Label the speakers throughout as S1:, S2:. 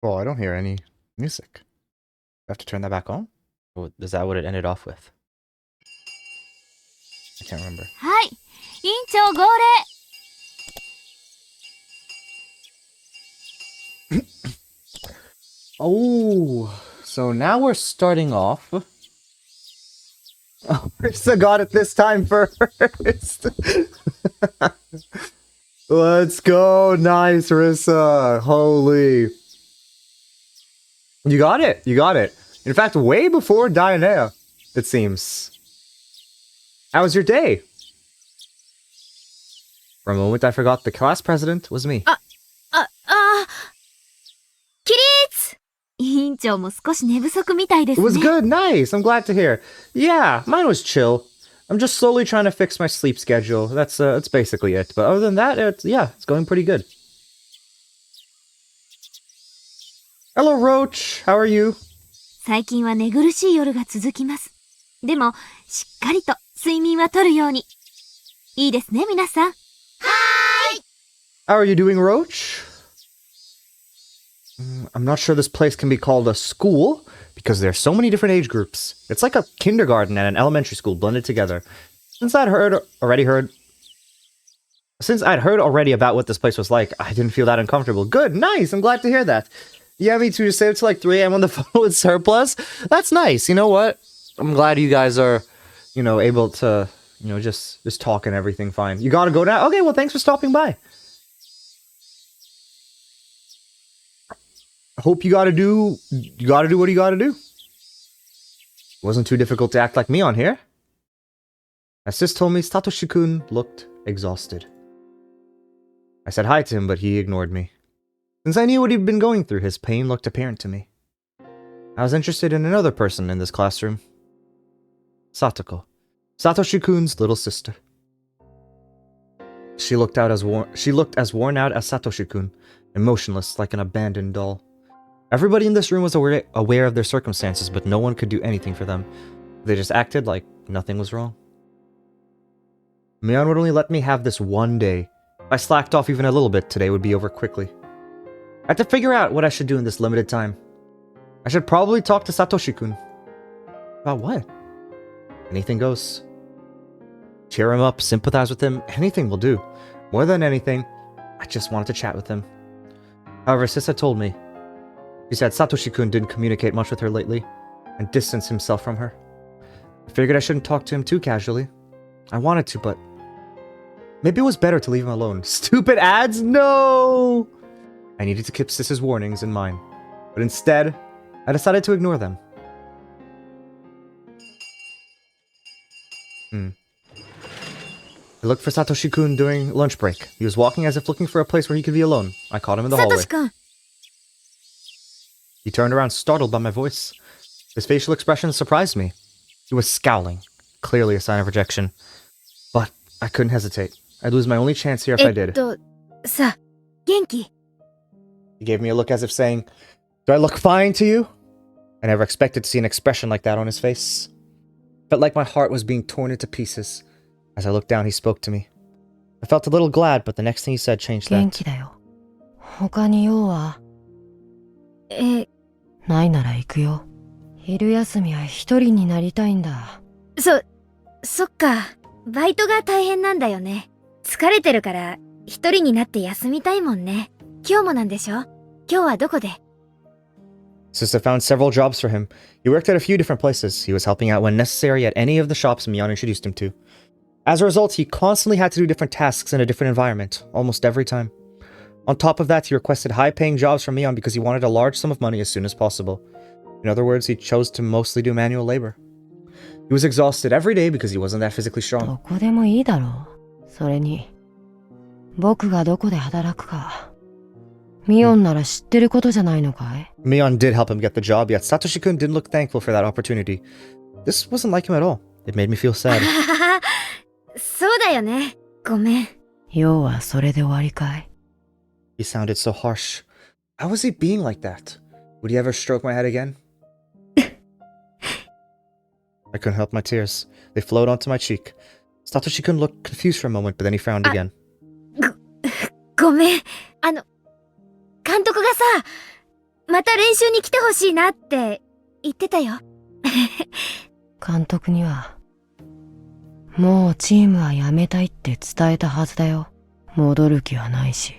S1: Oh, I don't hear any music. I have to turn that back on? Or is that what it ended off with? I can't remember.
S2: はい、委員長号令。
S1: Oh, so now we're starting off. Oh, Rissa got it this time first. Let's go. Nice, Rissa. Holy. You got it. You got it. In fact, way before Dianea, it seems. How was your day? For a moment, I forgot the class president was me.
S2: 起立。委員長も少し寝不足みたいです
S1: It
S2: ね。
S1: was good. Nice. I'm glad to hear. Yeah, mine was chill. I'm just slowly trying to fix my sleep schedule. That's basically it. But other than that, it's going pretty good. Hello, Roach. How are you?
S2: 最近は寝苦しい夜が続きます。でも、しっかりと睡眠はとるように。いいですね、皆さん。はーい。
S1: How are you doing, Roach? I'm not sure this place can be called a school because there's so many different age groups. It's like a kindergarten and an elementary school blended together. Since I'd heard already about what this place was like, I didn't feel that uncomfortable. Good, nice. I'm glad to hear that. Yeah, me too. You stayed up till like 3 a.m. on the phone with Surplus. That's nice. You know what? I'm glad you guys are, able to, just talk and everything fine. You gotta go now? Okay, well, thanks for stopping by. I hope you gotta do what you gotta do. It wasn't too difficult to act like me on here. My sis told me Satoshi-kun looked exhausted. I said hi to him, but he ignored me. Since I knew what he'd been going through, his pain looked apparent to me. I was interested in another person in this classroom. Satoko. Satoshi-kun's little sister. She looked as worn out as Satoshi-kun, emotionless like an abandoned doll. Everybody in this room was aware of their circumstances, but no one could do anything for them. They just acted like nothing was wrong. Mion would only let me have this one day. If I slacked off even a little bit, today would be over quickly. I had to figure out what I should do in this limited time. I should probably talk to Satoshi-kun. About what? Anything goes. Cheer him up, sympathize with him, anything will do. More than anything, I just wanted to chat with him. However, Sissa told me. She said Satoshi-kun didn't communicate much with her lately, and distanced himself from her. I figured I shouldn't talk to him too casually. I wanted to, but maybe it was better to leave him alone. Stupid ads? No! I needed to keep Sissa's warnings in mind, but instead, I decided to ignore them. I looked for Satoshi-kun during lunch break. He was walking as if looking for a place where he could be alone. I caught him in the hallway.
S2: サトシ君。
S1: He turned around, startled by my voice. His facial expression surprised me. He was scowling, clearly a sign of rejection. But I couldn't hesitate. I'd lose my only chance here if I did.
S2: さ、元気？
S1: He gave me a look as if saying, "Do I look fine to you?" I never expected to see an expression like that on his face. Felt like my heart was being torn into pieces. As I looked down, he spoke to me. I felt a little glad, but the next thing he said changed that.
S3: 元気だよ。他に用はないなら行くよ。昼休みは一人になりたいんだ。
S2: そっか。バイトが大変なんだよね。疲れてるから一人になって休みたいもんね。今日もなんでしょ？今日はどこで？
S1: Sissa found several jobs for him. He worked at a few different places. He was helping out when necessary at any of the shops Mion introduced him to. As a result, he constantly had to do different tasks in a different environment, almost every time. On top of that, he requested high-paying jobs from Mion because he wanted a large sum of money as soon as possible. In other words, he chose to mostly do manual labor. He was exhausted every day because he wasn't that physically
S3: ど
S1: strong.
S3: こでもいいだろう。それに、僕がどこで働くか。ミオンなら知ってることじゃないのかい？
S1: Mion did help him get the job, yet Satoshi-kun didn't look thankful for that opportunity. This wasn't like him at all. It made me feel sad.
S2: そうだよね。ごめん。
S3: 要はそれで終わりかい？
S1: He sounded so harsh. How was he being like that? Would he ever stroke my head again? I couldn't help my tears. They flowed onto my cheek. Satoshi-kun looked confused for a moment, but then he frowned again.
S2: ごめん。監督がさ、また練習に来てほしいなって言ってたよ。
S3: 監督には、もうチームは辞めたいって伝えたはずだよ。戻る気はないし。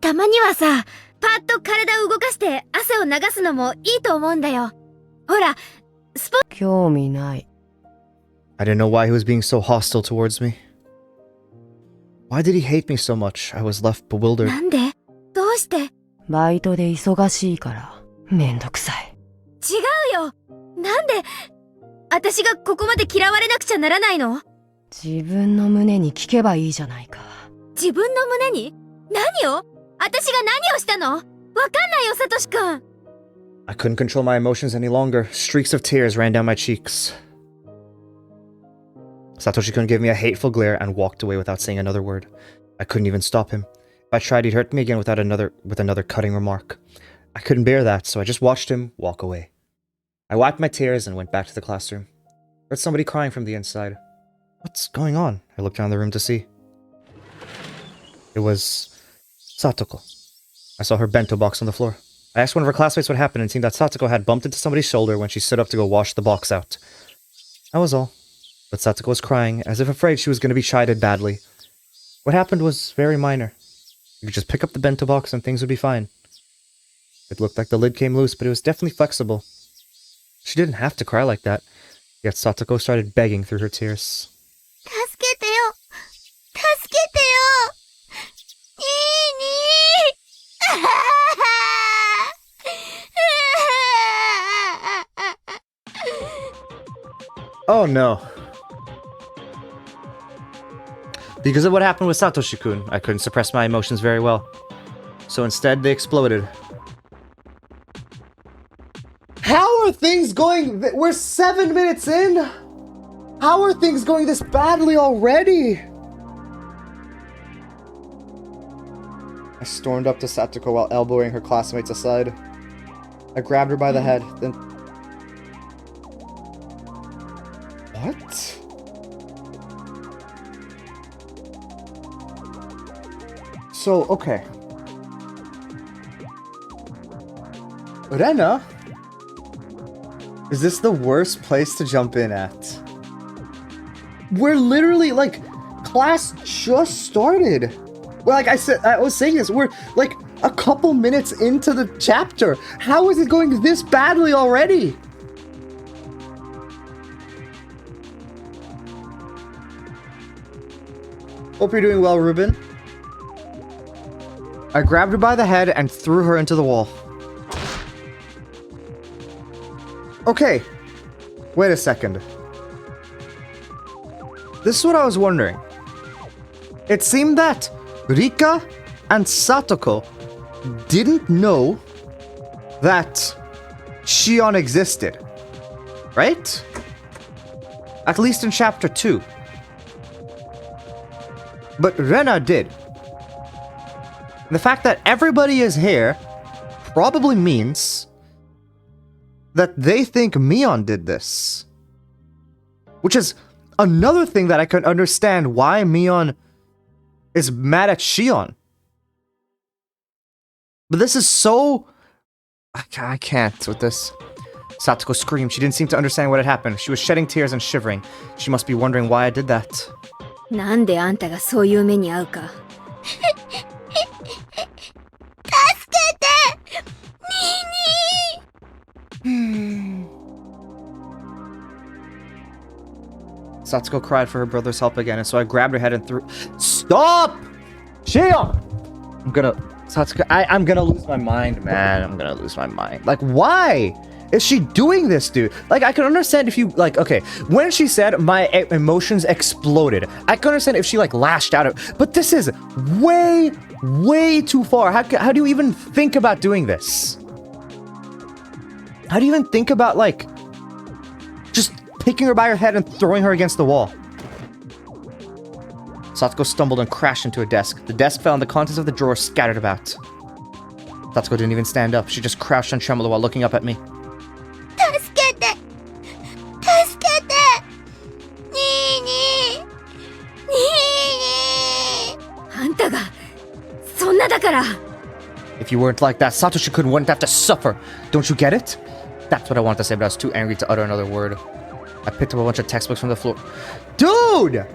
S2: たまにはさ、パッと体を動かして汗を流すのもいいと思うんだよ。ほら、
S3: 興味ない。
S1: I didn't know why he was being so hostile towards me. Why did he hate me so much? I was left bewildered.
S2: なんで？どうして？
S3: バイトで忙しいから、めんどくさい。
S2: 違うよ。なんで、私がここまで嫌われなくちゃならないの？
S3: 自分の胸に聞けばいいじゃないか。
S2: 自分の胸に？何を？私が何をしたの？わかんないよ、サトシくん。
S1: I couldn't control my emotions any longer. Streaks of tears ran down my cheeks. Satoshi-kun gave me a hateful glare and walked away without saying another word. I couldn't even stop him. If I tried, he'd hurt me again with another cutting remark. I couldn't bear that, so I just watched him walk away. I wiped my tears and went back to the classroom. Heard somebody crying from the inside. What's going on? I looked around the room to see. It was Satoko. I saw her bento box on the floor. I asked one of her classmates what happened and seen that Satoko had bumped into somebody's shoulder when she stood up to go wash the box out. That was all. But Satoko was crying, as if afraid she was going to be chided badly. What happened was very minor. You could just pick up the bento box and things would be fine. It looked like the lid came loose, but it was definitely flexible. She didn't have to cry like that. Yet Satoko started begging through her tears.
S2: 助けてよ。助けてよ。
S1: Oh no. Because of what happened with Satoshi-kun, I couldn't suppress my emotions very well. So instead, they exploded. How are things going? We're 7 minutes in? How are things going this badly already? I stormed up to Satoko while elbowing her classmates aside. I grabbed her by the head, then... What? So, okay. Rena? Is this the worst place to jump in at? We're literally, like, class just started. Well, like I was saying this, we're, like, a couple minutes into the chapter. How is it going this badly already? Hope you're doing well, Ruben. I grabbed her by the head and threw her into the wall. Okay. Wait a second. This is what I was wondering. It seemed that Rika and Satoko didn't know that Shion existed. Right? At least in chapter 2. But Rena did. The fact that everybody is here probably means that they think Mion did this. Which is another thing that I can understand why Mion is mad at Shion. But this is so... I can't with this. Satoko screamed. She didn't seem to understand what had happened. She was shedding tears and shivering. She must be wondering why I did that.
S2: なんであんたがそういう目に遭うか。助けて！ニーニー！
S1: Satsuko cried for her brother's help again, and so I grabbed her head and threw... Stop! Shion! Satsuko, I'm gonna lose my mind, man. I'm gonna lose my mind. Like, why is she doing this, dude? Like, I can understand if you, like, okay, when she said my emotions exploded, I can understand if she, like, lashed out at... But this is way, way too far. How do you even think about doing this? How do you even think about, like, just picking her by her head and throwing her against the wall? Satsuko stumbled and crashed into a desk. The desk fell and the contents of the drawer scattered about. Satsuko didn't even stand up. She just crouched and trembled while looking up at me.
S2: 助けて！助けて！ニーニー！ニーニー！あんたが、そんなだから！
S1: If you weren't like that, Satoshi-kun wouldn't have to suffer. Don't you get it? That's what I wanted to say, but I was too angry to utter another word. I picked up a bunch of textbooks from the floor. Dude!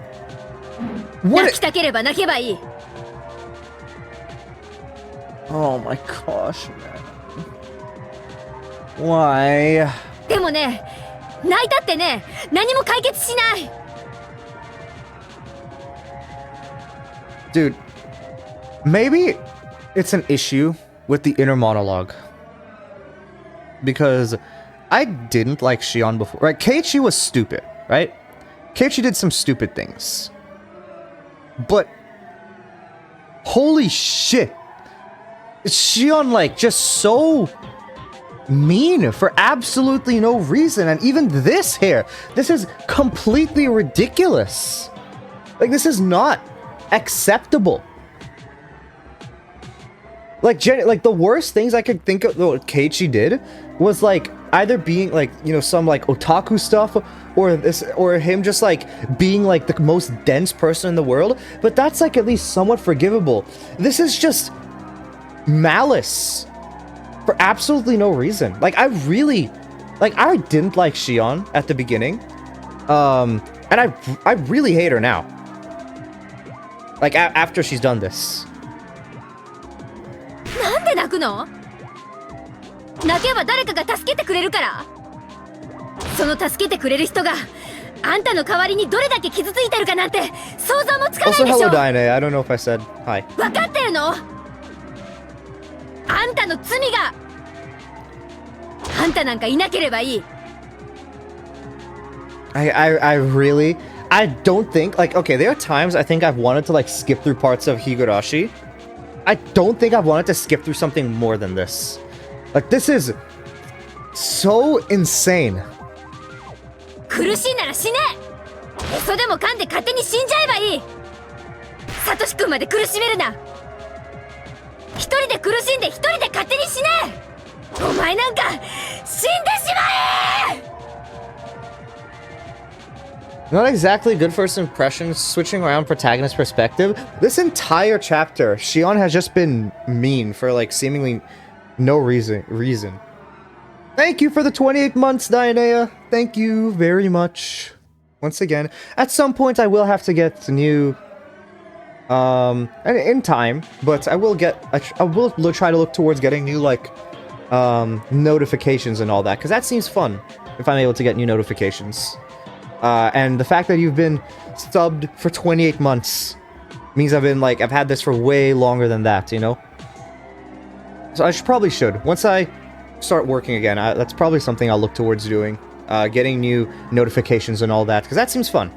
S2: 泣
S1: What?
S2: きたければ泣けばいい。
S1: Oh my gosh, man. Why?
S2: でもね、泣いたってね、何も解決しない。
S1: Dude, maybe it's an issue with the inner monologue. Because I didn't like Shion before. Right? Keiichi was stupid, right? Keiichi did some stupid things. But holy shit. Shion, like, just so mean for absolutely no reason. And even this here, this is completely ridiculous. Like, this is not acceptable. Like, like the worst things I could think of what Keiichi did was like either being like, you know, some like otaku stuff, or this, or him just like being like the most dense person in the world. But that's like at least somewhat forgivable. This is just malice for absolutely no reason. Like, I didn't like Shion at the beginning, and I really hate her now. Like, after she's done this.
S2: なんで泣くの？泣けば誰かが助けてくれるから。その助けてくれる人があんたの代わりにどれだけ傷ついてるかなんて想像もつかないでしょ。
S1: Also, hello, Daine. I don't know if I said hi.
S2: 分かってるの？あんたの罪が。あんたなんかいなければいい。
S1: I really, I don't think, like, okay, there are times I think I've wanted to, like, skip through parts of Higurashi. I don't think I've wanted to skip through something more than this. Like, this is so insane.
S2: 苦しいなら死ね。へそでも噛んで勝手に死んじゃえばいい。サトシ君まで苦しめるな。一人で苦しんで一人で勝手に死ね。お前なんか死んでしまえ。
S1: Not exactly good first impressions, switching around protagonist perspective. This entire chapter, Shion has just been mean for, like, seemingly no reason. Thank you for the 28 months, Dianea. Thank you very much. Once again, at some point I will have to get new, in time, but I will try to look towards getting new, like, notifications and all that, because that seems fun, if I'm able to get new notifications. And the fact that you've been subbed for 28 months means I've had this for way longer than that, you know? So I should. Once I start working again, that's probably something I'll look towards doing. Getting new notifications and all that, because that seems fun.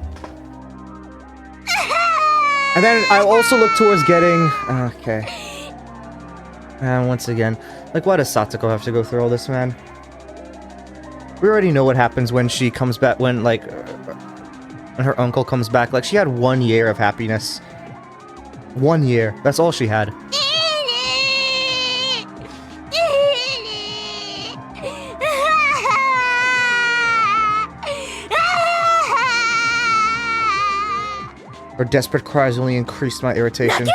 S1: And then I'll also look towards getting... Okay. And once again, like, why does Satoko have to go through all this, man? We already know what happens when she comes back, when, like, when her uncle comes back. Like, she had 1 year of happiness. 1 year. That's all she had. Her desperate cries only increased my irritation.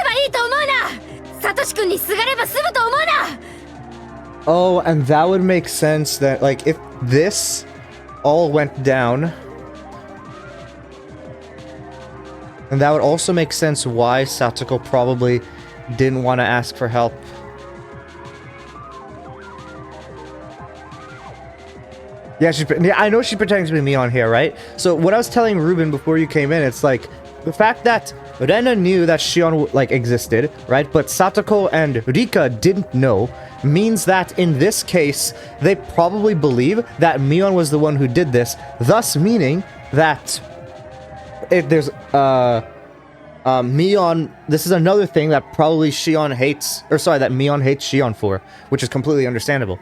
S1: Oh, and that would make sense that, like, if this all went down, and that would also make sense why Satoko probably didn't want to ask for help. Yeah, I know she's pretending to be me on here, right? So what I was telling Ruben before you came in, it's like, the fact that Rena knew that Shion, like, existed, right? But Satoko and Rika didn't know, means that in this case, they probably believe that Mion was the one who did this, thus meaning that if there's, Mion, this is another thing that probably Shion hates, or sorry, that Mion hates Shion for, which is completely understandable.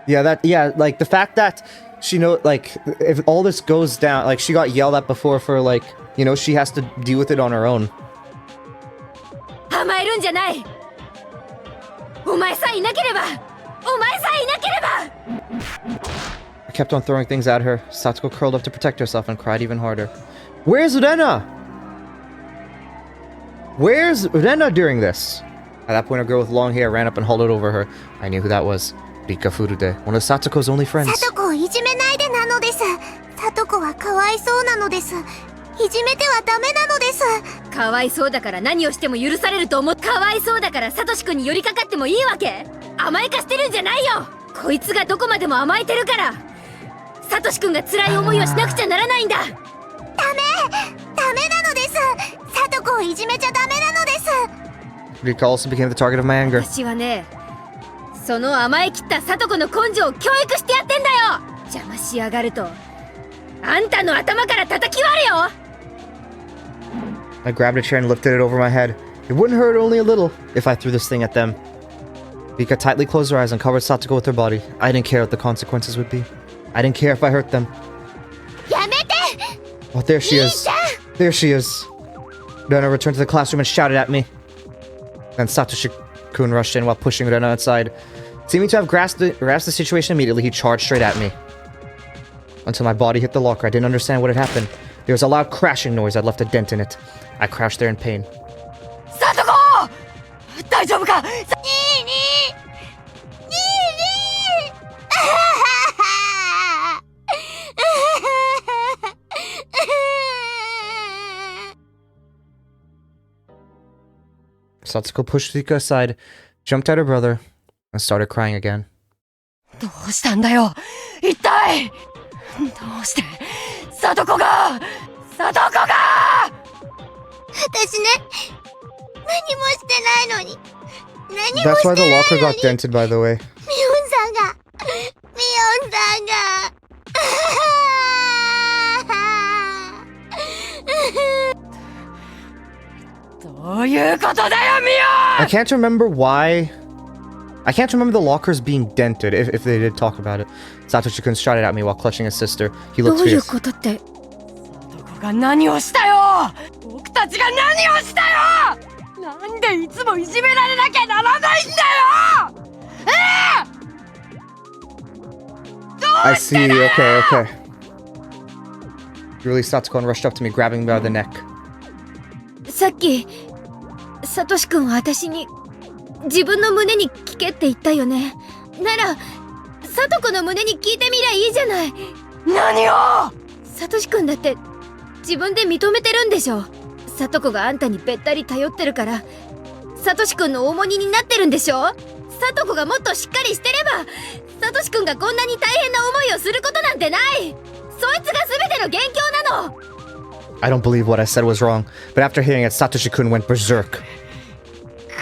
S1: Yeah, like, the fact that she like, if all this goes down, like, she got yelled at before for, like, you know, she has to deal with it on her own. I kept on throwing things at her. Satsuko curled up to protect herself and cried even harder. Where's Rena? Where's Rena during this? At that point, a girl with long hair ran up and hollered over her. I knew who that was. Rika Furude, one of Satoko's only friends.
S4: さとこをいじめないでなのです。さとこはかわいそうなのです。いじめてはダメなのです。
S2: かわいそうだから何をしても許されると思っかわいそうだからサトシ君に寄りかかってもいいわけ？甘やかしてるんじゃないよ。こいつがどこまでも甘えてるからサトシ君が辛い思いをしなくちゃならないんだ。ダメなのです。さとこをいじめちゃダメなのです。
S1: Rika also became the target of my anger.
S2: 私はね、その甘えきったサトコの根性を教育してやってんだよ。邪魔しやがるとあんたの頭から叩き割るよ。
S1: I grabbed a chair and lifted it over my head. It wouldn't hurt only a little if I threw this thing at them. Rika tightly closed her eyes and covered Satoko with her body. I didn't care what the consequences would be. I didn't care if I hurt them.
S4: やめて。
S1: Oh, there she is. There she is. Rena returned to the classroom and shouted at me. Then Satoshi-kun rushed in while pushing Rena outside. Seeming to have grasped the situation immediately, he charged straight at me. Until my body hit the locker, I didn't understand what had happened. There was a loud crashing noise that left a dent in it. I crouched there in pain.
S2: Satoko! 大丈夫か？
S4: にーに
S1: Satsuko pushed Rika aside, jumped at her brother, and started crying again.
S3: どうしたんだよ一体どうしてサトコが
S4: 私ね、何もしてないのに。何も
S1: That's
S4: し
S1: why
S4: て
S1: the
S4: ない
S1: locker
S4: の
S1: got
S4: に。
S1: dented, by the way.
S4: ミオンさんが。
S3: どういうことだよミオ
S1: I can't remember why. I can't remember the lockers being dented, if they did talk about it. Satoshi-kun shouted at me while clutching his sister. He
S2: ど
S1: looked
S2: ういう
S1: fierce.
S2: ことって？
S3: サトコが何をしたよ僕たちが何をしたよなんでいつもいじめられなきゃならないんだよ
S1: I see. Okay, okay. He released Satsuko and rushed up to me, grabbing me by the neck.
S2: さっきサトシ君は私に自分の胸に聞けって言ったよね。ならサトコの胸に聞いてみりゃいいじゃない。
S3: 何を
S2: サトシ君だって自分で認めてるんでしょ。サトコがあんたにべったり頼ってるからサトシ君の重荷になってるんでしょ。サトコがもっとしっかりしてればサトシ君がこんなに大変な思いをすることなんてない。そいつが全ての元凶なの。
S1: I don't believe what I said was wrong, but after hearing it, Satoshi-kun went berserk.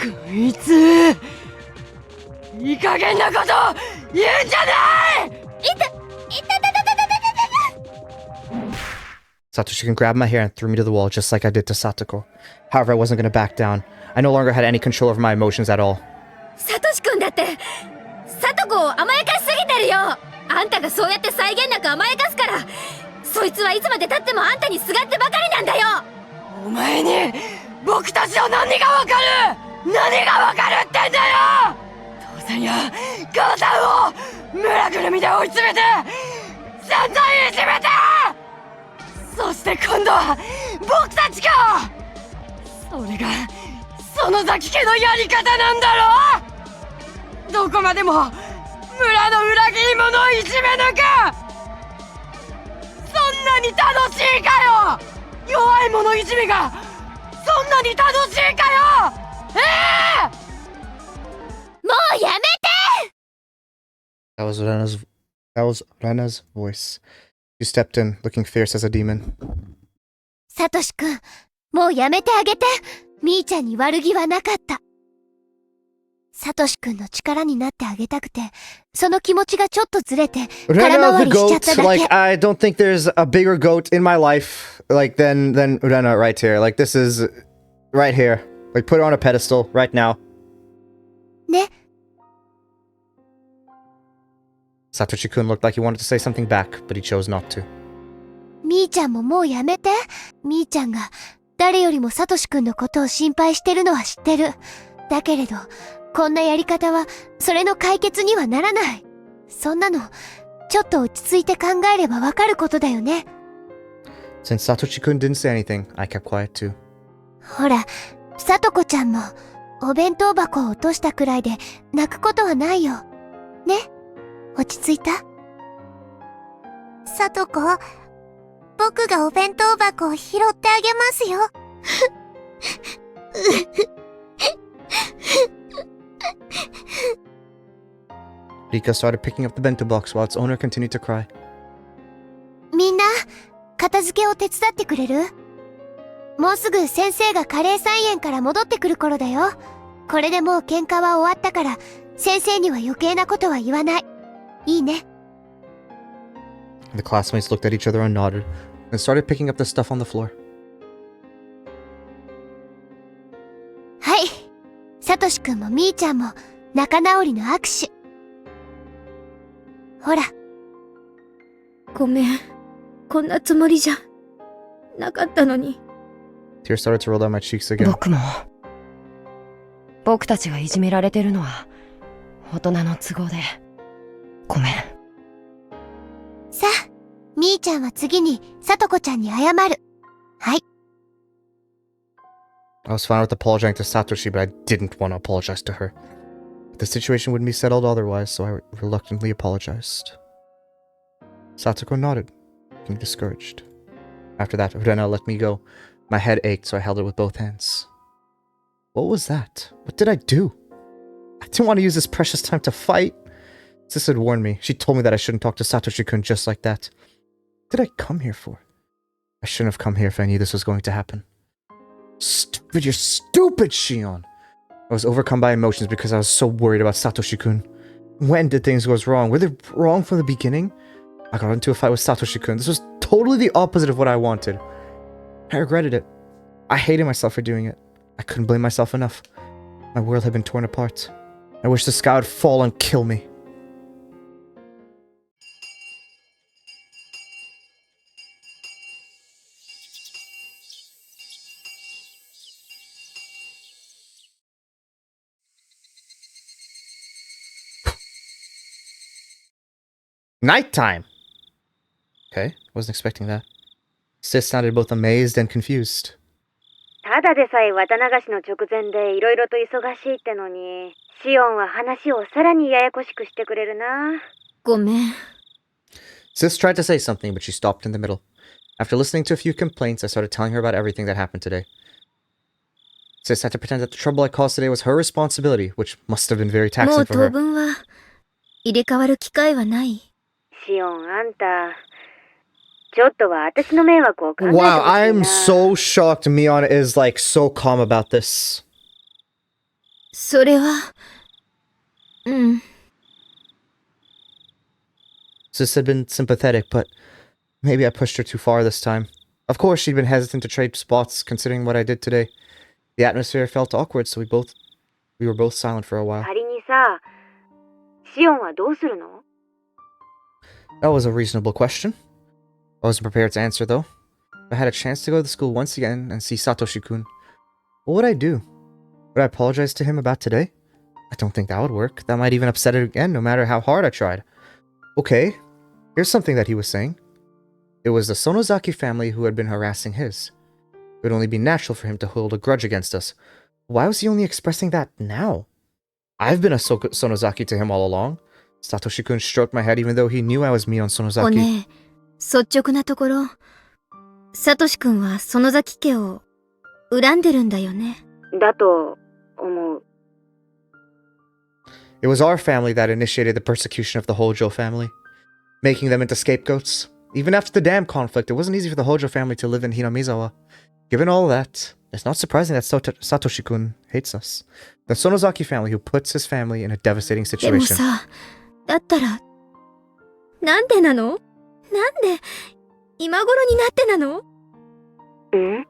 S3: こいついい加減なこと言うんじゃない
S1: Satoshi-kun grabbed my hair and threw me to the wall just like I did to Satoko. However, I wasn't going to back down. I no longer had any control over my emotions at all.
S2: サトシ君だってサトコを甘やかしすぎてるよ。あんたがそうやって際限なく甘やかすからそいつはいつまで経ってもあんたにすがってばかりなんだよ。
S3: お前に僕たちの何がわかる何がわかるってんだよ父さんや母さんを村ぐるみで追い詰めて散々いじめてそして今度は僕たちかそれがその崎家のやり方なんだろどこまでも村の裏切り者をいじめ抜くそんなに楽しいかよ弱い者いじめがそんなに楽しいかよ
S4: もうやめて。
S1: That was Rena's voice. She stepped in, looking fierce as a demon.
S4: サトシ君、もうやめてあげて。みーちゃんに悪気はなかった。サトシ君の力になってあげたくて、その気持ちがちょっとずれて、空
S1: Rena
S4: 回
S1: the
S4: りしちゃっ
S1: goat,
S4: ただけ。
S1: like, I don't think there's a bigger goat in my life, like, than Rena right here. Like, this is right here. Like, put her on a pedestal right now.
S4: ね。
S1: Satoshi-kun looked like he wanted to say something back, but he chose not to.
S4: みーちゃんももうやめて。みーちゃんが誰よりもサトシ君のことを心配してるのは知ってる。だけれど、こんなやり方はそれの解決にはならない。そんなの、ちょっと落ち着いて考えればわかることだよね。
S1: Since Satoshi-kun didn't say anything, I kept quiet too.
S4: ほら、さとこちゃんも、お弁当箱を落としたくらいで泣くことはないよ。ね？落ち着いた？さとこ、僕がお弁当箱を拾ってあげますよ。
S1: Rika started picking up the bento box while its owner continued to cry.
S4: みんな、片付けを手伝ってくれる？もうすぐ先生がカレー菜園から戻ってくる頃だよ。これでもう喧嘩は終わったから、先生には余計なことは言わない。いいね。
S1: The classmates looked at each other and nodded, and started picking up the stuff on the floor.
S4: はい。さとしくんもみーちゃんも仲直りの握手。ほら。
S2: ごめん。こんなつもりじゃなかったのに。
S1: Tears started to roll down my cheeks again.
S3: 僕も。僕たちがいじめられてるのは大人の都合でごめん。
S4: さあ、みーちゃんは次にさとこちゃんに謝る。はい。
S1: I was fine with apologizing to Satoshi, but I didn't want to apologize to her. The situation wouldn't be settled otherwise, so I reluctantly apologized. Satoko nodded, looking discouraged. After that, Urena let me go. My head ached, so I held it with both hands. What was that? What did I do? I didn't want to use this precious time to fight. Sis had warned me. She told me that I shouldn't talk to Satoshi-kun just like that. What did I come here for? I shouldn't have come here if I knew this was going to happen. Stupid, you're stupid, Shion! I was overcome by emotions because I was so worried about Satoshi-kun. When did things go wrong? Were they wrong from the beginning? I got into a fight with Satoshi-kun. This was totally the opposite of what I wanted. I regretted it. I hated myself for doing it. I couldn't blame myself enough. My world had been torn apart. I wish the sky would fall and kill me. Nighttime! Okay, wasn't expecting that. Sis sounded both amazed and confused.
S5: ただでさえ綿流しの直前でいろいろと忙しいってのに、シオンは話をさらにややこしくしてくれるな。
S2: ごめん。
S1: Sis tried to say something, but she stopped in the middle. After listening to a few complaints, I started telling her about everything that happened today. Sis had to pretend that the trouble I caused today was her responsibility, which must have been very
S2: も
S1: taxing
S2: う
S1: for
S2: 当
S1: her.
S2: 分は入れ替わる機会はない。
S5: シオン、あんた、ちょっとは私の迷惑を考えてほしいな。
S1: Wow, I'm so shocked Mion is like so calm about this.
S2: それは、うん。
S1: Sis had been sympathetic, but maybe I pushed her too far this time. Of course, she'd been hesitant to trade spots, considering what I did today. The atmosphere felt awkward, so we were both silent for a while.
S5: 仮にさ、シオンはどうするの？
S1: That was a reasonable question. I wasn't prepared to answer, though. If I had a chance to go to the school once again and see Satoshi-kun, what would I do? Would I apologize to him about today? I don't think that would work. That might even upset it again, no matter how hard I tried. Okay, here's something that he was saying. It was the Sonozaki family who had been harassing his. It would only be natural for him to hold a grudge against us. Why was he only expressing that now? I've been a Sonozaki to him all along. Satoshi-kun stroked my head even though he knew I was me on
S2: お
S1: Sonozaki.
S2: ねえ、率直なところ、サトシ君は園崎家を恨んでるんだよね。
S5: だと思う。
S1: It was our family that initiated the persecution of the Hojo family, making them into scapegoats. Even after the dam conflict, it wasn't easy for the Hojo family to live in Hinamizawa. Given all that, it's not surprising that Satoshi-kun hates us. The Sonozaki family who puts his family in a devastating
S2: でも
S1: situation.
S2: さ、だったら、なんでなの？なんで、今頃になってなの？
S5: ん？
S2: なんで、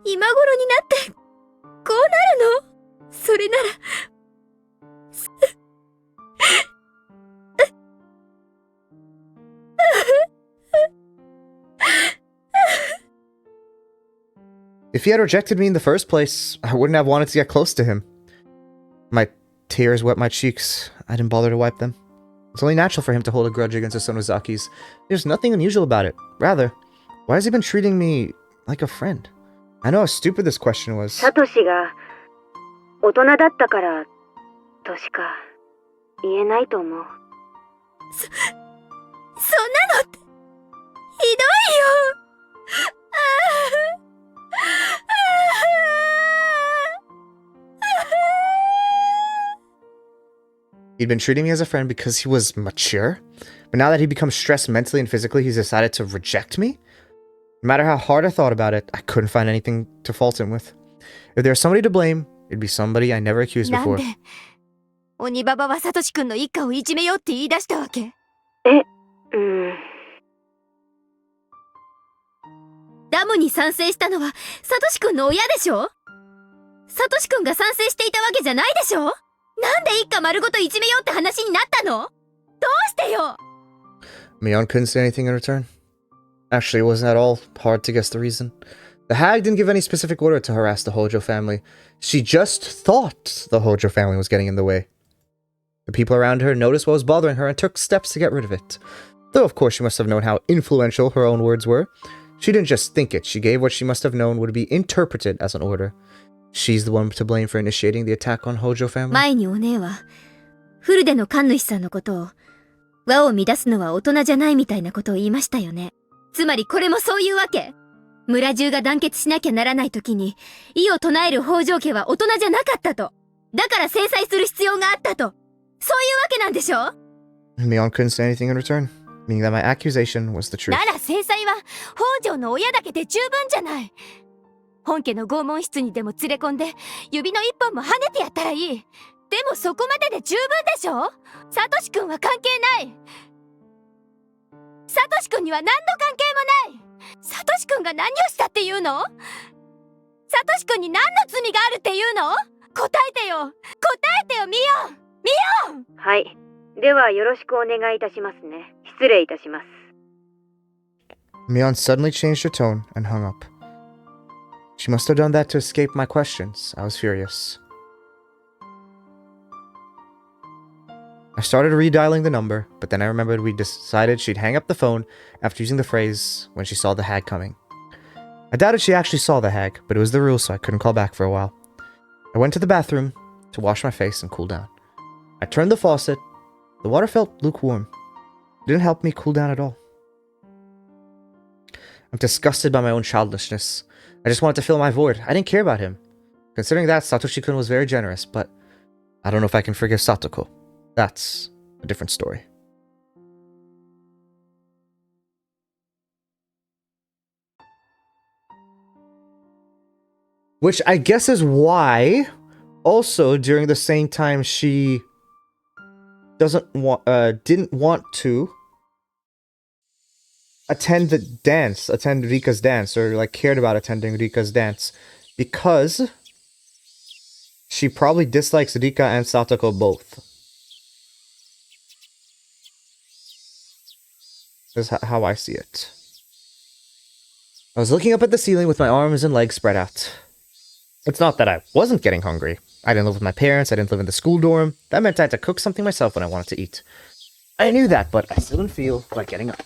S2: 今頃になって、こうなるの？それなら、
S1: If he had rejected me in the first place, I wouldn't have wanted to get close to him. My tears wet my cheeks. I didn't bother to wipe them. It's only natural for him to hold a grudge against the Sonozakis. There's nothing unusual about it. Rather, why has he been treating me like a friend? I know how stupid this question was.
S5: サトシが大人だったからとしか言えないと思う。
S2: そんなのってひどいよ。
S1: He'd been treating me as a friend because he was mature, but now that he becomes stressed mentally and physically, he's decided to reject me? No matter how hard I thought about it, I couldn't find anything to fault him with. If there was somebody to blame, it'd be somebody I never accused
S3: なん
S1: before.
S3: で鬼ババはサトシ君の一家をいじめようって言い出したわけ？
S2: ダムに賛成したのはサトシ君の親でしょ。サトシ君が賛成していたわけじゃないでしょ。なんで一家丸ごといじめようって話になったの？どうしてよ。
S1: Mion couldn't say anything in return. Actually, it wasn't at all hard to guess the reason. The hag didn't give any specific order to harass the Hojo family. She just thought the Hojo family was getting in the way. The people around her noticed what was bothering her and took steps to get rid of it. Though, of course, she must have known how influential her own words were. She didn't just think it, she gave what she must have known would be interpreted as an order. She's the one to blame for initiating the attack on Hojo family.
S2: 前にお姉はフルデの神主さんのことを輪を乱すのは大人じゃないみたいなことを言いましたよね。つまりこれもそういうわけ。村中が団結しなきゃならない時に異を唱える北条家は大人じゃなかったと。だから制裁する必要があったと。そういうわけなんでしょ。
S1: Mion couldn't say anything in return, meaning that my accusation was the truth.
S3: なら制裁は北条の親だけで十分じゃない。本家の拷問室にでも連れ込んで指の一本も跳ねてやったらいい。でもそこまでで十分でしょ。サトシ君は関係ない。サトシ君には何の関係もない。サトシ君が何をしたっていうの？サトシ君に何の罪があるっていうの？答えてよ。答えてよ、ミオン。ミオン。
S5: はい。ではよろしくお願いいたしますね。失礼いたします。
S1: Mion suddenly changed her tone and hung up. She must have done that to escape my questions. I was furious. I started redialing the number, but then I remembered we decided she'd hang up the phone after using the phrase when she saw the hag coming. I doubted she actually saw the hag, but it was the rule, so I couldn't call back for a while. I went to the bathroom to wash my face and cool down. I turned the faucet. The water felt lukewarm. It didn't help me cool down at all. I'm disgusted by my own childishness. I just wanted to fill my void. I didn't care about him. Considering that, Satoshi-kun was very generous, but I don't know if I can forgive Satoko. That's a different story. Which I guess is why, also during the same time, she didn't want to attend Rika's dance, or like cared about attending Rika's dance, because she probably dislikes Rika and Satoko both. That's how I see it. I was looking up at the ceiling with my arms and legs spread out. It's not that I wasn't getting hungry. I didn't live with my parents, I didn't live in the school dorm. That meant I had to cook something myself when I wanted to eat. I knew that, but I still didn't feel like getting up.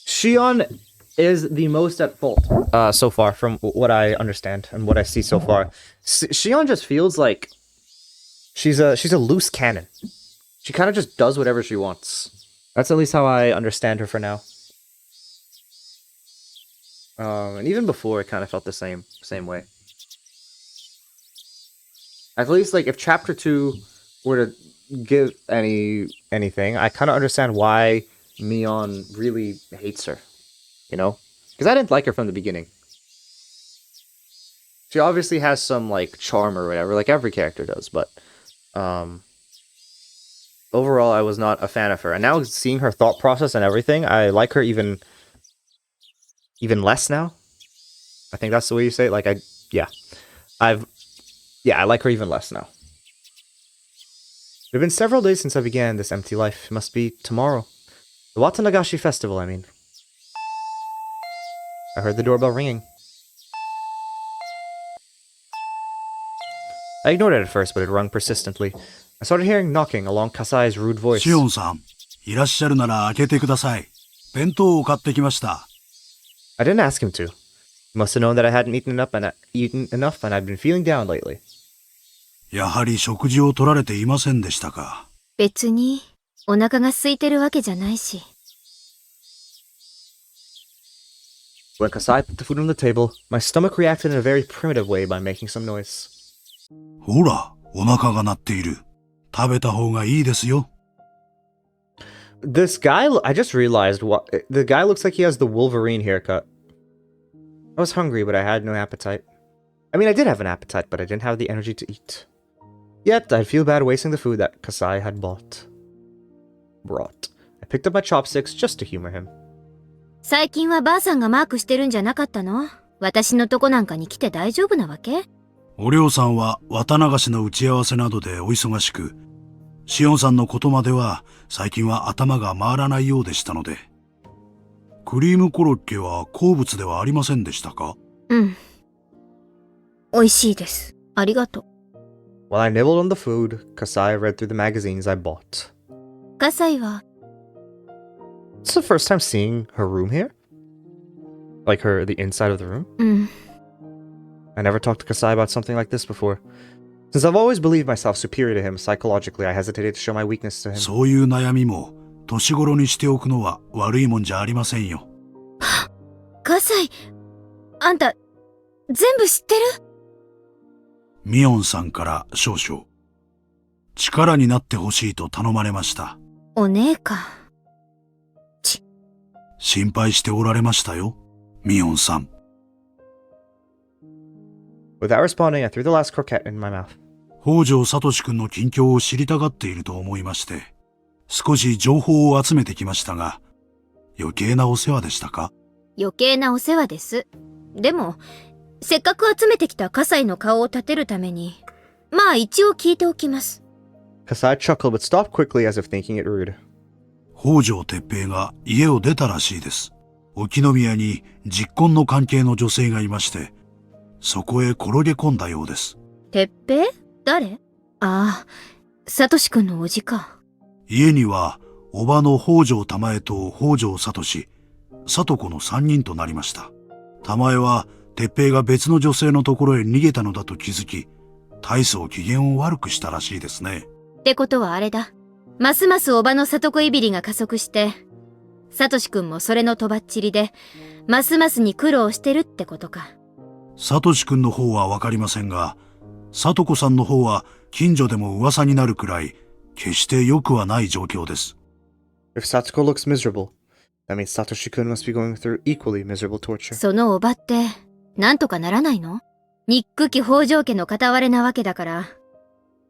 S1: Shion is the most at fault so far, from what I understand and what I see so far. Shion just feels like she's a loose cannon. She kind of just does whatever she wants. That's at least how I understand her for now. And even before, it kind of felt the same way. At least, like, if Chapter 2 were to give anything, I kind of understand why Mion really hates her. You know? Because I didn't like her from the beginning. She obviously has some, like, charm or whatever, like every character does, but, overall, I was not a fan of her. And now, seeing her thought process and everything, I like her even less now. I think that's the way you say it. Like, I like her even less now. It have been several days since I began this empty life. It must be tomorrow. The Watanagashi festival, I mean. I heard the doorbell ringing. I ignored it at first, but it rung persistently. I started hearing knocking along Kasai's rude voice.
S6: シオンさん、いらっしゃるなら開けてください。弁当を買ってきました。
S1: I didn't ask him to. He must have known that I hadn't eaten enough and I'd been feeling down lately.
S6: やはり食事を取られていませんでしたか。
S2: 別に、お腹が空いてるわけじゃないし。
S1: When Kasai put the food on the table, my stomach reacted in a very primitive way by making some noise.
S6: ほら、お腹が鳴っている。食べた方がいいですよ。
S1: This guy, I just realized the guy looks like he has the Wolverine haircut. I was hungry, but I had no appetite. I mean, I did have an appetite, but I didn't have the energy to eat. Yet, I'd feel bad wasting the food that Kasai had brought. I picked up my chopsticks just to humor him.
S2: 最近はばあさんがマークしてるんじゃなかったの？私のとこなんかに来て大丈夫なわけ？
S6: おりょうさんは綿流しの打ち合わせなどでお忙しく、しおんさんのことまでは最近は頭が回らないようでしたので。クリームコロッケは好物ではありませんでしたか？
S2: うん。美味しいです。ありがとう。
S1: While I nibbled on the food, Kasai read through the magazines I bought.
S2: カサイは、
S1: It's the first time seeing her room here? Like the inside of the room?
S2: うん。
S1: I never talked to Kasai about something like this before. Since I've always believed myself superior to him, psychologically I hesitated to show my weakness to him.
S6: そういう悩みも年頃にしておくのは悪いもんじゃありませんよ。
S2: カサイ、あんた、全部知ってる？
S6: ミオンさんから少々。力になってほしいと頼まれました。
S2: お姉か。
S6: 心配しておられましたよ、ミオンさん。
S1: Without responding, I threw the last croquette in my mouth.
S6: 北条聡君の近況を知りたがっていると思いまして、少し情報を集めてきましたが、余計なお世話でしたか？
S2: 余計なお世話です。でも、せっかく集めてきたカサイの顔を立てるために、まあ一応聞いておきます。
S1: Kasai chuckled but stopped quickly as if thinking it rude.
S6: 北条哲平が家を出たらしいです。沖宮に実婚の関係の女性がいまして、そこへ転げ込んだようです。
S2: 哲平？誰？ああ、サトシ君のおじか。
S6: 家には、叔母の北条玉江と北条聡、聡子の3人となりました。玉江は、哲平が別の女性のところへ逃げたのだと気づき、大層機嫌を悪くしたらしいですね。
S2: ってことはあれだ。ますます叔母の里子いびりが加速して、サトシ君もそれのとばっちりで、ますますに苦労してるってことか。
S6: サトシ君の方はわかりませんが、聡子さんの方は近所でも噂になるくらい、決して良くはない状況です。
S1: If Satsuko looks miserable, that means Satoshi-kun must be going through equally miserable torture.
S2: その叔母って、なんとかならないの？憎き北条家の片割れなわけだから、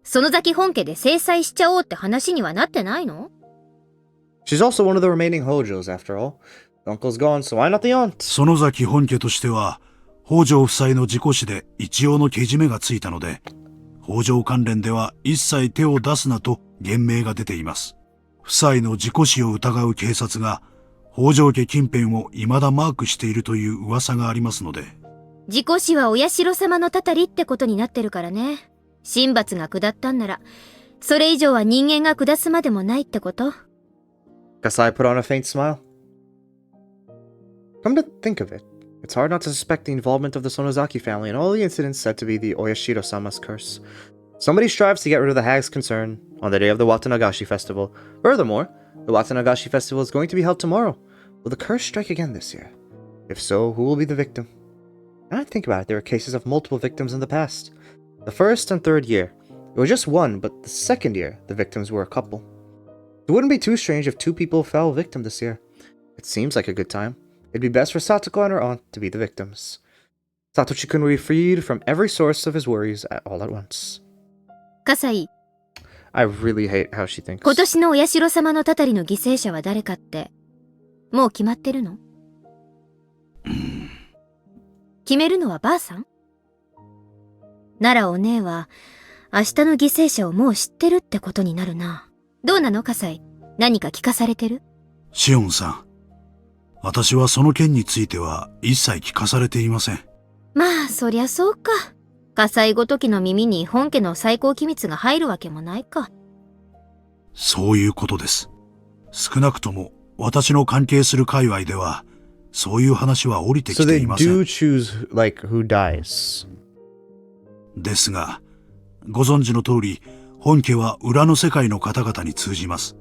S2: 園崎本家で制裁しちゃおうって話にはなってないの？
S1: She's also one of the remaining Hojos, after all. The uncle's gone, so why not the aunt?
S6: 園崎本家としては、北条夫妻の事故死で一応のけじめがついたので、北条関連では一切手を出すなと言命が出ています。夫妻の事故死を疑う警察が、北条家近辺を未だマークしているという噂がありますので。
S2: 事故死はお社様のたたりってことになってるからね。神罰が下ったんなら、それ以上は人間が下すまでもないってこと？
S1: Kasai put on a faint smile. Come to think of it, it's hard not to suspect the involvement of the Sonozaki family in all the incidents said to be the Oyashiro-sama's curse. Somebody strives to get rid of the hag's concern on the day of the Watanagashi festival. Furthermore, the Watanagashi festival is going to be held tomorrow. Will the curse strike again this year? If so, who will be the victim? Now I think about it, there were cases of multiple victims in the past. The first and third year, it was just one, but the second year, the victims were a couple. It wouldn't be too strange if 2 people fell victim this year. It seems like a good time. It'd be best for Satoko and her aunt to be the victims. Satoshi-kun will be freed from every source of his worries all at once.
S2: カサイ、
S1: I really hate how she thinks.
S2: 今年のお社様のたたりの犠牲者は誰かって、もう決まってるの？決めるのはばあさん？ならお姉は、明日の犠牲者をもう知ってるってことになるな。どうなの、カサイ？何か聞かされてる？
S6: シオンさん、私はその件については一切聞かされていません。
S2: まあ、そりゃそうか。カサイごときの耳に本家の最高機密が入るわけもないか。
S6: そういうことです。少なくとも私の関係する界隈では、そういう話は降りて
S1: So
S6: きて
S1: they
S6: いません。
S1: do choose, like, who dies.
S6: ですが、ご存知の通り、本家は裏の世界の方々に通じます。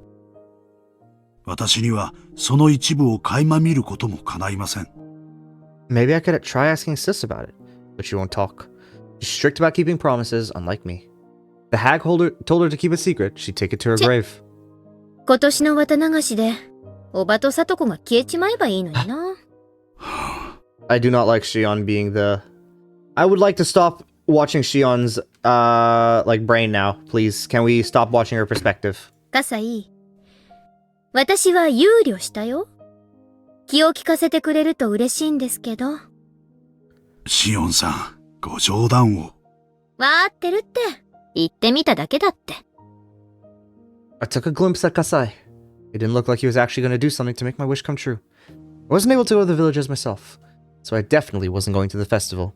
S6: 私にはその一部を垣間見ることも叶いません。
S1: Maybe I could try asking Sis about it, but she won't talk. She's strict about keeping promises, unlike me. The hag holder told her to keep a secret. She'd take it to her grave.
S2: 今年の綿流しで、おばとさとこが消えちまえばいいのにな。
S1: I do not like Shion being the... I would like to stop watching Shion's, like, brain now, please. Can we stop watching her perspective?
S2: 葛西、私は憂慮したよ。気を利かせてくれると嬉しいんですけど。
S6: シオンさん、ご冗談を。
S2: わーってるって。言ってみただけだって。
S1: I took a glimpse at Kasai. It didn't look like he was actually going to do something to make my wish come true. I wasn't able to go to the villages myself, so I definitely wasn't going to the festival.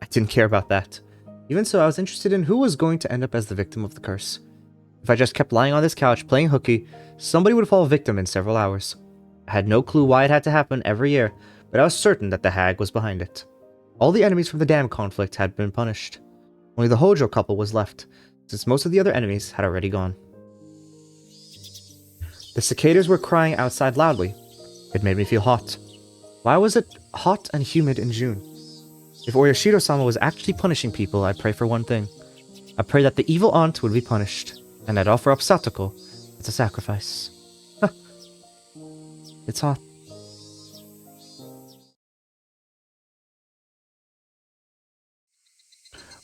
S1: I didn't care about that. Even so, I was interested in who was going to end up as the victim of the curse. If I just kept lying on this couch playing hooky, somebody would fall victim in several hours. I had no clue why it had to happen every year, but I was certain that the hag was behind it. All the enemies from the dam conflict had been punished. Only the Hojo couple was left, since most of the other enemies had already gone. The cicadas were crying outside loudly. It made me feel hot. Why was it hot and humid in June? If Oyashiro-sama was actually punishing people, I'd pray for one thing. I'd pray that the evil aunt would be punished, and I'd offer up Satoko as a sacrifice. It's hot.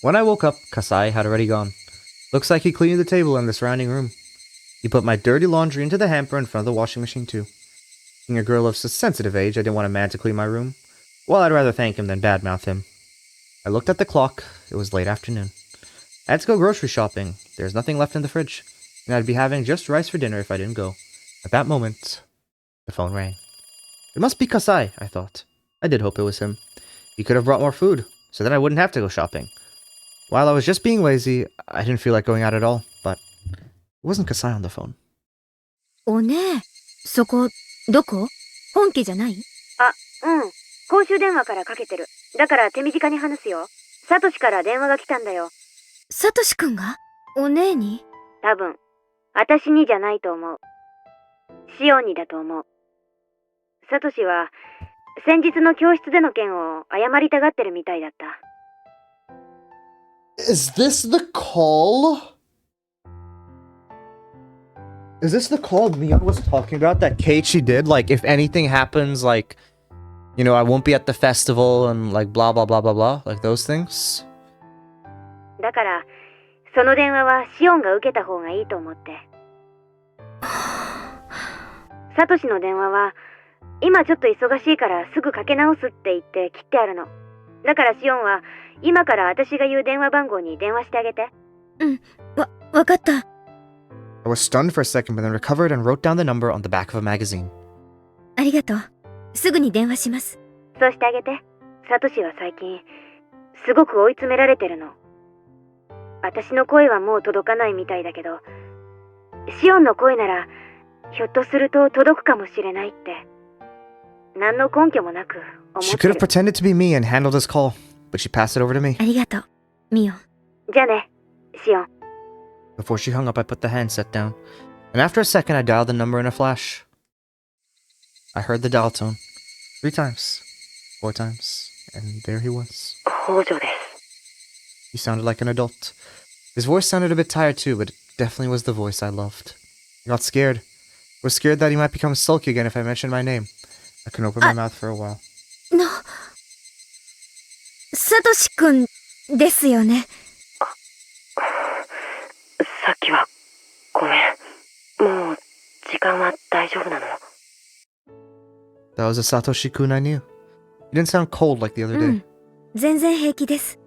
S1: When I woke up, Kasai had already gone. Looks like he cleaned the table and the surrounding room. He put my dirty laundry into the hamper in front of the washing machine too. Being a girl of such sensitive age, I didn't want a man to clean my room. Well, I'd rather thank him than badmouth him. I looked at the clock. It was late afternoon. I had to go grocery shopping. There's nothing left in the fridge, and I'd be having just rice for dinner if I didn't go. At that moment, the phone rang. It must be Kasai, I thought. I did hope it was him. He could have brought more food, so then I wouldn't have to go shopping. While I was just being lazy, I didn't feel like going out at all, but it wasn't Kasai on the phone.
S2: おねえ、そこ、どこ？本家じゃない？
S5: あ、うん。公衆電話からかけてる。だから手短に話すよ。サトシから電話が来たんだよ。
S2: サトシくんが？おねえに？
S5: 多分、私にじゃないと思う。シオンにだと思う。サトシは、先日の教室での件を謝りたがってるみたいだった。
S1: Is this the call? Is this the call Leon was talking about that Keiichi did? Like, if anything happens, like, you know, I won't be at the festival and like blah blah blah blah blah, like those things?
S5: だから、その電話はシオンが受けた方がいいと思って。サトシの電話は、今ちょっと忙しいからすぐかけ直すって言って切ってあるの。だからシオンは、今から私が言う電話番号に電話してあげて。
S2: うん、わかった。
S1: I was stunned for a second, but then recovered and wrote down the number on the back of a magazine.
S2: ありがとう。すぐに電話します。
S5: そうしてあげて。サトシは最近、すごく追い詰められてるの。私の声はもう届かないみたいだけど、シオンの声なら、ひょっとすると届くかもしれないって。何の根拠もなく思ってる。
S1: She could have pretended to be me and handled this call, but she passed it over to me.
S2: ありがとう、ミオン。
S5: じゃあね、シオン。
S1: Before she hung up, I put the handset down, and after a second, I dialed the number in a flash. I heard the dial tone 3 times, 4 times, and there he was.
S5: 北条です。
S1: He sounded like an adult. His voice sounded a bit tired too, but it definitely was the voice I loved. I got scared. I was scared that he might become sulky again if I mentioned my name. I couldn't open my mouth for a while.
S2: サトシくんですよね。
S5: さっきはごめん。もう時間は大丈夫なの？
S1: That was a Satoshi-kun I knew. He didn't sound cold like the other day.
S2: 全然平気です。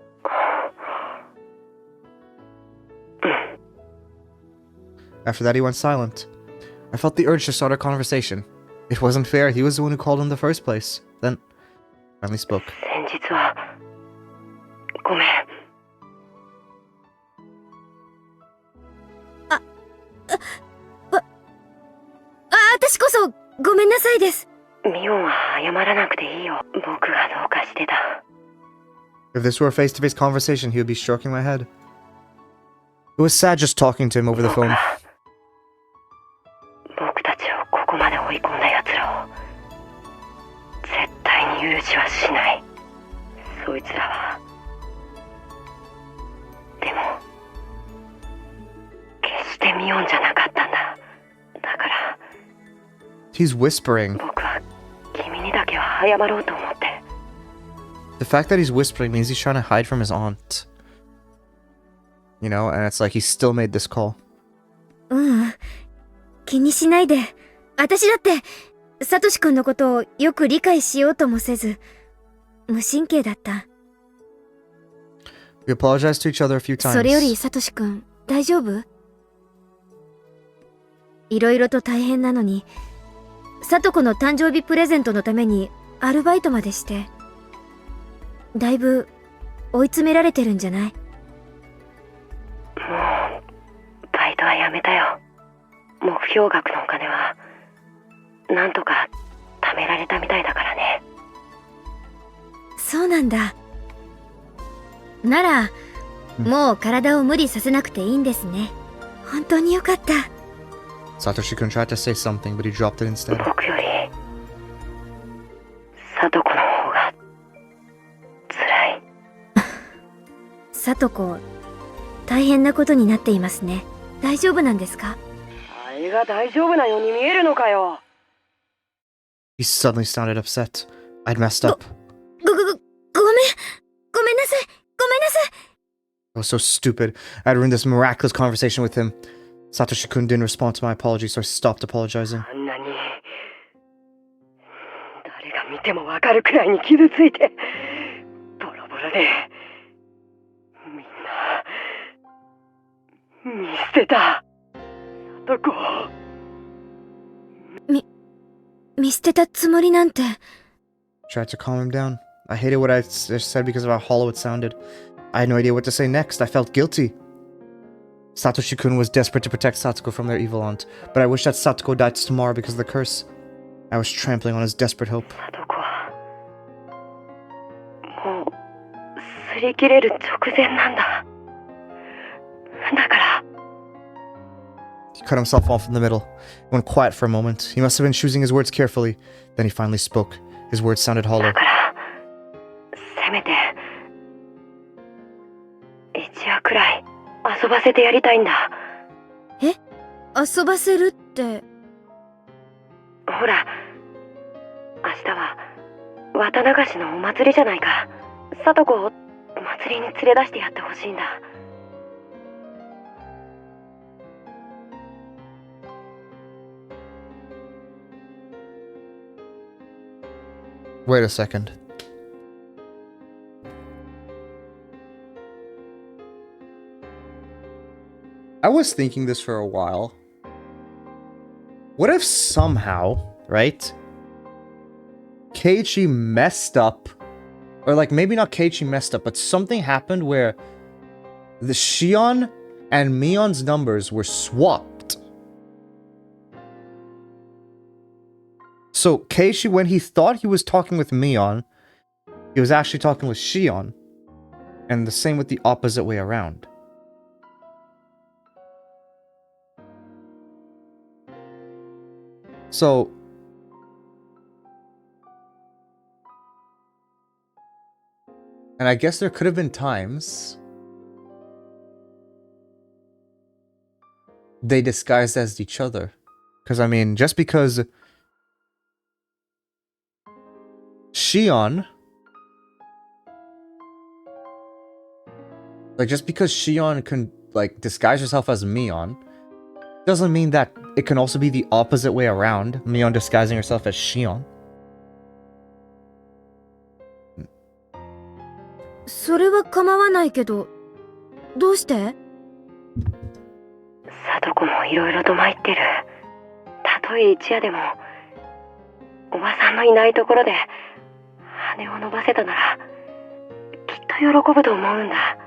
S1: After that, he went silent. I felt the urge to start a conversation. It wasn't fair. He was the one who called in the first place. Then, finally spoke.
S5: 先日はごめん。
S2: 私こそごめんなさいです。
S3: ミオンは謝らなくていいよ。僕がどうかしてた。
S1: If this were a face-to-face conversation, he would be stroking my head. It was sad just talking to him over the phone.
S3: 僕たちをここまで追い込んだ奴らを絶対に許しはしない。そいつらはでも決してミオンじゃなかったんだ。だから
S1: He's whispering.
S3: 僕は君にだけは謝ろうと思って。
S1: The fact that he's whispering means he's trying to hide from his aunt. You know, and it's like he still made this call.
S2: 気にしないで。私だって、サトシ君のことをよく理解しようともせず、無神経だった。
S1: We apologized to each other a few times.
S2: それよりサトシ君、大丈夫？いろいろと大変なのに、サトコの誕生日プレゼントのためにアルバイトまでして、だいぶ追い詰められてるんじゃない？もう、
S3: バイトはやめたよ。目標額のお金はなんとか貯められたみたいだからね。
S2: そうなんだ。なら、もう体を無理させなくていいんですね。本当によかった。
S1: Satoshi-kun tried to say something, but he dropped it instead.
S3: 僕よりサトコの方が辛い。
S2: サトコ、大変なことになっていますね。大丈夫なんですか？
S3: あれが大丈夫なように見えるのかよ。
S1: He suddenly sounded upset. I'd messed up.
S2: ごめんなさい。ごめんなさい。
S1: I was so stupid. I'd ruined this miraculous conversation with him. Satoshi-kun didn't respond to my apology, so I stopped apologizing.
S3: あんなに誰が見てもわかるくらいに傷ついてボロボロでみんな見捨てた。サトコ
S2: 見捨てたつもりなんて。
S1: Tried to calm him down. I hated what I just said because of how hollow it sounded. I had no idea what to say next. I felt guilty. Satoshi-kun was desperate to protect Satoko from their evil aunt, but I wish that Satoko died tomorrow because of the curse. I was trampling on his desperate hope.
S3: サトコはもう擦り切れる直前なんだ。だから
S1: He cut himself off in the middle. He went quiet for a moment. He must have been choosing his words carefully. Then he finally spoke. His words sounded hollow.
S3: だからせめて一夜くらい遊ばせてやりたいんだ。
S2: 遊ばせるって。
S3: ほら、明日は綿流しのお祭りじゃないか。サトコを祭りに連れ出してやってほしいんだ。
S1: Wait a second. I was thinking this for a while. What if somehow, right? Keiichi messed up. Or like maybe not Keiichi messed up, but something happened where the Shion and Mion's numbers were swapped. So Keiichi, when he thought he was talking with Mion, he was actually talking with Shion. And the same with the opposite way around. So and I guess there could have been times they disguised as each other. Because, I mean, just because Shion... Like, just because Shion can, like, disguise herself as Mion, doesn't mean that it can also be the opposite way around. Mion disguising herself as Shion.
S2: それは構わないけど、どうして？
S3: サトコもいろいろと参ってる。たとえ一夜でもおばさんのいないところで羽を伸ばせたならきっと喜ぶと思うんだ。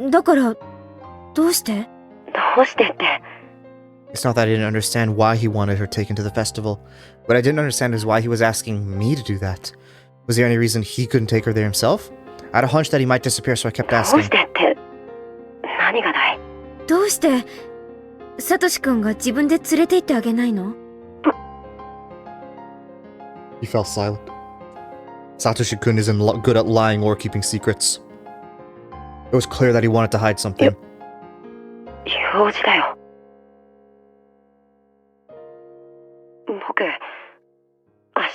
S2: だから、どうして？
S3: どうしてって
S1: It's not that I didn't understand why he wanted her taken to the festival. What I didn't understand is why he was asking me to do that. Was there any reason he couldn't take her there himself? I had a hunch that he might disappear, so I kept
S5: どう
S1: asking.
S5: してって何がだい？
S2: どうしてサトシ君が自分で連れて行ってあげないの？
S1: He fell silent. Satoshi-kun isn't good at lying or keeping secrets. It was clear that he wanted to hide something.
S5: 用事だよ。僕、明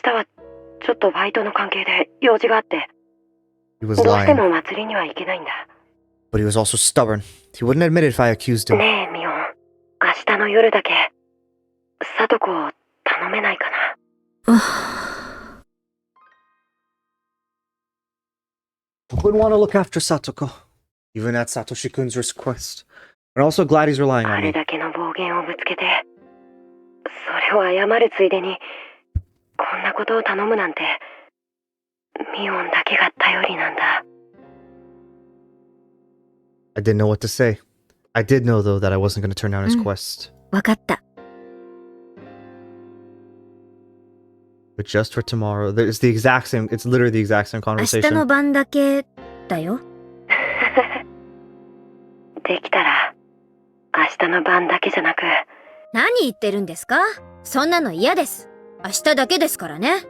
S5: 日はちょっとバイトの関係で用事があって、
S1: He was
S5: どうして
S1: lying,
S5: も祭りには行けないんだ。
S1: but he was also stubborn. He wouldn't admit it if I accused him.
S5: ねえ、ミオン。明日の夜だけ、サトコを頼めないかな。
S1: I wouldn't want to look after Satoko, even at Satoshi-kun's request. But I'm also glad he's relying
S5: あ
S1: on
S5: れ
S1: me.
S5: だけの暴言をぶつけて、それを謝るついでに、こんなことを頼むなんて、ミオンだけが頼りなんだ。
S1: I didn't know what to say. I did know, though, that I wasn't going to turn down his quest.
S2: わかった。
S1: But just for tomorrow, it's the exact same, it's literally the exact same
S2: 明日の
S1: conversation.
S2: 晩だけだよ。
S5: できたら、明日の晩だけじゃなく、
S2: 何言ってるんですか？そんなの嫌です。明日だけですからね。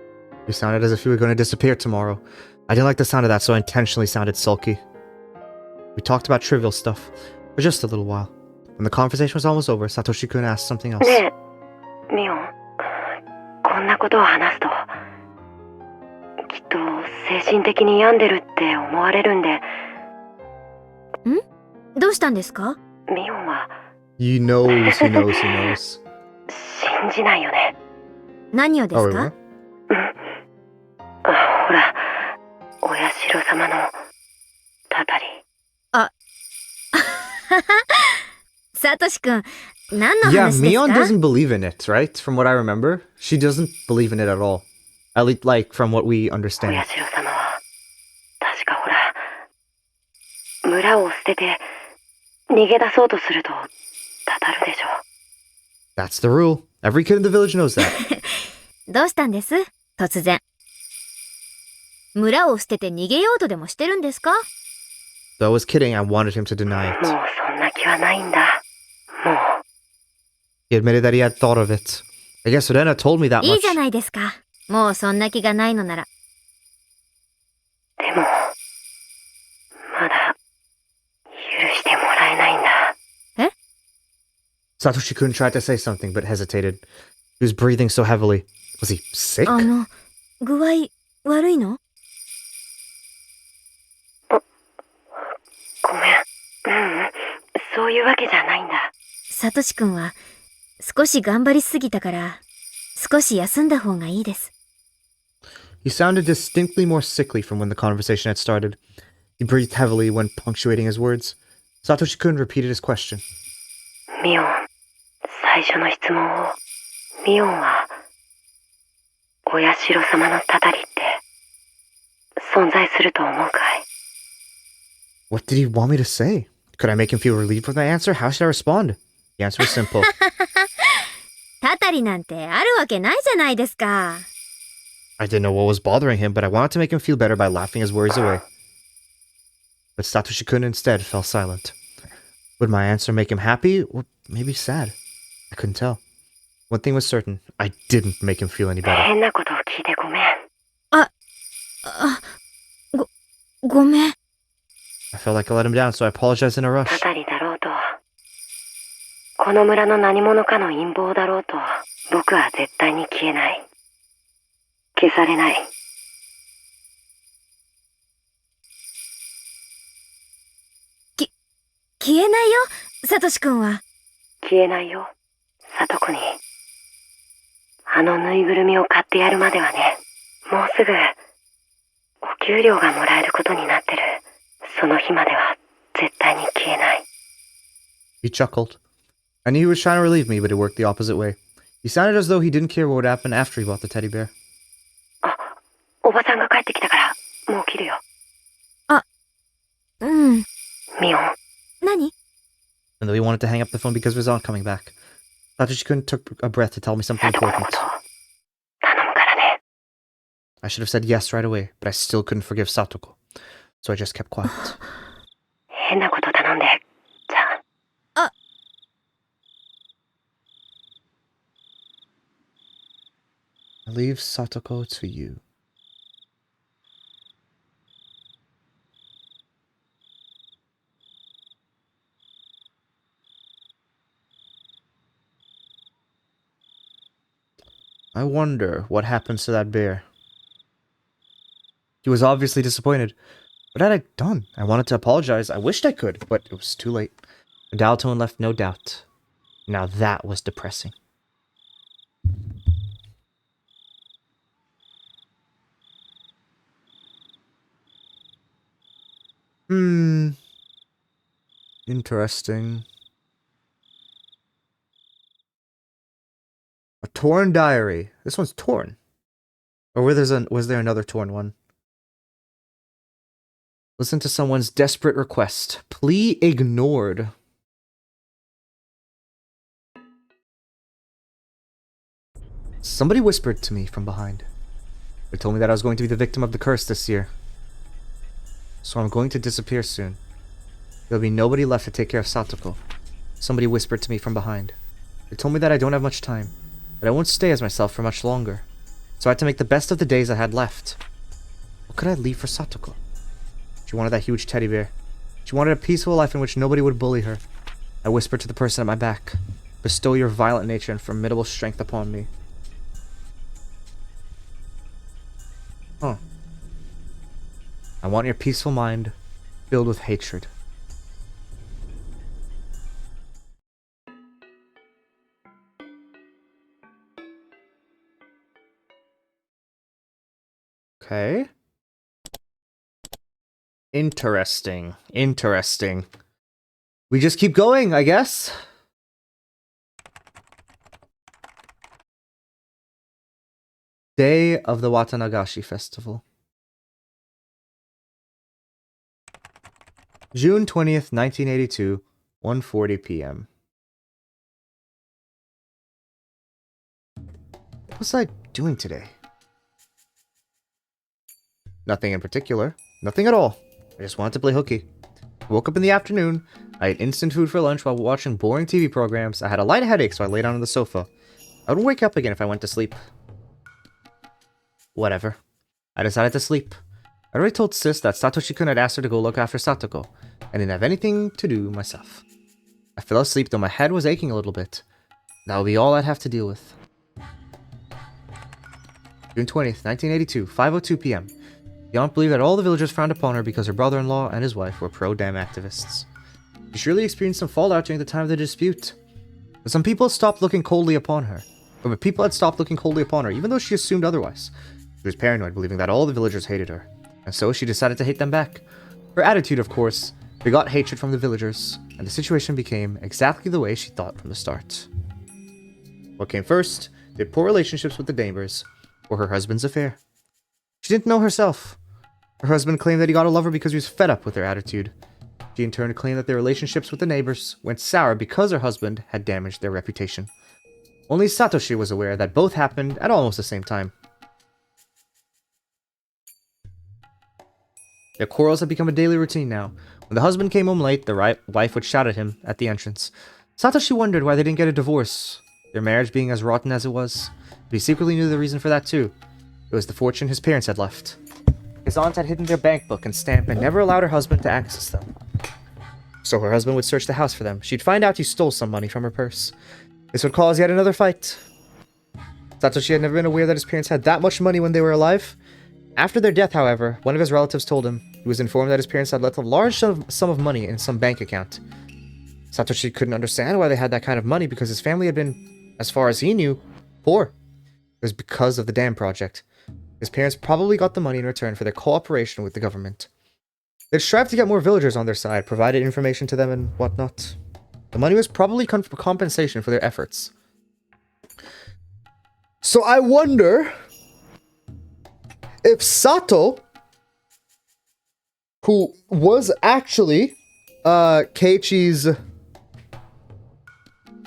S1: You sounded as if you were going to disappear tomorrow. I didn't like the sound of that, so I intentionally sounded sulky. We talked about trivial stuff for just a little while. When the conversation was almost over, Satoshi-kun asked something else.
S5: ねえ、ミオン、こんなことを話すと、きっと精神的に病んでるって思われるんで、
S2: どうしたんですか？
S5: ミオンは
S1: He knows, he knows, he knows.
S5: 信じないよね。
S2: 何をで
S1: Oh,
S2: す
S1: really?
S2: か？
S5: ほら、お社様のたたり。
S2: サトシ君、何の
S1: Yeah,
S2: 話です
S1: Mion
S2: か？
S1: doesn't believe in it, right? From what I remember, she doesn't believe in it at all. At least, like, from what we
S5: お
S1: understand.
S5: 社様は、確かほら、村を捨てて逃げ出そうとするとたたるでしょ。
S1: That's the rule. Every kid in the village knows that.
S2: どうしたんです？突然。村を捨てて逃げようとでもしてるんですか？
S1: Though I was kidding, I wanted him to deny
S5: もう
S1: it.
S5: そんな気はないんだ。もう。
S1: He admitted that he had thought of it. I guess Rena told me that
S2: いい
S1: much.
S2: じゃないですか。もうそんな気がないのなら。
S5: でも、まだ、許してもらえないんだ。
S1: Satoshi-kun tried to say something, but hesitated. He was breathing so heavily. Was he sick?
S2: 具合悪いの？
S5: ごめん。そういうわけじゃないんだ。
S2: サトシ君は少し頑張りすぎたから少し休んだ方がいいです。
S1: He sounded distinctly more sickly from when the conversation had started. He breathed heavily when punctuating his words. Satoshi-kun repeated his question.
S5: ミオン、最初の質問を、ミオンは、お社様のたたりって、存在すると思うかい？
S1: What did he want me to say? Could I make him feel relieved with my answer? How should I respond? The answer was simple.
S2: たたりなんてあるわけないじゃないですか。
S1: I didn't know what was bothering him, but I wanted to make him feel better by laughing his worries away. But Satoshi-kun instead fell silent. Would my answer make him happy, or maybe sad? I couldn't tell. One thing was certain, I didn't make him feel any better.
S5: 変なことを聞いてごめん。
S2: ごめん。
S1: I felt like I let him down, so I apologized in a
S5: た
S1: rush.
S5: たりだろうと、この村の何者かの陰謀だろうと、僕は絶対に消えない。消されない。
S2: 消えないよ、サトシ君は。
S5: 消えないよ、サトコに。あのぬいぐるみを買ってやるまではね、もうすぐ、お給料がもらえることになってる。その日までは絶対に消えない。
S1: He chuckled. I knew he was trying to relieve me, but it worked the opposite way. He sounded as though he didn't care what would happen after he bought the teddy bear.
S5: おばさんが帰ってきたから、もう切るよ。
S2: うん。
S5: ミオン、
S2: 何？
S1: And though he wanted to hang up the phone because of his aunt coming back. Satoshi-kun took a breath to tell me something important.
S3: 頼むからね。
S1: I should have said yes right away, but I still couldn't forgive Satoko. So I just kept quiet.
S3: 変なこと頼んで。じゃあ。
S1: I leave Satoko to you. I wonder what happens to that bear. He was obviously disappointed. What had I done? I wanted to apologize. I wished I could, but it was too late. The dial tone left no doubt. Now that was depressing. Interesting. A torn diary. This one's torn. Or was there another torn one? Listen to someone's desperate request. Plea ignored. Somebody whispered to me from behind. They told me that I was going to be the victim of the curse this year. So I'm going to disappear soon. There'll be nobody left to take care of Satoko. Somebody whispered to me from behind. They told me that I don't have much time, that I won't stay as myself for much longer. So I had to make the best of the days I had left. What could I leave for Satoko? She wanted that huge teddy bear. She wanted a peaceful life in which nobody would bully her. I whispered to the person at my back, bestow your violent nature and formidable strength upon me. Huh. I want your peaceful mind, filled with hatred. Okay. Interesting. Interesting. We just keep going, I guess. Day of the Watanagashi Festival. June 20th, 1982, 1:40 p.m. What was I doing today? Nothing in particular. Nothing at all. I just wanted to play hooky. I woke up in the afternoon. I ate instant food for lunch while watching boring TV programs. I had a light headache, so I lay down on the sofa. I would wake up again if I went to sleep. Whatever. I decided to sleep. I already told Sis that Satoshi-kun had asked her to go look after Satoko. I didn't have anything to do myself. I fell asleep though my head was aching a little bit. That would be all I'd have to deal with. June 20th, 1982, 5:02 p.m. The aunt believed that all the villagers frowned upon her because her brother-in-law and his wife were pro-dam activists. She surely experienced some fallout during the time of the dispute. But some people stopped looking coldly upon her. But people had stopped looking coldly upon her, even though she assumed otherwise. She was paranoid, believing that all the villagers hated her. And so she decided to hate them back. Her attitude, of course, begot hatred from the villagers, and the situation became exactly the way she thought from the start. What came first? Their poor relationships with the neighbors, or her husband's affair. She didn't know herself. Her husband claimed that he got a lover because he was fed up with her attitude. She in turn claimed that their relationships with the neighbors went sour because her husband had damaged their reputation. Only Satoshi was aware that both happened at almost the same time. Their quarrels had become a daily routine now. When the husband came home late, the wife would shout at him at the entrance. Satoshi wondered why they didn't get a divorce, their marriage being as rotten as it was. But he secretly knew the reason for that too. It was the fortune his parents had left. His aunt had hidden their bank book and stamp and never allowed her husband to access them. So her husband would search the house for them. She'd find out he stole some money from her purse. This would cause yet another fight. Satoshi had never been aware that his parents had that much money when they were alive. After their death, however, one of his relatives told him he was informed that his parents had left a large sum of money in some bank account. Satoshi couldn't understand why they had that kind of money because his family had been, as far as he knew, poor. It was because of the dam project. His parents probably got the money in return for their cooperation with the government. They'd strive to get more villagers on their side, provided information to them and whatnot. The money was probably compensation for their efforts. So I wonder if Sato, who was actually Keiichi's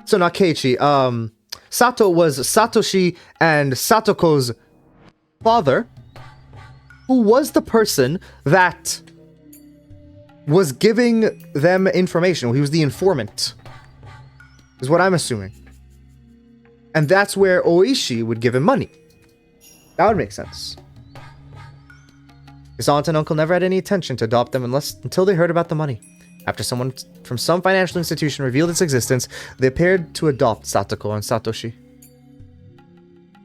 S1: So not Keiichi. Sato was Satoshi and Satoko's father, who was the person that was giving them information. He was the informant, is what I'm assuming. And that's where Oishi would give him money. That would make sense. His aunt and uncle never had any intention to adopt them until they heard about the money. After someone from some financial institution revealed its existence, they appeared to adopt Satoko and Satoshi.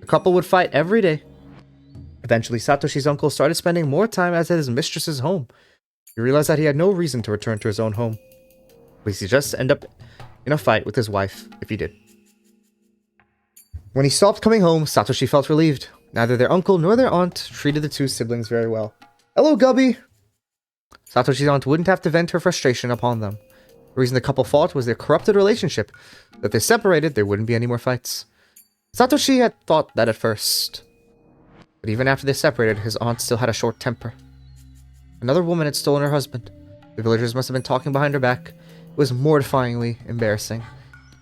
S1: The couple would fight every day. Eventually, Satoshi's uncle started spending more time at his mistress's home. He realized that he had no reason to return to his own home. At least he'd just end up in a fight with his wife if he did. When he stopped coming home, Satoshi felt relieved. Neither their uncle nor their aunt treated the two siblings very well. Hello, Gubby! Satoshi's aunt wouldn't have to vent her frustration upon them. The reason the couple fought was their corrupted relationship. If they separated, there wouldn't be any more fights. Satoshi had thought that at first. But even after they separated, his aunt still had a short temper. Another woman had stolen her husband. The villagers must have been talking behind her back. It was mortifyingly embarrassing.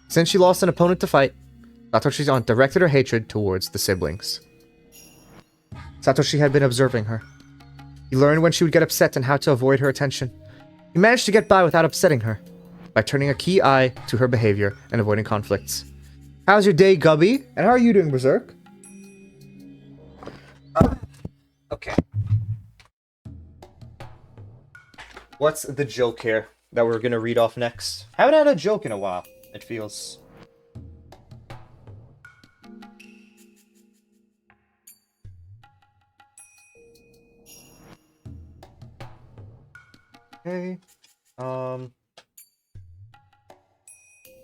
S1: Since she lost an opponent to fight, Satoshi's aunt directed her hatred towards the siblings. Satoshi had been observing her. He learned when she would get upset and how to avoid her attention. He managed to get by without upsetting her, by turning a key eye to her behavior and avoiding conflicts. How's your day, Gubby? And how are you doing, Berserk? Okay. What's the joke here that we're gonna read off next? Haven't had a joke in a while, it feels. Okay.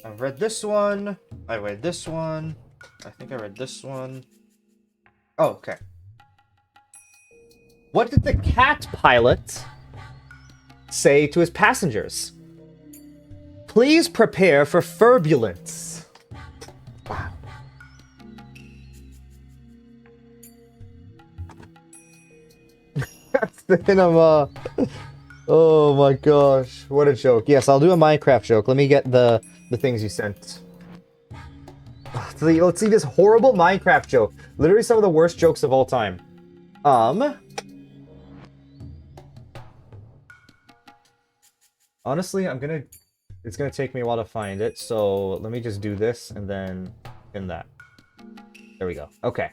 S1: I've read this one. I read this one. I think I read this one. Oh, okay. What did the cat pilot say to his passengers? Please prepare for furbulence. Wow. Cinema. Oh my gosh, what a joke. Yes, I'll do a Minecraft joke. Let me get the things you sent. Let's see this horrible Minecraft joke. Literally some of the worst jokes of all time. Honestly, it's gonna take me a while to find it, so let me just do this and then in that. There we go. Okay.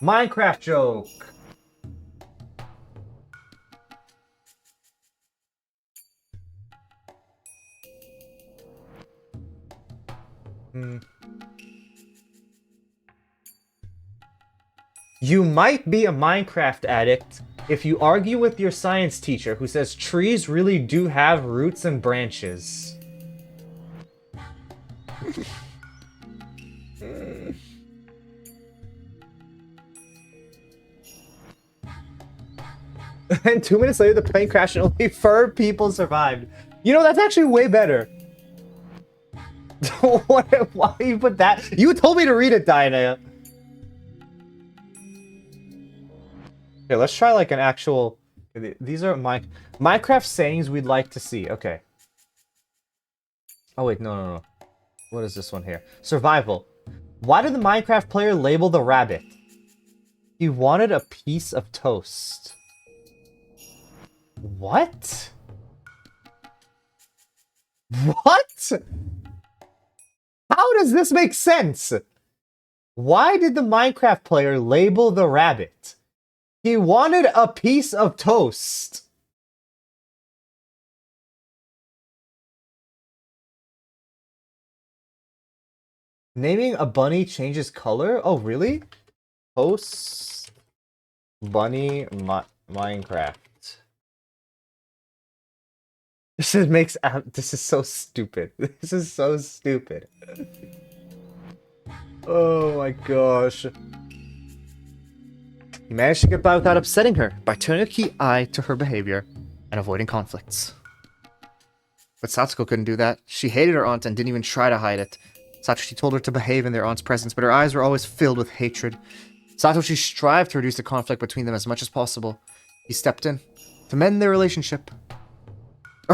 S1: Minecraft joke. You might be a Minecraft addict if you argue with your science teacher who says trees really do have roots and branches. And 2 minutes later, the plane crashed and only 4 people survived. You know, that's actually way better. Why you put that? You told me to read it, Diana. Okay, let's try like an actual... These are Minecraft sayings we'd like to see. Okay. Oh wait, no. What is this one here? Survival. Why did the Minecraft player label the rabbit? He wanted a piece of toast. What? What? How does this make sense? Why did the Minecraft player label the rabbit? He wanted a piece of toast. Naming a bunny changes color? Oh, really? Toast bunny Minecraft. This is so stupid. This is so stupid. Oh my gosh. He managed to get by without upsetting her by turning a keen eye to her behavior and avoiding conflicts. But Satsuko couldn't do that. She hated her aunt and didn't even try to hide it. Satoshi told her to behave in their aunt's presence, but her eyes were always filled with hatred. Satoshi strived to reduce the conflict between them as much as possible. He stepped in to mend their relationship.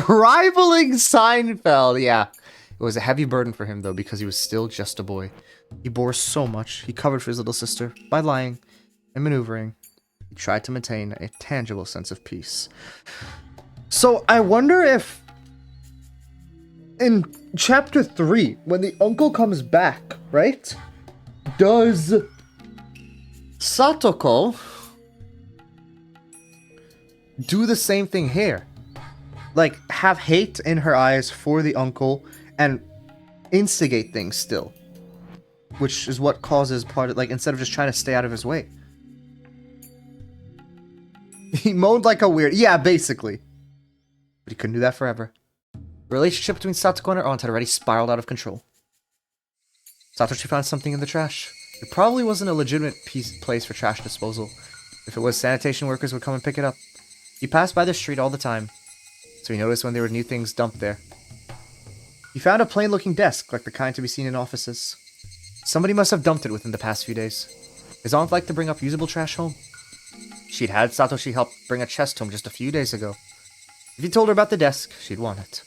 S1: Rivaling Seinfeld, yeah. It was a heavy burden for him, though, because he was still just a boy. He bore so much. He covered for his little sister by lying and maneuvering. He tried to maintain a tangible sense of peace. So I wonder if in chapter 3, when the uncle comes back, right? Does Satoko do the same thing here? Like, have hate in her eyes for the uncle and instigate things still. Which is what causes part of, like, instead of just trying to stay out of his way. He moaned like a weird, yeah, basically. But he couldn't do that forever. The relationship between Satoko and her aunt had already spiraled out of control. Satoshi found something in the trash. It probably wasn't a legitimate place for trash disposal. If it was, sanitation workers would come and pick it up. He passed by the street all the time, so he noticed when there were new things dumped there. He found a plain-looking desk, like the kind to be seen in offices. Somebody must have dumped it within the past few days. His aunt liked to bring up usable trash home. She'd had Satoshi help bring a chest home just a few days ago. If he told her about the desk, she'd want it.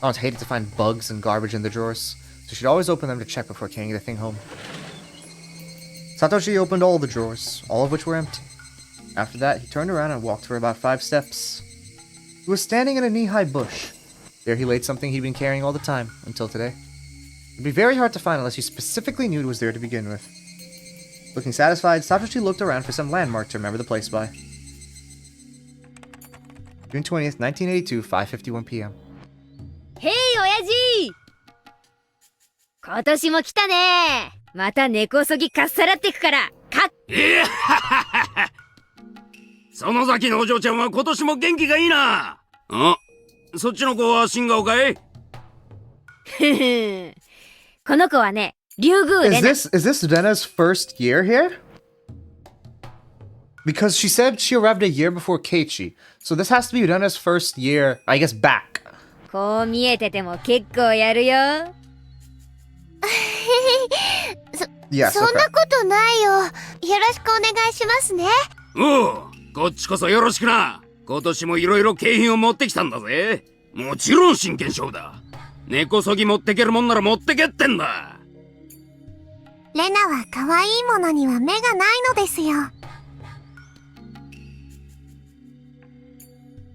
S1: Aunt hated to find bugs and garbage in the drawers, so she'd always open them to check before carrying the thing home. Satoshi opened all the drawers, all of which were empty. After that, he turned around and walked for about 5 steps. He was standing in a knee-high bush. There he laid something he'd been carrying all the time, until today. It'd be very hard to find unless you specifically knew it was there to begin with. Looking satisfied, Satoshi looked around for some landmark to remember the place by. June 20th, 1982, 5:51 p.m.
S2: へい親父今年も来たねまた根こそぎかっさらってくから
S7: 園崎のお嬢ちゃんは今年も元気がいいな。そっちの子は新顔かい？
S2: この子はね、竜宮レナ。
S1: Is this Rena's first year here? Because she said she arrived a year before Keiichi. So this has to be Rena's first year, I guess, back.
S2: こう見えてても結構やるよ。
S1: Yes,
S4: そんなことないよ。よろしくお願いしますね。
S7: おう、こっちこそよろしくな。今年もいろいろ景品を持ってきたんだぜ。もちろん真剣勝負だ。根こそぎ持ってけるもんなら持ってけってんだ。
S4: レナは可愛いものには目がないのですよ。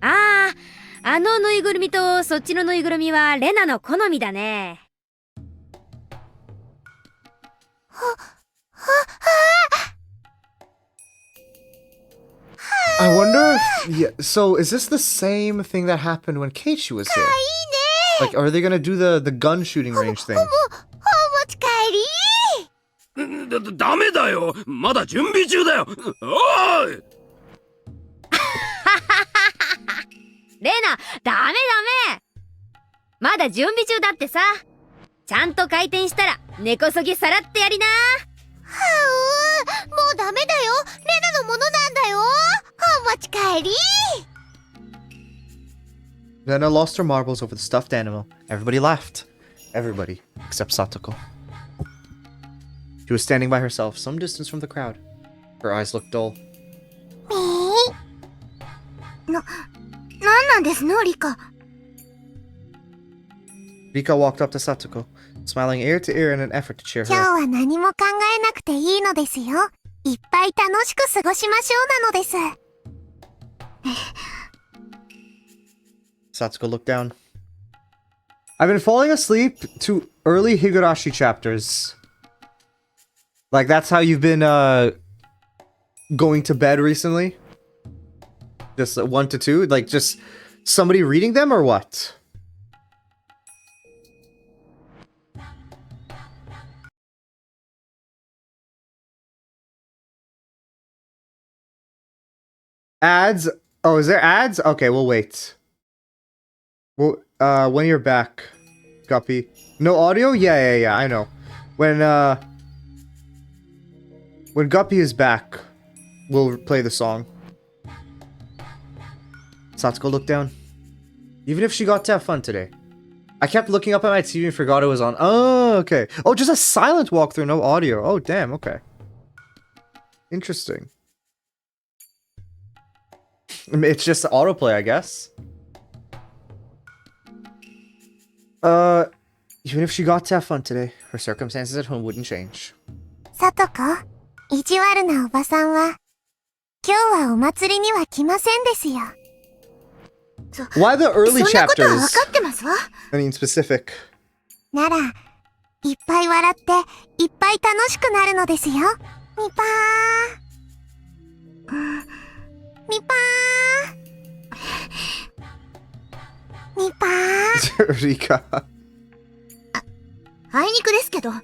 S2: ああ、あのぬいぐるみとそっちのぬいぐるみはレナの好みだね。
S1: I wonder if... Yeah, so is this the same thing that happened when Keiichi was here? Like, are they gonna do the gun shooting range thing?
S4: お持ち帰り
S7: ダメだよ。まだ準備中だよ。おい
S2: レナ、ダメダメまだ準備中だってさ。ちゃんと回転したら根こそぎさらってやりな。
S4: もうダメだよ。レナのものなんだよ。お持ち帰り
S1: Rena lost her marbles over the stuffed animal. Everybody laughed. Everybody, except Satoko. She was standing by herself, some distance from the crowd. Her eyes looked dull.
S4: なんなんですのリカ。
S1: Rika walked up to Satoko, smiling ear to ear in an effort to cheer
S4: 今
S1: her
S4: 日
S1: up.
S4: は何も考えなくていいのですよ。いっぱい楽しく過ごしましょうなのです。
S1: Satsuko looked down. I've been falling asleep to early Higurashi chapters. Like, that's how you've been, going to bed recently? Just 1 to 2? Like, just somebody reading them, or what? Ads? Oh, is there ads? Okay, we'll wait. Well, when you're back, Guppy. No audio? Yeah, I know. When Guppy is back, we'll play the song. Satsuko looked down. Even if she got to have fun today. I kept looking up at my TV and forgot it was on. Oh, okay. Oh, just a silent walkthrough, no audio. Oh, damn, okay. Interesting. I mean, it's just autoplay, I guess. Even if she got to have fun today, her circumstances at home wouldn't change.
S4: さとこ、意地悪なおばさんは、今日はお祭りには来ませんですよ。
S1: Why the early
S4: そんなことは
S1: chapters?
S4: 分かってますわ。
S1: I mean specific.
S4: なら、いっぱい笑って、いっぱい楽しくなるのですよ。みぱー。みぱー。みぱー。
S1: Rika.
S4: あいにくですけど、そ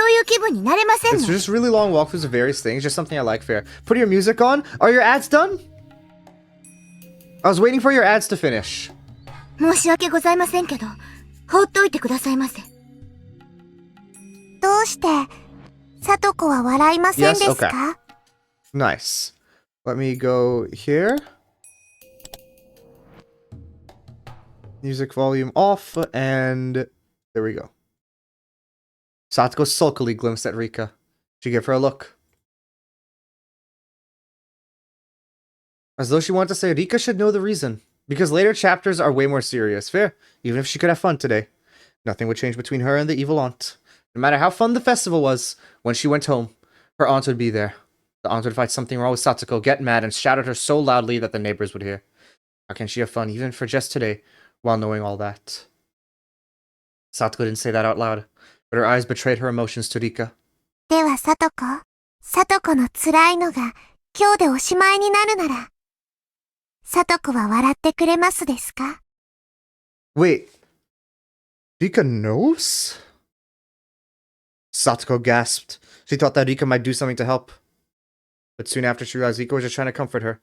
S4: ういう気分になれません
S1: It's
S4: ね。
S1: just really long walkthroughs of various things, just something I like fair. Put your music on. Are your ads done? I was waiting for your ads to finish.
S4: 申し訳ございませんけど、放っておいてくださいませ。どうして、さとこは笑いませんですか？
S1: Yes? Nice. Let me go here. Music volume off, and there we go. Satoko sulkily glimpsed at Rika. She gave her a look. As though she wanted to say Rika should know the reason. Because later chapters are way more serious. Fair. Even if she could have fun today. Nothing would change between her and the evil aunt. No matter how fun the festival was, when she went home, her aunt would be there. The aunt would find something wrong with Satoko, get mad, and shout at her so loudly that the neighbors would hear. How can she have fun, even for just today, while knowing all that? Satoko didn't say that out loud, but her eyes betrayed her emotions to Rika.
S4: ではさとこの辛いのが今日でおしまいになるなら、さとこは笑ってくれますですか？
S1: Wait. Rika knows? Satoko gasped. She thought that Rika might do something to help. But soon after she realized Rika was just trying to comfort her.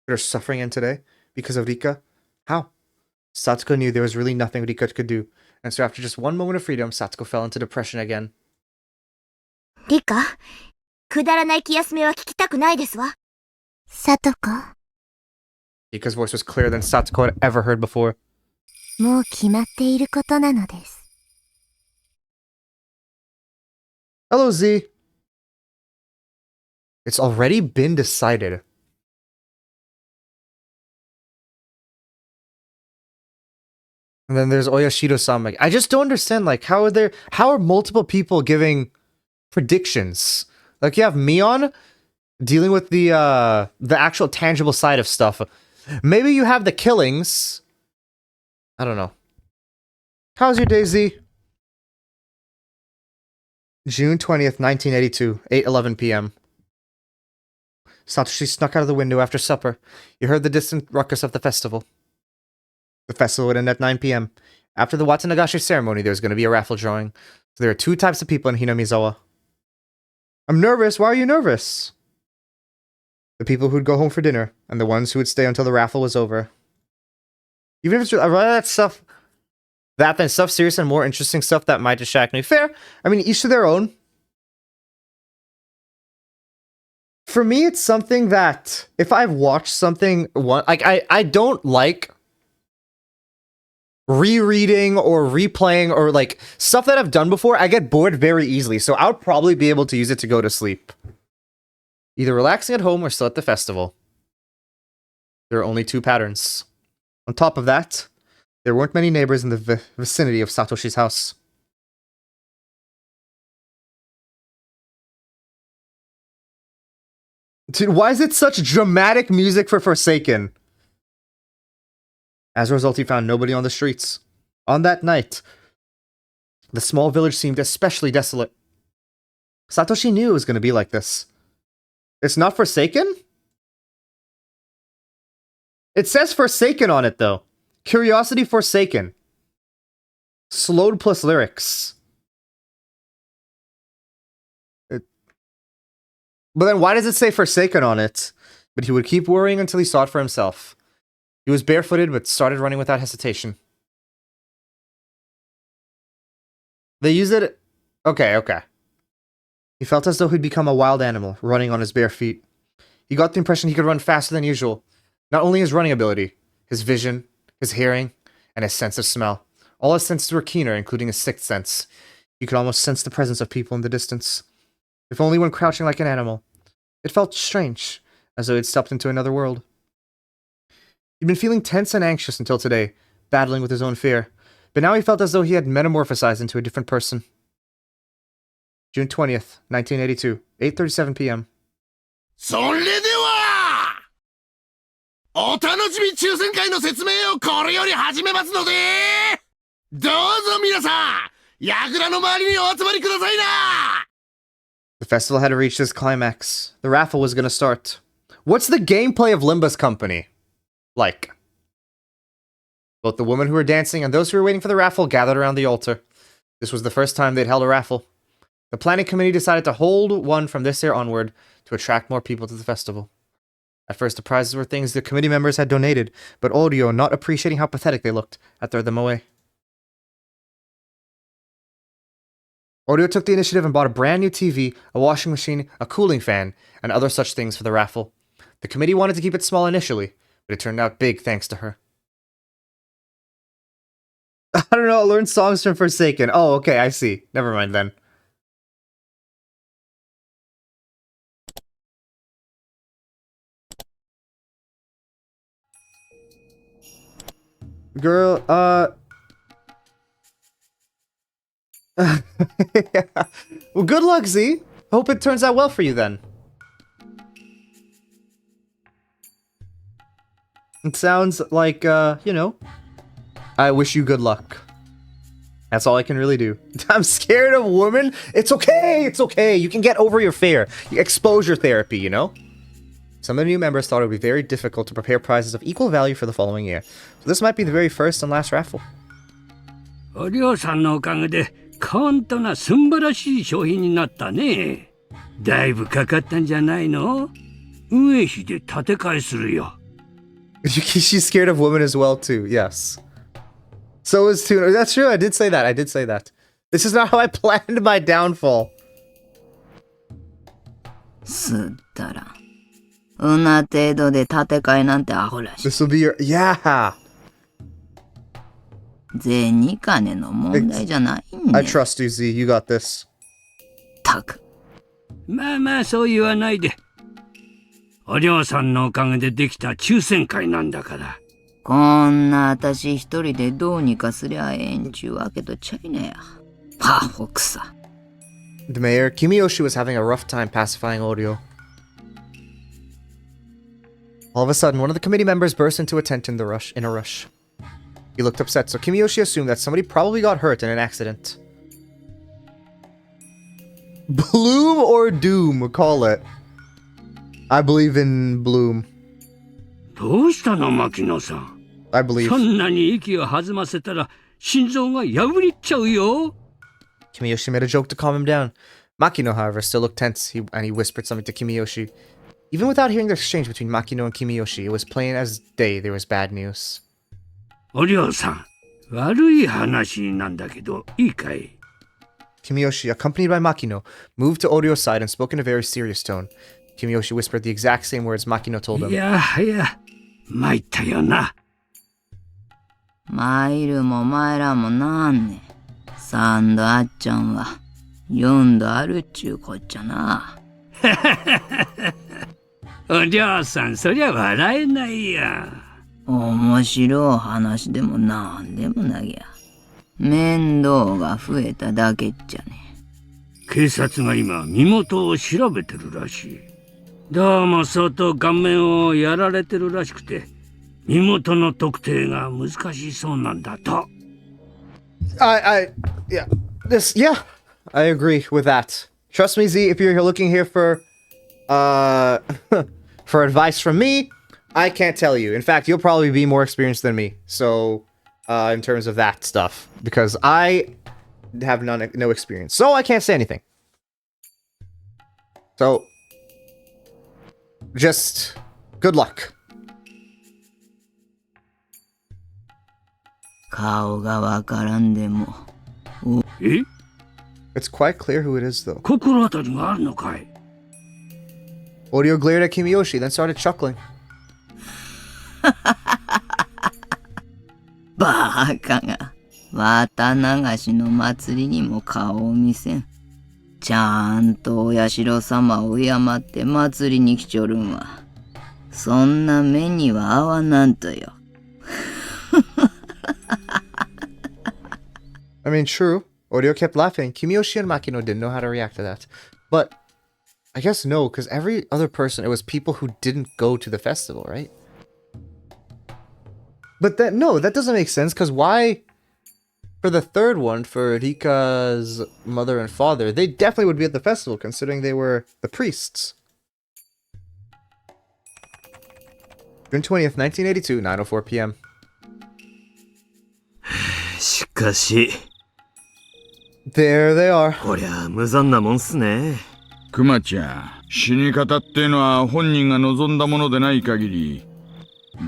S1: Put her suffering in today because of Rika? How? Satoko knew there was really nothing Rika could do. And so after just one moment of freedom, Satoko fell into depression again.
S4: リカ、くだらない気休めは聞きたくないですわ。さとこ、
S1: Rika's voice was clearer than Satoko had ever heard before.
S4: もう決まっていることなのです。
S1: Hello, Z. It's already been decided. And then there's Oyashido-sama. I just don't understand, like, how are multiple people giving predictions? Like, you have Mion dealing with the actual tangible side of stuff. Maybe you have the killings. I don't know. How's your day, Z? June 20th, 1982, 8:11 p.m. Satoshi snuck out of the window after supper. He heard the distant ruckus of the festival. The festival would end at 9 p.m. After the Watanagashi ceremony, there's going to be a raffle drawing. So there are two types of people in Hinamizawa. I'm nervous. Why are you nervous? The people who'd go home for dinner, and the ones who would stay until the raffle was over. Even if it's I'd rather that stuff, that than stuff serious and more interesting stuff that might distract me. Fair. I mean, each to their own. For me, it's something that if I've watched something, like I don't like rereading or replaying or like stuff that I've done before. I get bored very easily, so I would probably be able to use it to go to sleep. Either relaxing at home or still at the festival. There are only two patterns. On top of that, there weren't many neighbors in the vicinity of Satoshi's house. Dude, why is it such dramatic music for Forsaken? As a result, he found nobody on the streets. On that night, the small village seemed especially desolate. Satoshi knew it was going to be like this. It's not Forsaken? It says Forsaken on it, though. Curiosity Forsaken. Slowed plus lyrics. But then why does it say Forsaken on it? But he would keep worrying until he saw it for himself. He was barefooted, but started running without hesitation. They used it... Okay. He felt as though he'd become a wild animal, running on his bare feet. He got the impression he could run faster than usual. Not only his running ability, his vision, his hearing, and his sense of smell. All his senses were keener, including his sixth sense. He could almost sense the presence of people in the distance. If only when crouching like an animal. It felt strange, as though he'd stepped into another world. He'd been feeling tense and anxious until today, battling with his own fear. But now he felt as though he had metamorphosized into a different person. June 20th, 1982, 8:37 p.m.
S7: それではお楽しみ抽選会の説明をこれより始めますのでどうぞ皆さん櫓の周りにお集まりくださいな
S1: The festival had reached its climax. The raffle was gonna start. What's the gameplay of Limba's company like? Both the women who were dancing and those who were waiting for the raffle gathered around the altar. This was the first time they'd held a raffle. The planning committee decided to hold one from this year onward to attract more people to the festival. At first, the prizes were things the committee members had donated, but Oryo, not appreciating how pathetic they looked, had thrown them away. Oryo took the initiative and bought a brand new TV, a washing machine, a cooling fan, and other such things for the raffle. The committee wanted to keep it small initially, but it turned out big thanks to her. I don't know, learn songs from Forsaken. Oh, okay, I see. Never mind then. Girl, yeah. Well, good luck, Z. Hope it turns out well for you then. It sounds like, you know, I wish you good luck. That's all I can really do. I'm scared of women. It's okay. It's okay. You can get over your fear. Exposure therapy, you know? Some of the new members thought it would be very difficult to prepare prizes of equal value for the following year. So this might be the very first and last raffle.
S8: おりょうさんのおかげで本当なすんばらしい商品になったね。だいぶかかったんじゃないの？運営費で立て替えするよ。
S1: She's scared of women as well too. Yes. So is Tuna. That's true. I did say that. I did say that. This is not how I planned my downfall.
S3: すったらんな程度で建て替えなんてアホらしい。
S1: This will be your... Yeah!
S3: 銭金の問題じゃないんだ
S1: I
S3: よ。
S1: trust you, Z. You got this.
S3: たく。
S8: まあまあそう言わないで。おりょうさんのおかげでできた抽選会なんだから。
S3: こんな私一人でどうにかすりゃええんちゅうわけとちゃいねや。パホクさ。
S1: The mayor, Kimiyoshi, was having a rough time pacifying Oryo. All of a sudden, one of the committee members burst into a tent in a rush. He looked upset, so Kimiyoshi assumed that somebody probably got hurt in an accident. Bloom or doom, call it. I believe in bloom.
S8: どうしたの牧野さん。
S1: I believe.
S8: そんなに息を弾ませたら心臓が破りっちゃうよ。
S1: Kimiyoshi made a joke to calm him down. Makino, however, still looked tense, and he whispered something to Kimiyoshi. Even without hearing the exchange between Makino and Kimiyoshi, it was plain as day there was bad news.
S8: おりょうさん、悪い話なんだけど、いいかい？
S1: Kimiyoshi, accompanied by Makino, moved to Oryo's side and spoke in a very serious tone. Kimiyoshi whispered the exact same words Makino told
S8: い
S1: him.
S8: やはや、参ったよな。
S3: 参るも参らんもなんねん。3度あっちゃんは4度あるっちゅうこっちゃな。
S8: おりょうさん、そりゃ笑えないや。
S3: 面白い話でもなんでもなぎゃ。面倒が増えただけっちゃね。
S8: 警察が今身元を調べてるらしい。どうも相当顔面をやられてるらしくて、身元の特定が難しそうなんだと。
S1: Yeah, I agree with that. Trust me, Z, if you're looking here for, for advice from me, I can't tell you. In fact, you'll probably be more experienced than me. So, in terms of that stuff, because I have no experience, so I can't say anything. So, just good luck.
S3: 顔がわからんでも。
S8: え？
S1: It's quite clear who it is, though.
S8: 心当たりがあるのかい？
S1: Oryo glared at Kimiyoshi, then started chuckling.
S3: バカが綿流しの祭りにも顔を見せん。ちゃんとお社様を敬って祭りに来ちょるんは。そんな目には合わなんとよ。
S1: I mean, true. Oreo kept laughing. Kimiyoshi and Makino didn't know how to react to that. But I guess no, because every other person, it was people who didn't go to the festival, right? But no, that doesn't make sense, because why... For the third one, for Rika's mother and father, they definitely would be at the festival, considering they were the priests. June 20th, 1982, 9:04 p.m.
S9: しかし、
S1: There they are.
S9: こりゃ無残なもんっすね。
S10: クマちゃん、死に方っていうのは本人が望んだものでない限り、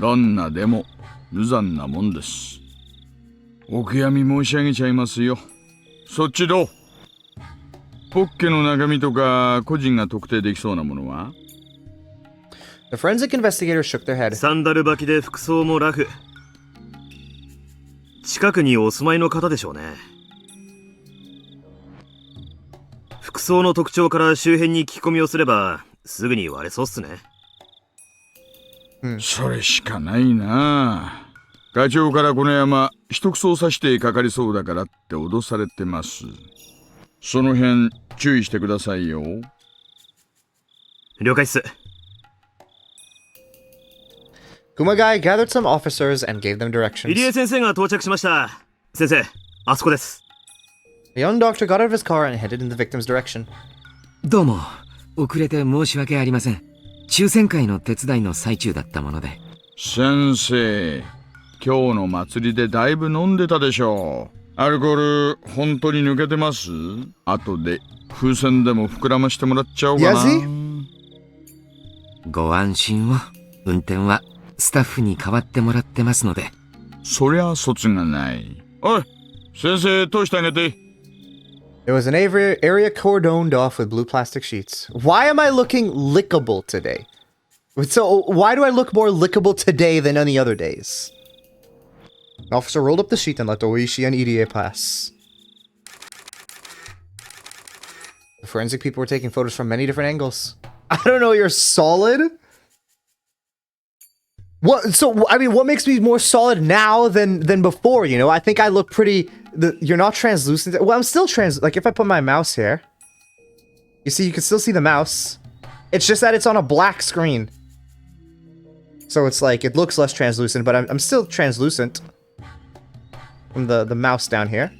S10: どんなでも無残なもんです。お悔やみ申し上げちゃいますよ。そっちどう？ポッケの中身とか個人が特定できそうなものは？
S1: The forensic investigators shook their head.
S9: サンダル履きで服装もラフ。近くにお住まいの方でしょうね。服装の特徴から周辺に聞き込みをすればすぐに割れそうっすね。
S10: それしかないな。課長からこの山一口さしてかかりそうだからって脅されてます。その辺注意してくださいよ。
S9: 了解っす。
S1: Kumagai gathered some officers and gave them directions.
S9: 入江先生が到着しました。先生、あそこです。
S1: The young doctor got out of his car and headed in the victim's direction.
S11: どうも、遅れて申し訳ありません。抽選会の手伝いの最中だったもので。
S10: 先生、今日の祭りでだいぶ飲んでたでしょう。アルコール本当に抜けてます？後で風船でも膨らましてもらっちゃおうかな。
S11: ご安心を。運転はスタッフに代わってもらってますので。
S10: そりゃ卒がない。おい、先生通してあげて。
S1: There was an area cordoned off with blue plastic sheets. Why am I looking lickable today? So, why do I look more lickable today than any other days? The officer rolled up the sheet and let Oishi and Irie pass. The forensic people were taking photos from many different angles. I don't know, you're solid? What? So, I mean, what makes me more solid now than before, you know? I think I look pretty... You're not translucent. Well, I'm still like, if I put my mouse here... You see, you can still see the mouse. It's just that it's on a black screen. So it's like, it looks less translucent, but I'm still translucent. From the mouse down here.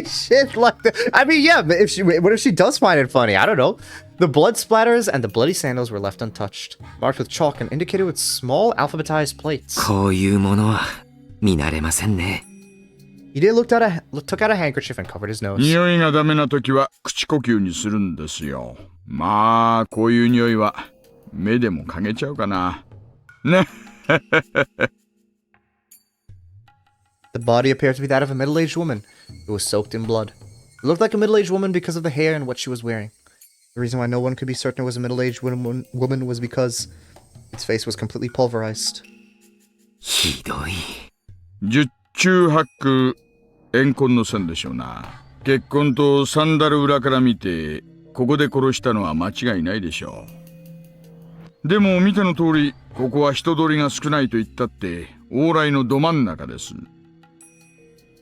S1: Shit like that. I mean, yeah, but what if she does find it funny? I don't know. The blood splatters and the bloody sandals were left untouched, marked with chalk and indicated with small alphabetized plates.
S11: こういうものは見慣れませんね。
S1: He took out a handkerchief and covered his nose.
S10: 匂いがダメな時は口呼吸にするんですよ。まあ、こういう匂いは目でも嗅げちゃうかな。ね。
S1: The body appeared to be that of a middle-aged woman who was soaked in blood. It looked like a middle-aged woman because of the hair and what she was wearing. The reason why no one could be certain it was a middle-aged woman was because its face was completely pulverized.
S11: ひどい。
S10: 十中八九怨恨の線でしょうな。血痕とサンダル裏から見て、ここで殺したのは間違いないでしょう。でも見ての通り、ここは人通りが少ないと言ったって、往来のど真ん中です。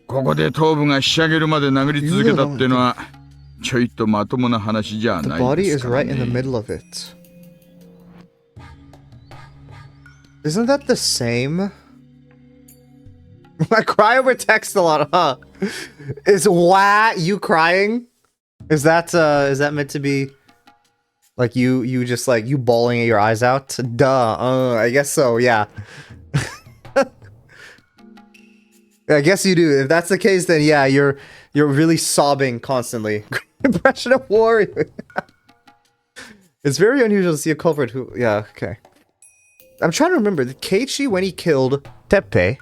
S10: ここで頭部がひしゃげるまで殴り続けたってのは、ちょいとまともな話じゃないですからね。
S1: The body is right in the middle of it. Isn't that the same? I cry over text a lot, huh? Is you crying? Is that meant to be like you just like you bawling your eyes out? Duh. I guess so, yeah. I guess you do. If that's the case, then yeah, you're really sobbing constantly. Impression of war. It's very unusual to see a culprit who... Yeah, okay. I'm trying to remember. Did Keiichi, when he killed Teppei,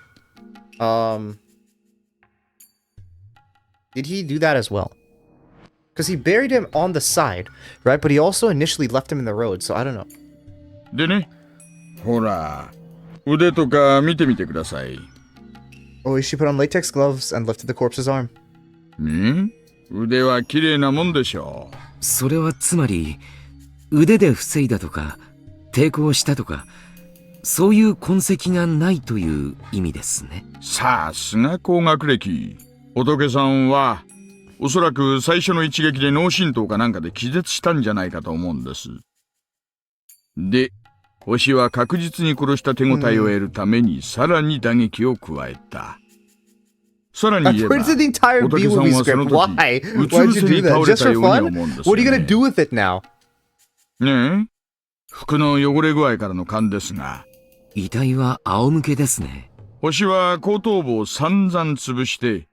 S1: did he do that as well? Because he buried him on the side, right? But he also initially left him in the road, so I don't know.
S10: でね、ほら、腕とか見てみてください。
S1: Oishi put on latex gloves and lifted the corpse's arm.
S10: ん？腕は綺麗なもんでしょう。
S11: それはつまり腕で防いだとか抵抗したとかそういう痕跡がないという意味ですね。
S10: さすが高学歴。仏さんはおそらく最初の一撃で脳震盪かなんかで気絶したんじゃないかと思うんです。で、星は確実に殺した手応えを得るためにさらに打撃を加えた。さらに言えば、
S1: Where's the entire B
S10: 仏さん
S1: movie
S10: はその
S1: script?
S10: 時、
S1: Why?
S10: うつ
S1: Why'd
S10: 伏
S1: you
S10: せ
S1: do
S10: に
S1: that?
S10: 倒れ
S1: Just
S10: た
S1: for
S10: ように
S1: fun?
S10: 思うんです
S1: What are you
S10: よ
S1: gonna
S10: ね。
S1: do with it now?
S10: ねえ、服の汚れ具合からの勘ですが、
S11: 遺体は仰向けですね。
S10: 星は後頭部を散々潰して、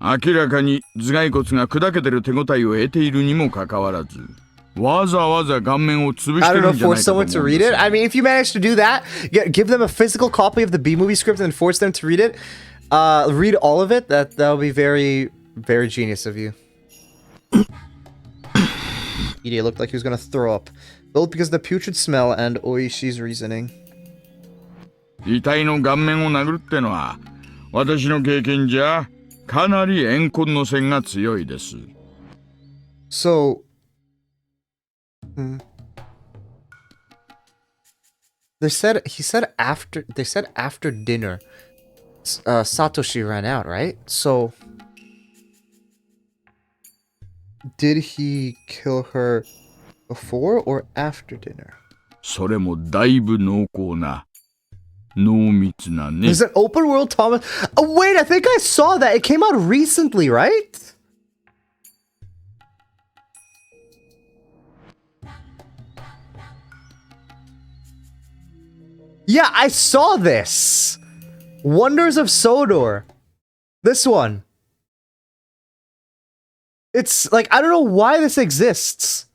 S10: 明らかに頭蓋骨が砕けてる手応えを得ているにもかかわらず、わざわざ顔面を潰し
S1: I
S10: て
S1: don't
S10: る
S1: know,
S10: んじゃない
S1: force
S10: かと思うん
S1: someone
S10: で
S1: to
S10: す
S1: read it?
S10: よ。
S1: I mean, if you manage to do that, give them a physical copy of the B movie script and force them to read it, read all of it, that would be very, very genius of you. Idia looked like he was gonna throw up, both because of the putrid smell and Oishi's reasoning.
S10: 遺体の顔面を殴るってのは、私の経験じゃ、かなり怨恨の線が強いです。
S1: So, they said after dinner, Satoshi ran out, right? So, did he kill her before or after dinner?
S10: それもだいぶ濃厚な、濃密なね。
S1: There's an open world Thomas. Oh, wait, I think I saw that. It came out recently, right? Yeah, I saw this. Wonders of Sodor. This one. It's like, I don't know why this exists.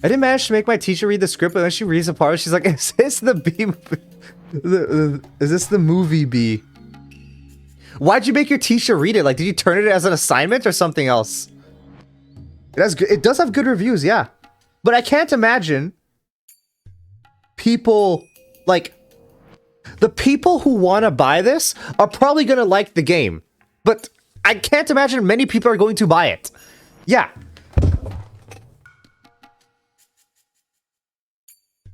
S1: I didn't manage to make my teacher read the script, but then she reads a part. She's like, "Is this the B? Is this the movie B? Why'd you make your teacher read it? Like, did you turn it as an assignment or something else?" It does have good reviews, yeah, but I can't imagine people like the people who want to buy this are probably gonna like the game, but I can't imagine many people are going to buy it. Yeah.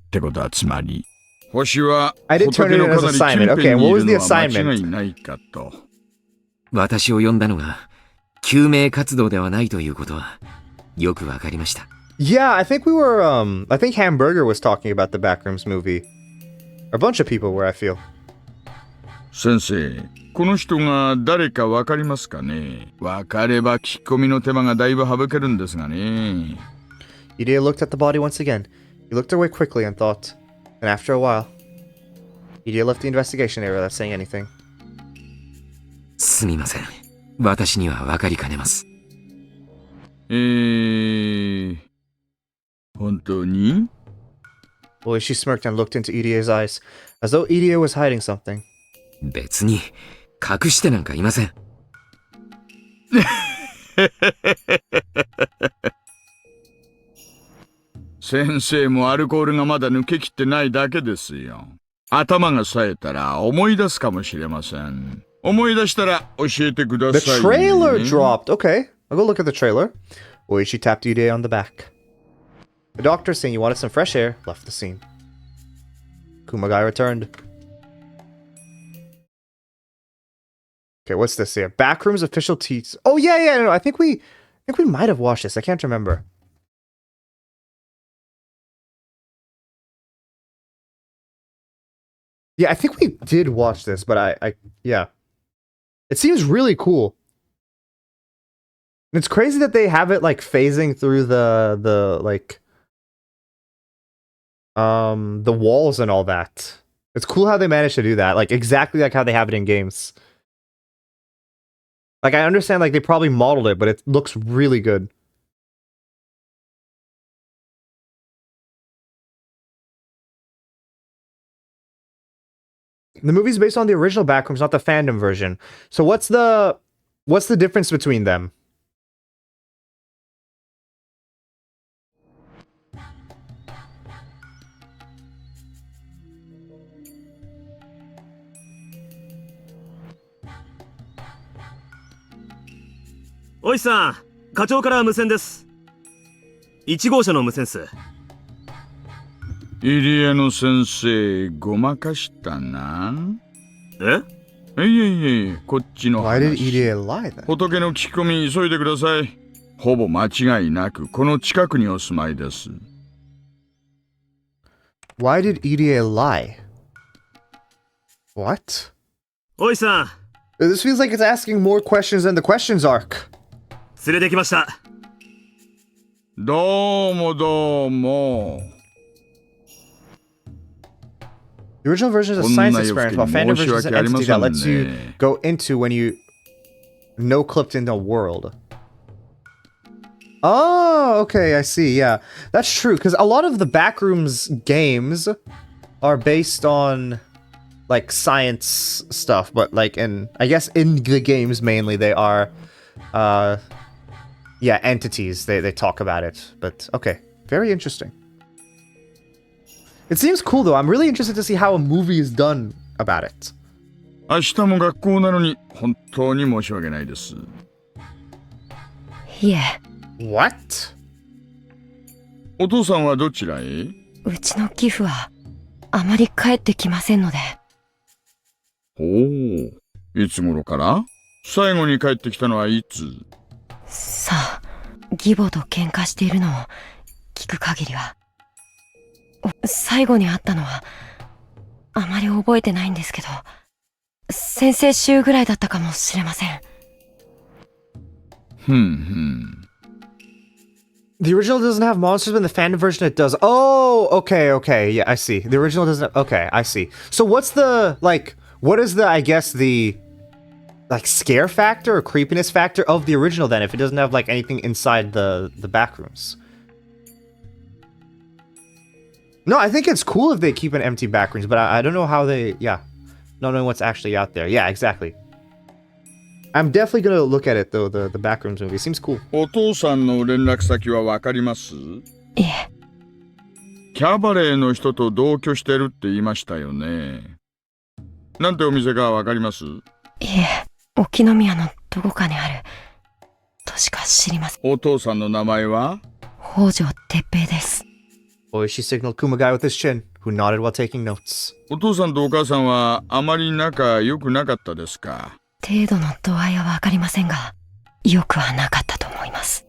S10: ってことはつまり、星は
S1: I did turn
S10: 仏
S1: it
S10: の
S1: in as
S10: かなり近
S1: assignment.
S10: 辺
S1: Okay,
S10: にい
S1: what
S10: る
S1: was the
S10: のは間
S1: assignment?
S10: 違いないかと。
S11: 私を呼んだのが救命活動ではないということはよくわかりました。
S1: Yeah, I think we were, I think Hamburger was talking about the Backrooms movie. A bunch of people were, I feel.
S10: 先生、この人が誰かわかりますかね。わかれば聞き込みの手間がだいぶ省けるんですがね。
S1: Idia looked at the body once again. He looked away quickly and thought. And after a while, Idia left the investigation area without saying anything.
S11: すみません。私にはわかりかねます。
S10: 本当に?
S1: Boy, she smirked and looked into Idia's eyes, as though Idia was hiding something.
S11: 別に隠してなんかいません。
S10: 先生もアルコールがまだ抜けきってないだけですよ。頭が冴えたら思い出すかもしれません。思い出したら教えてください
S1: The
S10: ね。
S1: trailer dropped. Okay, I'll go look at the trailer. Oishi tapped Idia on the back. The doctor, saying you wanted some fresh air, left the scene. Kumagai returned. Okay, what's this here? Backrooms official teats. Oh yeah, no, I think we might have watched this. I can't remember. Yeah, I think we did watch this, but yeah. It seems really cool. It's crazy that they have it like phasing through the like the walls and all that. It's cool how they managed to do that, like exactly like how they have it in games. Like I understand like they probably modeled it, but it looks really good. The movie's based on the original Backrooms, not the fandom version. So what's the difference between them?
S9: Oiさん、課長から無線です。1号車の無線っす。
S10: 入江の先生、ごまかしたな。いえ、こっちの
S1: Why did
S10: 話。
S1: Irie lie then?
S10: 仏の聞き込み急いでください。ほぼ間違いなくこの近くにお住まいです。
S1: Why did Irie lie? What?
S9: おいさん、
S1: This feels like it's asking more questions than the questions arc.
S9: 連れてきました。
S10: どうもどうも。
S1: The original version is a science experiment, while fandom version is an entity that lets you go into when you no-clipped in the world. Oh, okay, I see, yeah. That's true, because a lot of the Backrooms games are based on, like, science stuff, but, like, I guess in the games mainly, they are, yeah, entities. They talk about it, but, okay. Very interesting. It seems cool, though. I'm really interested to see how a movie is done about it.
S10: 明日も学校なのに本当に申し訳ないです。
S3: いえ、
S1: What?
S10: お父さんはどちらへ？
S3: うちの寄付はあまり帰ってきませんので。
S10: おお、いつ頃から？最後に帰ってきたのはいつ？
S3: さあ、義母と喧嘩しているのを聞く限りは。最後に会ったのはあまり覚えてないんですけど、先々週ぐらいだったかもしれません。
S1: The original doesn't have monsters, but in the fandom version it does. Oh, okay, yeah, I see. The original doesn't. Okay, I see. So what's the, like, what is the, I guess, the, like, scare factor or creepiness factor of the original then, if it doesn't have, like, anything inside the backrooms? No, I think it's cool if they keep an empty backrooms, but I don't know how they, yeah. Not knowing what's actually out there. Yeah, exactly. I'm definitely gonna look at it, though, the backrooms movie. Seems cool.
S10: お父さんの連絡先はわかります？
S3: いえ。
S10: キャバレーの人と同居してるって言いましたよね。なんてお店かわかります？
S3: いえ、沖宮のどこかにあるとしか知りません。
S10: お父さんの名前は？
S3: 北条哲平です。
S1: Boy, she signaled Kumagai with his chin, who nodded while taking notes.
S10: お父さんとお母さんはあまり仲良くなかったですか？
S3: 程度の度合いはわかりませんが、良くはなかったと思います。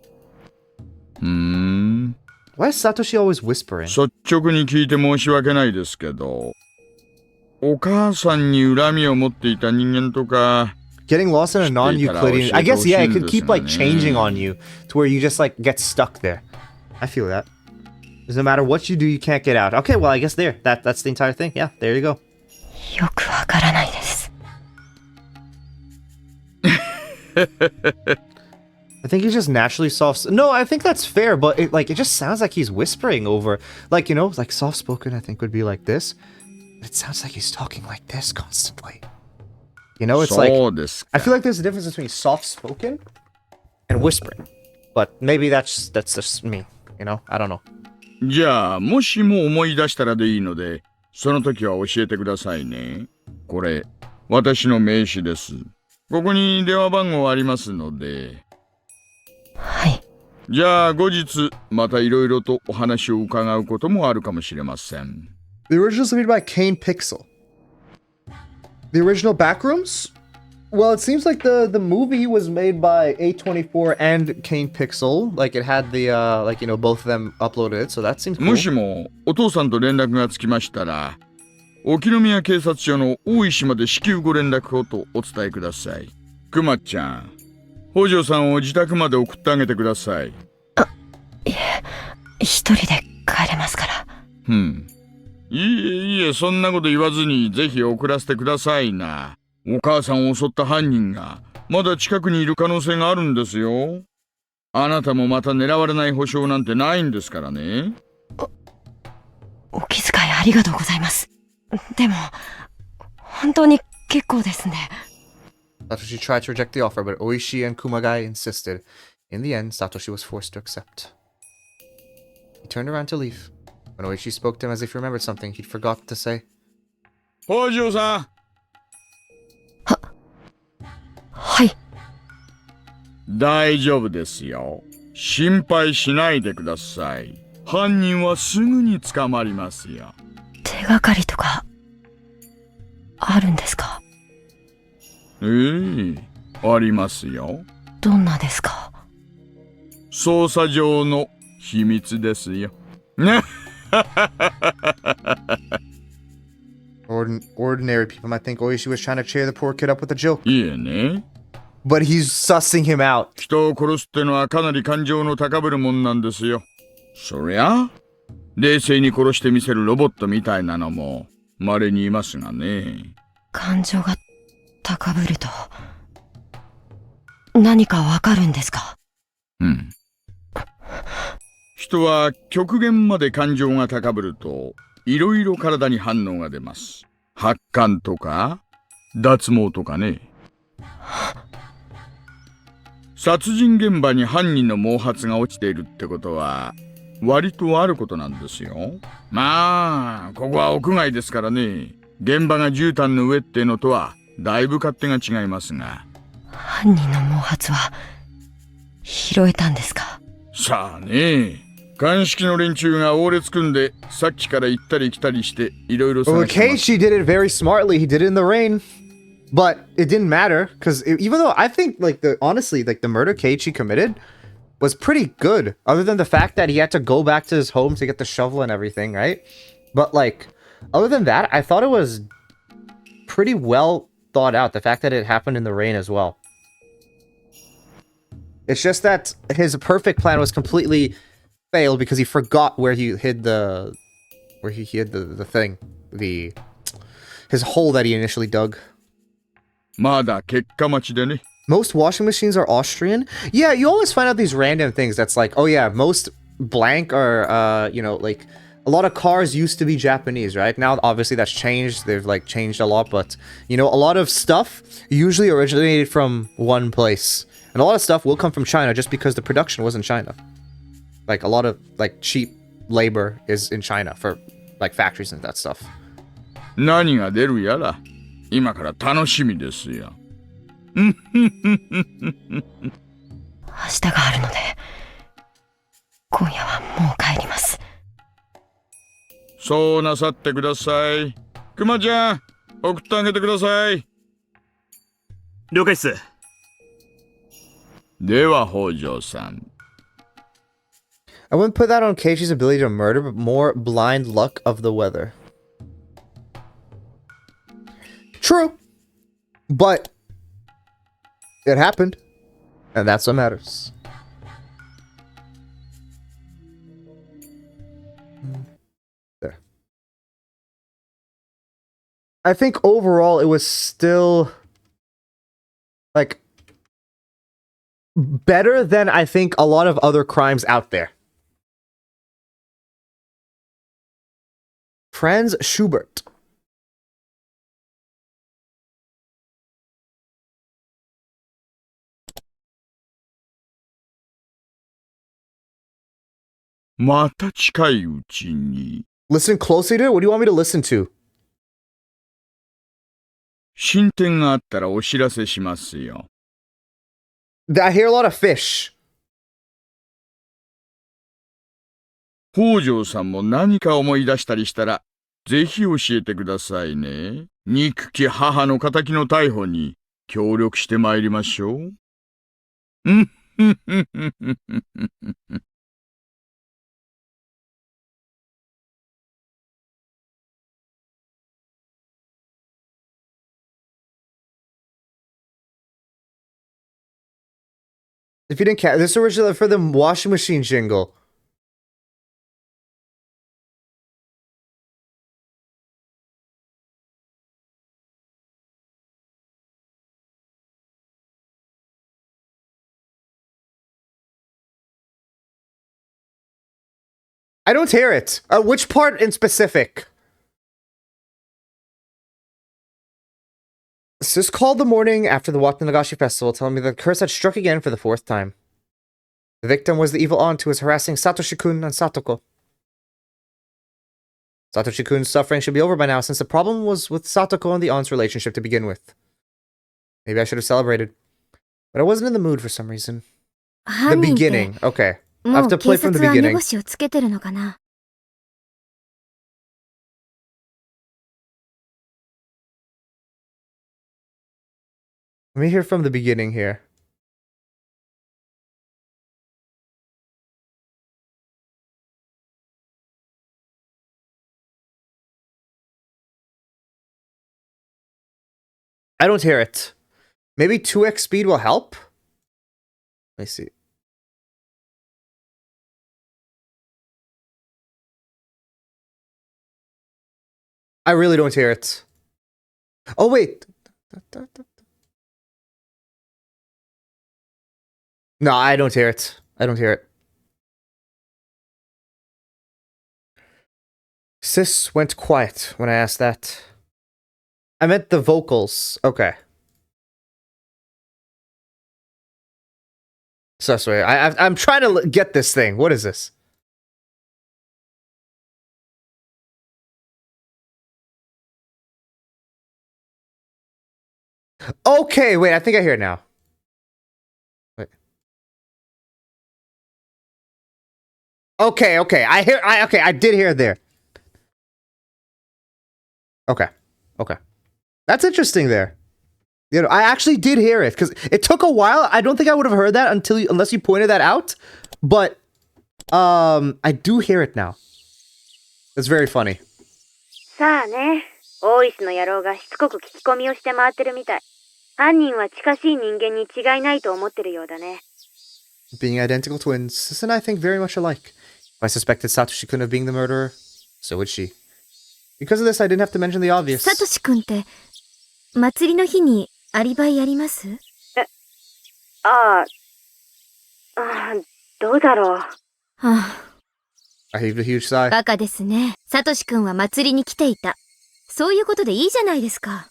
S1: Why is Satoshi always whispering?
S10: 率直に聞いて申し訳ないですけど、お母さんに恨みを持っていた人間とか、
S1: Getting lost in a non-Euclidean... I guess, yeah, it could keep, like, changing on you to where you just, like, get stuck there. I feel that. No matter what you do, you can't get out. Okay, well, I guess there. That's the entire thing. Yeah, there you go.
S3: よくわからないです。
S1: I think he's just naturally soft. No, I think that's fair, but it just sounds like he's whispering over, like, you know, like soft-spoken, I think would be like this. But it sounds like he's talking like this constantly. You know, it's like, I feel like there's a difference between soft-spoken and whispering. But maybe that's just me, you know? I don't know.
S10: じゃあ、もしも思い出したらでいいので、その時は教えてくださいね。これ、私の名刺です。ここに電話番号ありますので。
S3: はい。
S10: じゃあ、後日、またいろいろとお話を伺うこともあるかもしれません。
S1: The original is made by Kane Pixel. The original Backrooms? Well, it seems like the movie was made by A24 and Kane Pixel. Like, it had the, like, you know, both of them uploaded it, so that seems cool.
S10: もしも、お父さんと連絡がつきましたら、沖宮警察署の大石まで至急ご連絡をとお伝えください。くまちゃん、北条さんを自宅まで送ってあげてください。
S3: いえ、一人で帰れますから。
S10: いえ、そんなこと言わずにぜひ送らせてくださいな。お母さんを襲った犯人がまだ近くにいる可能性があるんですよ。あなたもまた狙われない保証なんてないんですからね。
S3: お気遣いありがとうございます。でも、本当に結構ですね。
S1: Satoshi tried to reject the offer, but Oishi and Kumagai insisted. In the end, Satoshi was forced to accept. He turned around to leave. When Oishi spoke to him as if he remembered something, he'd forgot to say,
S10: 北条さん。
S3: はい。
S10: 大丈夫ですよ。心配しないでください。犯人はすぐに捕まりますよ。
S3: 手がかりとかあるんですか？
S10: ええ、ありますよ。
S3: どんなですか？
S10: 捜査上の秘密ですよ。ね。
S1: Ordinary people might think Oishi was trying to cheer the poor kid up with a joke.
S10: いえね。
S1: But he's sussing him out.
S10: 人を殺すってのはかなり感情の高ぶるもんなんですよ。そりゃ、冷静に殺してみせるロボットみたいなのも稀にいますがね。
S3: 感情が高ぶると何かわかるんですか？
S10: うん。人は極限まで感情が高ぶるといろいろ体に反応が出ます。発汗とか脱毛とかね。殺人現場に犯人の毛髪が落ちているってことは割とあることなんですよ。まあここは屋外ですからね。現場が絨毯の上ってのとはだいぶ勝手が違いますが。
S3: 犯人の毛髪は拾えたんですか？
S10: さあね。鑑識の連中が大列組んでさっきから行ったり来たりしていろいろ探してます。
S1: Keiichi did it very smartly. He did it in the rain. But it didn't matter because even though I think honestly the murder Keiichi committed was pretty good, other than the fact that he had to go back to his home to get the shovel and everything, right? But other than that, I thought it was pretty well thought out. The fact that it happened in the rain as well. It's just that his perfect plan was completely failed because he forgot where he hid the thing, his hole that he initially dug.
S10: まだ結果待ちでね。
S1: Most washing machines are Austrian. Yeah, you always find out these random things that's like, oh yeah, most blank are, a lot of cars used to be Japanese, right? Now, obviously that's changed. They've changed a lot, but a lot of stuff usually originated from one place. And a lot of stuff will come from China just because the production was in China. A lot of cheap labor is in China for factories and that stuff.
S10: 何が出るやら今から楽しみですよ。
S3: 明日があるので今夜はもう帰ります。
S10: そうなさってください。クマちゃん、送ってあげてください。
S9: 了解っす。
S10: では北条さん。
S1: I wouldn't put that on Keiichi's ability to murder, but more blind luck of the weather. True. But it happened. And that's what matters. There. I think overall it was still better than I think a lot of other crimes out there. Franz Schubert. Listen closely to it? What do you want me to listen to?
S10: 進展があったらお知らせしますよ。
S1: I hear a lot of fish.
S10: 北条さんも何か思い出したりしたら、ぜひ教えてくださいね。憎き母の仇の逮捕に協力してまいりましょう。
S1: If you didn't catch this original for the washing machine jingle. I don't hear it. Which part in specific? Sis called the morning after the Watanabe festival, telling me the curse had struck again for the 4th time. The victim was the evil aunt who was harassing Satoshi-kun and Satoko. Satoshi-kun's suffering should be over by now, since the problem was with Satoko and the aunt's relationship to begin with. Maybe I should have celebrated. But I wasn't in the mood for some reason. The beginning. Okay.
S2: も
S1: have to
S2: う警
S1: play from the
S2: 察は目
S1: beginning.
S2: 星をつけてるのかな。
S1: Let me hear from the beginning here. I don't hear it. Maybe 2x speed will help? Let me see. I really don't hear it. Oh, wait. No, I don't hear it. I don't hear it. Sis went quiet when I asked that. I meant the vocals. Okay. So sorry. I'm trying to get this thing. What is this? Okay, wait. I think I hear it now. Wait. Okay. I did hear it there. Okay. That's interesting there. You know, I actually did hear it because it took a while. I don't think I would have heard that unless you pointed that out. But I do hear it now. It's very funny.
S5: さあね、大石の野郎がしつこく聞き込みをして回ってるみたい。犯人は近しい人間に違いないと思ってるようだね。
S1: Being identical twins, Sis and I think very much alike. If I suspected Satoshi-kun of being the murderer, so would she. Because of this, I didn't have to mention the obvious.
S2: サトシ君って祭りの日にアリバイあります？
S5: どうだろう。
S2: はあ、
S1: I heaved a huge sigh.
S2: バカですね。サトシ君は祭りに来ていた。そういうことでいいじゃないですか。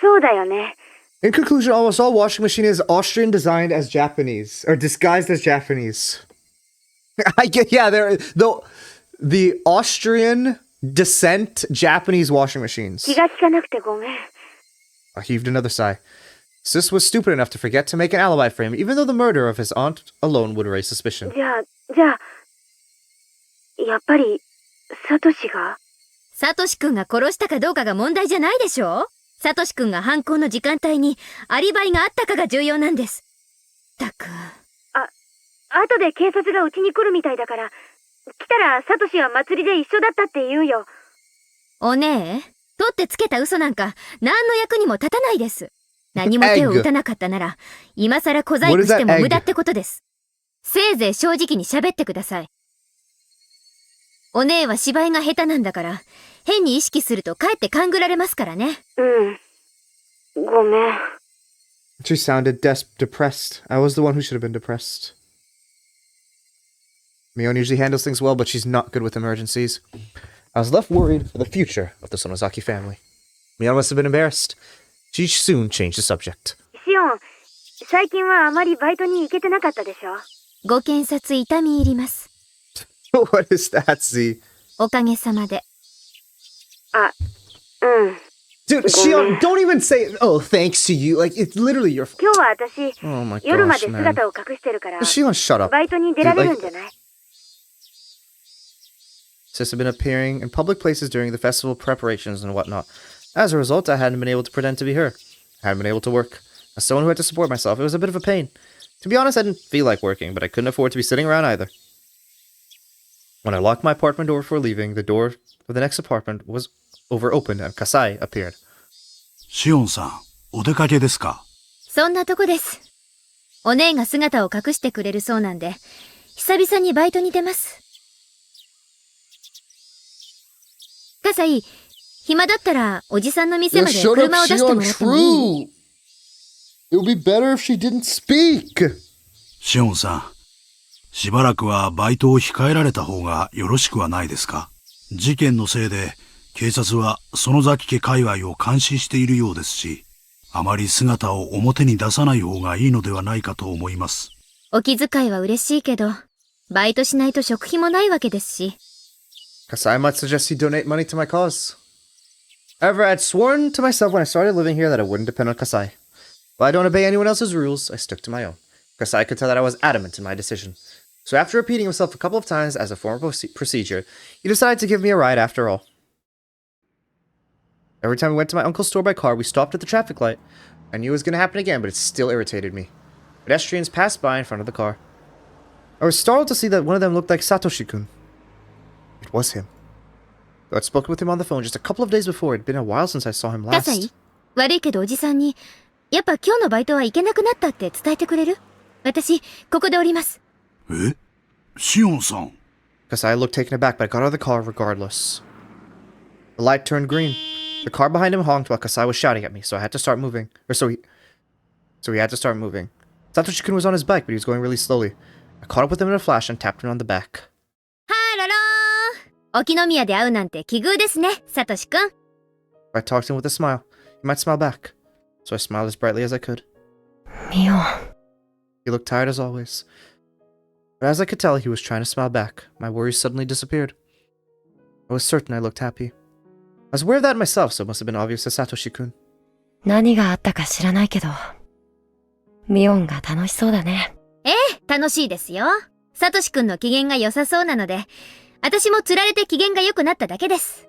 S5: そうだよね。
S1: In conclusion, almost all washing machine is Austrian designed as Japanese, or disguised as Japanese. I get, yeah, the Austrian descent Japanese washing machines.
S5: 気が利かなくてごめん。
S1: I heaved another sigh. Sis was stupid enough to forget to make an alibi for him, even though the murder of his aunt alone would raise suspicion.
S5: じゃあ、やっぱり、サトシが？
S2: サトシ君が殺したかどうかが問題じゃないでしょ？サトシ君が犯行の時間帯にアリバイがあったかが重要なんです。ったく。
S5: 後で警察がうちに来るみたいだから、来たらサトシは祭りで一緒だったって言うよ。
S2: おねえ、取ってつけた嘘なんか何の役にも立たないです。何も手を打たなかったなら、今さら小細工しても無駄ってことです。せいぜい正直に喋ってください。お姉は芝居が下手なんだから、変に意識するとかえって勘ぐられますからね。
S5: ごめん。
S1: She sounded depressed. I was the one who should have been depressed. Mion usually handles things well, but she's not good with emergencies. I was left worried for the future of the Sonozaki family. Mion must have been embarrassed. She soon changed the subject.
S5: シオン、最近はあまりバイトに行けてなかったでしょ？
S2: ご検察痛み入ります。
S1: What is that, Z?
S2: おかげさまで。
S1: Dude, Shion, don't even say, oh, thanks to you. Like, it's literally your fault.
S5: 今日は私、
S1: Oh my
S5: 夜まで
S1: gosh, man.
S5: 姿を隠してるから、
S1: Shion, shut up.
S5: バイトに出られるんじゃない？
S1: Sis had been appearing in public places during the festival preparations and whatnot. As a result, I hadn't been able to pretend to be her. I hadn't been able to work. As someone who had to support myself, it was a bit of a pain. To be honest, I didn't feel like working, but I couldn't afford to be sitting around either. When I locked my apartment door before leaving, the door of the next apartment was opened and Kasai appeared.
S6: シオンさん、お出かけですか？
S2: そんなとこです。お姉が姿を隠してくれるそうなんで、久々にバイトに出ます。笠井、暇だったらおじさんの店まで車を出してもらってもいい？
S1: It would be better if she didn't speak.
S6: シオンさん、しばらくはバイトを控えられた方がよろしくはないですか？事件のせいで警察は園崎家界隈を監視しているようですし、あまり姿を表に出さない方がいいのではないかと思います。
S2: お気遣いは嬉しいけど、バイトしないと食費もないわけですし。
S1: Kasai might suggest he donate money to my cause. However, I'd sworn to myself when I started living here that I wouldn't depend on Kasai. While I don't obey anyone else's rules, I stuck to my own. Kasai could tell that I was adamant in my decision. So after repeating himself a couple of times as a formal procedure, he decided to give me a ride after all. Every time we went to my uncle's store by car, we stopped at the traffic light. I knew it was going to happen again, but it still irritated me. Pedestrians passed by in front of the car. I was startled to see that one of them looked like Satoshi-kun. It was him. Though I'd spoken with him on the phone just a couple of days before, it'd been a while since I saw him
S2: 葛西
S1: last.
S2: 悪いけどおじさんに、やっぱ今日のバイトは行けなくなったって伝えてくれる？私、ここで降ります。
S6: え？シオンさん。
S1: Kasai looked taken aback, but I got out of the car regardless. The light turned green. The car behind him honked while Kasai was shouting at me, so I had to start moving. So he had to start moving. Satoshi-kun was on his bike, but he was going really slowly. I caught up with him in a flash and tapped him on the back.
S2: ハロロー。沖宮で会うなんて奇遇ですね、サトシ君。
S1: I talked to him with a smile. He might smile back. So I smiled as brightly as I could.
S3: ミオン。
S1: He looked tired as always. But as I could tell, he was trying to smile back. My worries suddenly disappeared. I was certain I looked happy. I was aware of that myself, so it must have been obvious to Satoshi-kun.
S3: 何があったか知らないけど、ミオンが楽しそうだね。
S2: ええ、楽しいですよ。サトシ君の機嫌が良さそうなので、私も釣られて機嫌が良くなっただけです。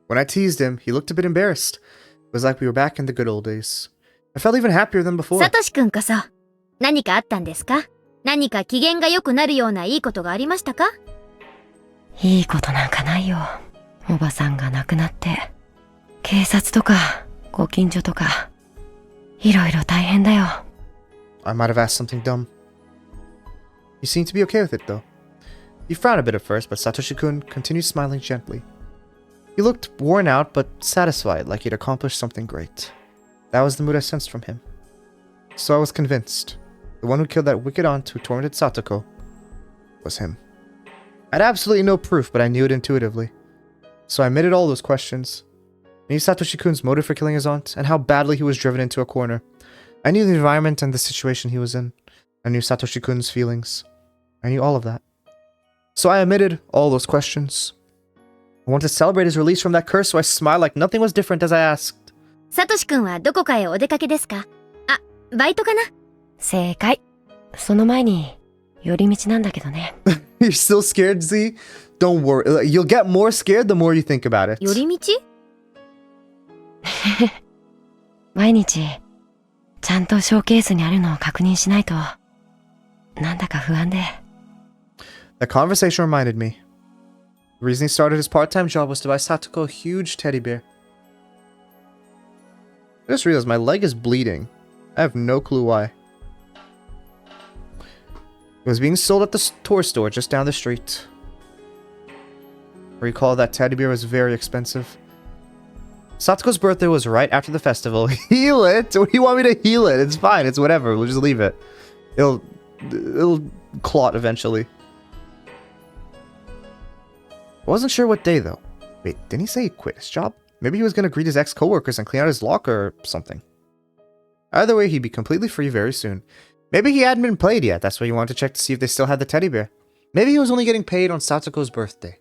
S1: When I teased him, he looked a bit embarrassed. It was like we were back in the good old days. I felt even happier than before.
S2: サトシ君こそ、何かあったんですか？何か機嫌が良くなるようないいことがありましたか？
S3: いいことなんかないよ。おばさんが亡くなって、警察とかご近所とか、いろいろ大変だよ。
S1: I might have asked something dumb. He seemed to be okay with it, though. He frowned a bit at first, but Satoshi-kun continued smiling gently. He looked worn out, but satisfied, like he'd accomplished something great. That was the mood I sensed from him. So I was convinced. The one who killed that wicked aunt who tormented Satoko was him. I had absolutely no proof, but I knew it intuitively. So I admitted all those questions. I knew Satoshi-kun's motive for killing his aunt, and how badly he was driven into a corner. I knew the environment and the situation he was in. I knew Satoshi-kun's feelings. I knew all of that. So I admitted all those questions. I wanted to celebrate his release from that curse, so I smiled like nothing was different as I asked.
S2: サトシ君はどこかへお出かけですか？あ、バイトかな？
S3: 正解。その前に、寄り道なんだけどね。
S1: You're still scared, Z? Don't worry. You'll get more scared the more you think about it.
S2: 寄り道？
S3: 毎日、ちゃんとショーケースにあるのを確認しないと、なんだか不安で。
S1: That conversation reminded me. The reason he started his part-time job was to buy Satoko a huge teddy bear. I just realized my leg is bleeding. I have no clue why. It was being sold at the toy store just down the street. I recall that teddy bear was very expensive. Satoko's birthday was right after the festival. Heal it? What do you want me to heal it? It's fine. It's whatever. We'll just leave it. It'll clot eventually. I wasn't sure what day though. Wait, didn't he say he quit his job? Maybe he was going to greet his ex-coworkers and clean out his locker or something. Either way, he'd be completely free very soon. Maybe he hadn't been paid yet. That's why he wanted to check to see if they still had the teddy bear. Maybe he was only getting paid on Satoko's birthday.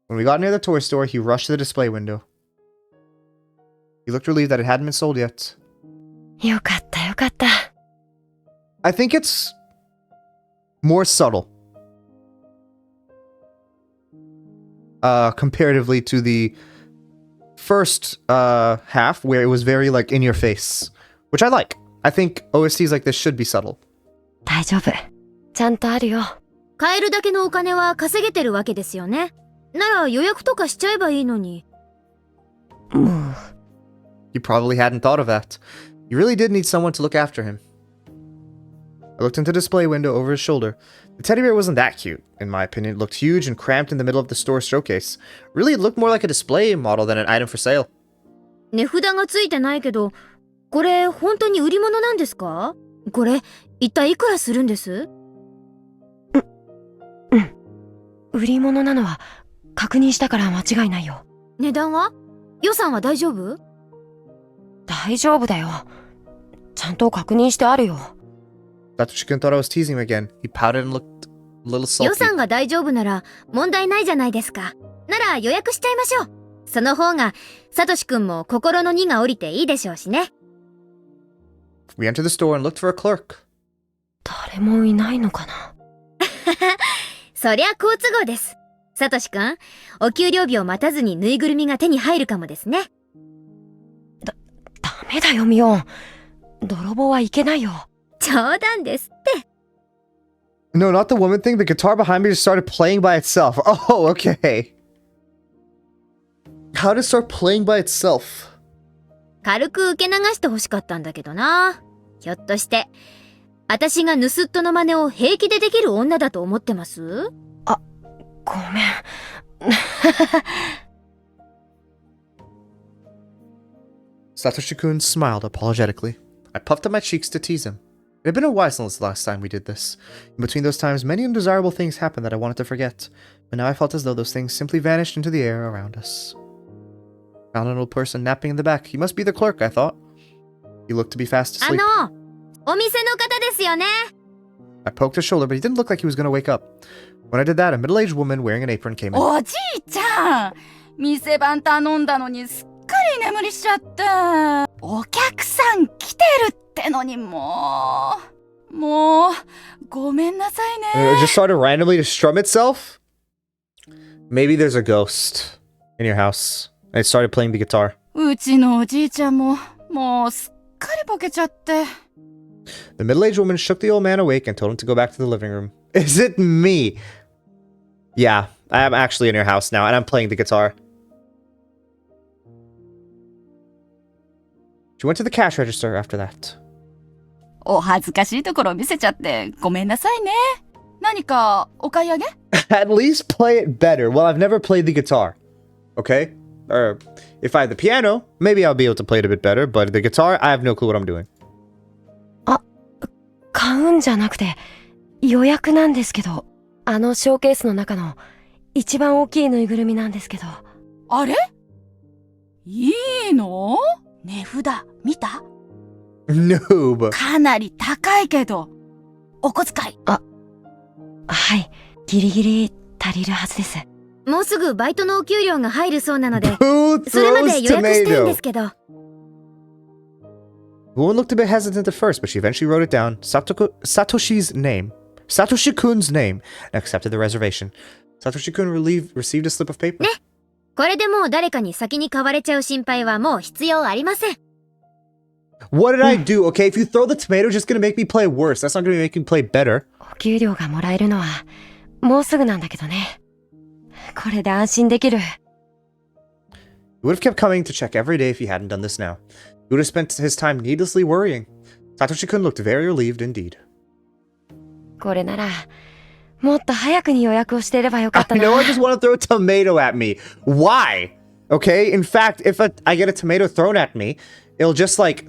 S1: When we got near the toy store, he rushed to the display window. He looked relieved that it hadn't been sold yet.
S3: よかったよかった。
S1: I think it's more subtle. Comparatively to the first half, where it was very like in your face, which I like. I think OSTs like this should be subtle.
S3: 大丈夫。ちゃんとあるよ。
S2: 買えるだけのお金は稼げてるわけですよね。なら予約とかしちゃえばいいのに。
S3: もう。
S1: You probably hadn't thought of that. You really did need someone to look after him. I looked into the display window over his shoulder. The teddy bear wasn't that cute, in my opinion. It looked huge and cramped in the middle of the store showcase. Really, it looked more like a display model than an item for sale.
S2: 値札がついてないけど、これ本当に売り物なんですか？これ一体いくらするんです？
S3: 売り物なのは確認したから間違いないよ。
S2: 値段は？予算は大丈夫？
S3: 大丈夫だよ。ちゃんと確認してあるよ。
S1: Satoshi-kun thought I was teasing him again. He pouted and looked a little salty.
S2: 予算が大丈夫なら問題ないじゃないですか。なら予約しちゃいましょう。その方がサトシ君も心の荷が下りていいでしょうしね。
S1: We entered the store and looked for a clerk.
S3: 誰もいないのかな。
S2: そりゃ好都合です。サトシくん、お給料日を待たずにぬいぐるみが手に入るかもですね。
S3: ダメだよミオン。泥棒はいけないよ。
S2: 冗談ですって。
S1: No, not the woman thing. The guitar behind me just started playing by itself. Oh, okay. How to start playing by itself?
S2: 軽く受け流してほしかったんだけどな。ひょっとして、私が盗っ人の真似を平気でできる女だと思ってます？
S3: ごめん。
S1: Satoshi-kun smiled apologetically. I puffed up my cheeks to tease him. It had been a while since the last time we did this. In between those times, many undesirable things happened that I wanted to forget, but now I felt as though those things simply vanished into the air around us. Found an old person napping in the back. He must be the clerk, I thought. He looked to be fast asleep.
S2: お店の方ですよね。
S1: I poked his shoulder, but he didn't look like he was going to wake up. When I did that, a middle-aged woman wearing an apron came in.
S3: おじいちゃん、店番頼んだのにすっかり眠りしちゃって。お客さん来てるってのにもうごめんなさいね。
S1: It just started randomly to strum itself? Maybe there's a ghost in your house. And it started playing the guitar.
S3: うちのおじいちゃんももうすっかりボケちゃって。
S1: The middle-aged woman shook the old man awake and told him to go back to the living room. Is it me? Yeah, I am actually in your house now, and I'm playing the guitar. She went to the cash register after that.
S3: お恥ずかしいところ見せちゃってごめんなさいね。何かお買い上げ？
S1: At least play it better. Well, I've never played the guitar. Okay? Or if I had the piano, maybe I'll be able to play it a bit better, but the guitar, I have no clue what I'm doing.
S3: 買うんじゃなくて予約なんですけど、あのショーケースの中の一番大きいぬいぐるみなんですけど。あれ？いいの？値札見た？
S1: Noob.
S3: かなり高いけど、お小遣い。はい、ギリギリ足りるはずです。
S2: もうすぐバイトのお給料が入るそうなので、
S1: Who
S2: それま
S1: throws
S2: で予約したいんで
S1: tomato?
S2: すけど。
S1: The woman looked a bit hesitant at first, but she eventually wrote it down, Satoshi's name, Satoshi-kun's name, and accepted the reservation. Satoshi-kun received a slip of paper.
S2: ね、これでもう誰かに先に買われちゃう心配はもう必要ありません。
S1: What did I do? Okay, if you throw the tomato, it's just gonna make me play worse. That's not gonna make me play better.
S3: お給料がもらえるのはもうすぐなんだけどね。これで安心できる。
S1: He would have kept coming to check every day if he hadn't done this now. He would have spent his time needlessly worrying. Satoshi-kun looked very relieved indeed.
S3: これならもっと早くに予約をしていればよかったな。
S1: I know I just want to throw a tomato at me. Why? Okay, in fact, if I get a tomato thrown at me, it'll just like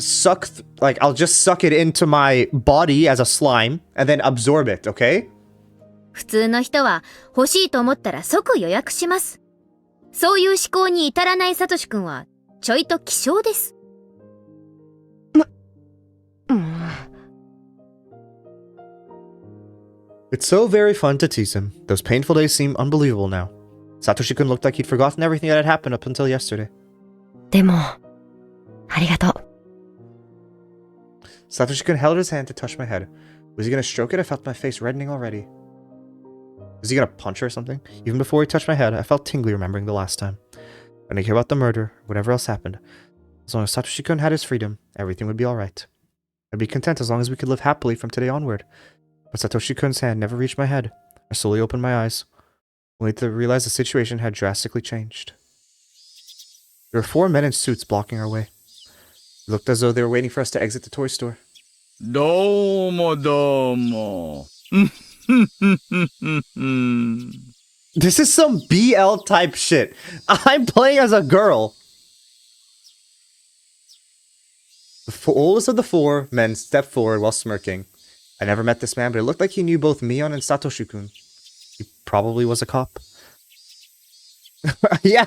S1: I'll just suck it into my body as a slime and then absorb it, okay?
S2: 普通の人は欲しいと思ったら即予約します。そういう思考に至らないサトシ君はちょいと希少です。
S1: It's so very fun to tease him. Those painful days seem unbelievable now. Satoshi-kun looked like he'd forgotten everything that had happened up until yesterday.
S3: でもありがとう。
S1: Satoshi-kun held his hand to touch my head. Was he gonna stroke it? I felt my face reddening already. Was he gonna punch her or something? Even before he touched my head, I felt tingly remembering the last time. I didn't care about the murder, whatever else happened. As long as Satoshi-kun had his freedom, everything would be alright. I'd be content as long as we could live happily from today onward. But Satoshi-kun's hand never reached my head. I slowly opened my eyes, only to realize the situation had drastically changed. There were 4 men in suits blocking our way. It looked as though they were waiting for us to exit the toy store.
S10: どうもどうも。
S1: This is some BL type shit. I'm playing as a girl. The oldest of the 4 men stepped forward while smirking. I never met this man, but it looked like he knew both Mion and Satoshi-kun. He probably was a cop. Yeah.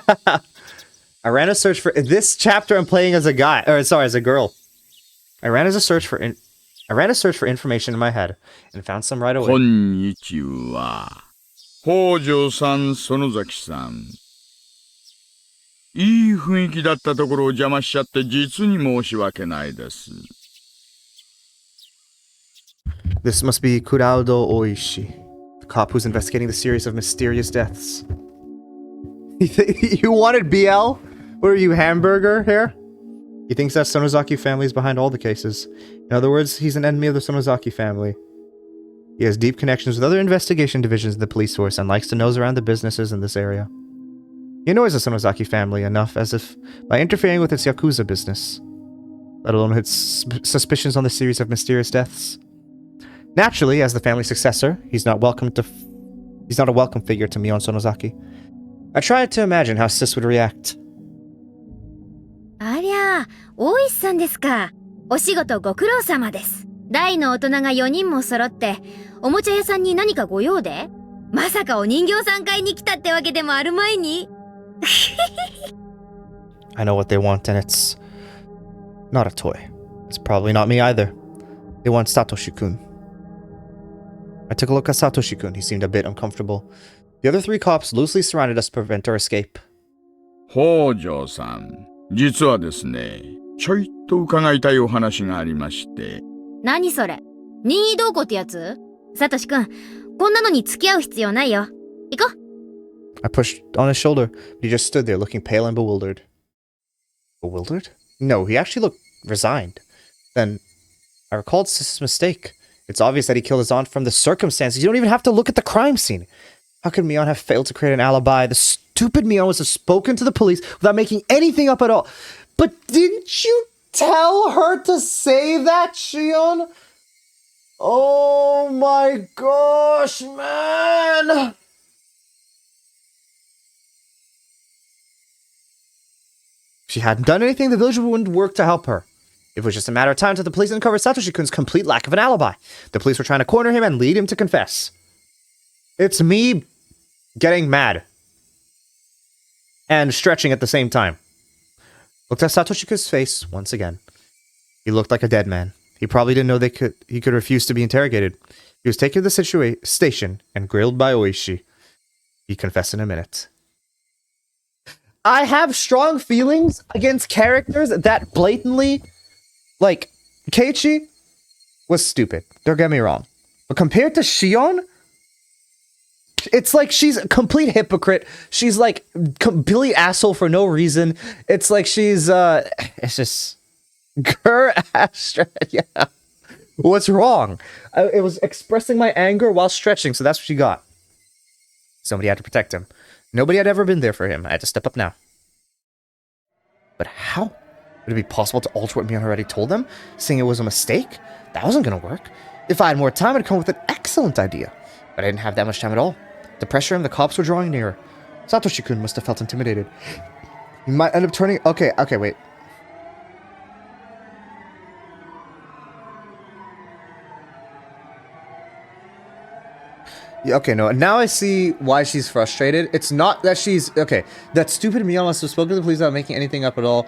S1: I ran a search for this chapter. I'm playing as a guy, or sorry, as a girl. I ran a search for information in my head and found some right away.
S10: こんにちは。北条さん、園崎さん。いい雰囲気だったところを邪魔しちゃって実に申し訳ないです。
S1: This must be Kurado Oishi, the cop who's investigating the series of mysterious deaths. You wanted BL? What are you, hamburger here? He thinks that Sonozaki family is behind all the cases. In other words, he's an enemy of the Sonozaki family. He has deep connections with other investigation divisions in the police force and likes to nose around the businesses in this area. He annoys the Sonozaki family enough as if by interfering with its Yakuza business, let alone its suspicions on the series of mysterious deaths. Naturally, as the family successor, he's not a welcome figure to Mion Sonozaki. I tried to imagine how Sis would react.
S2: ありゃあ、大石さんですか。お仕事ご苦労様です。大の大人が4人も揃って、おもちゃ屋さんに何かご用で？まさかお人形さん買いに来たってわけでもあるまいに。
S1: I know what they want, and it's not a toy. It's probably not me either. They want Satoshi-kun. I took a look at Satoshi-kun. He seemed a bit uncomfortable. The other 3 cops loosely surrounded us to prevent our escape.
S10: 北条さん、実はですね、ちょいと伺いたいお話がありまして。
S2: 何それ？任意同行ってやつ？サトシ君、こんなのに付き合う必要ないよ。行こう。
S1: I pushed on his shoulder, but he just stood there looking pale and bewildered. Bewildered? No, he actually looked resigned. Then, I recalled Sis's mistake. It's obvious that he killed his aunt from the circumstances. You don't even have to look at the crime scene. How could Mion have failed to create an alibi? The stupid Mion must have spoken to the police without making anything up at all. But didn't you tell her to say that, Shion? Oh my gosh, man! If she hadn't done anything, the village wouldn't work to help her. It was just a matter of time until the police uncovered Satoshi-kun's complete lack of an alibi. The police were trying to corner him and lead him to confess. It's me getting mad and stretching at the same time. Looked at Satoshi-kun's face once again. He looked like a dead man. He probably didn't know he could refuse to be interrogated. He was taken to the station and grilled by Oishi. He confessed in a minute. I have strong feelings against characters that blatantly, like, Keiichi was stupid. Don't get me wrong. But compared to Shion, it's like she's a complete hypocrite. She's like complete asshole for no reason. It's like she's, it's just, her ass, yeah. What's wrong? It was expressing my anger while stretching, so that's what she got. Somebody had to protect him. Nobody had ever been there for him. I had to step up now. But how? Would it be possible to alter what Mion already told them? Saying it was a mistake? That wasn't gonna work. If I had more time, I'd come up with an excellent idea. But I didn't have that much time at all. The pressure and the cops were drawing nearer. Satoshi-kun must have felt intimidated. He might end up turning... Okay, wait. Yeah, okay, no, now I see why she's frustrated. It's not that she's... Okay, that stupid Mion must have spoken to the police without making anything up at all.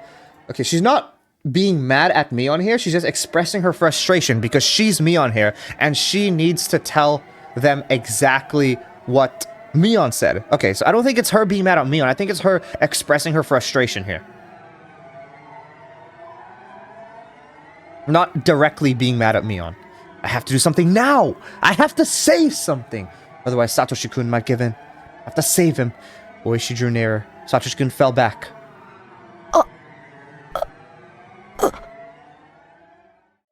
S1: Okay, she's not being mad at Mion here. She's just expressing her frustration because she's Mion here, and she needs to tell them exactly what Mion said. Okay, so I don't think it's her being mad at Mion. I think it's her expressing her frustration here. Not directly being mad at Mion. I have to do something now! I have to say something! Otherwise, Satoshi-kun might give in. I have to save him. Oishi drew nearer. Satoshi-kun fell back.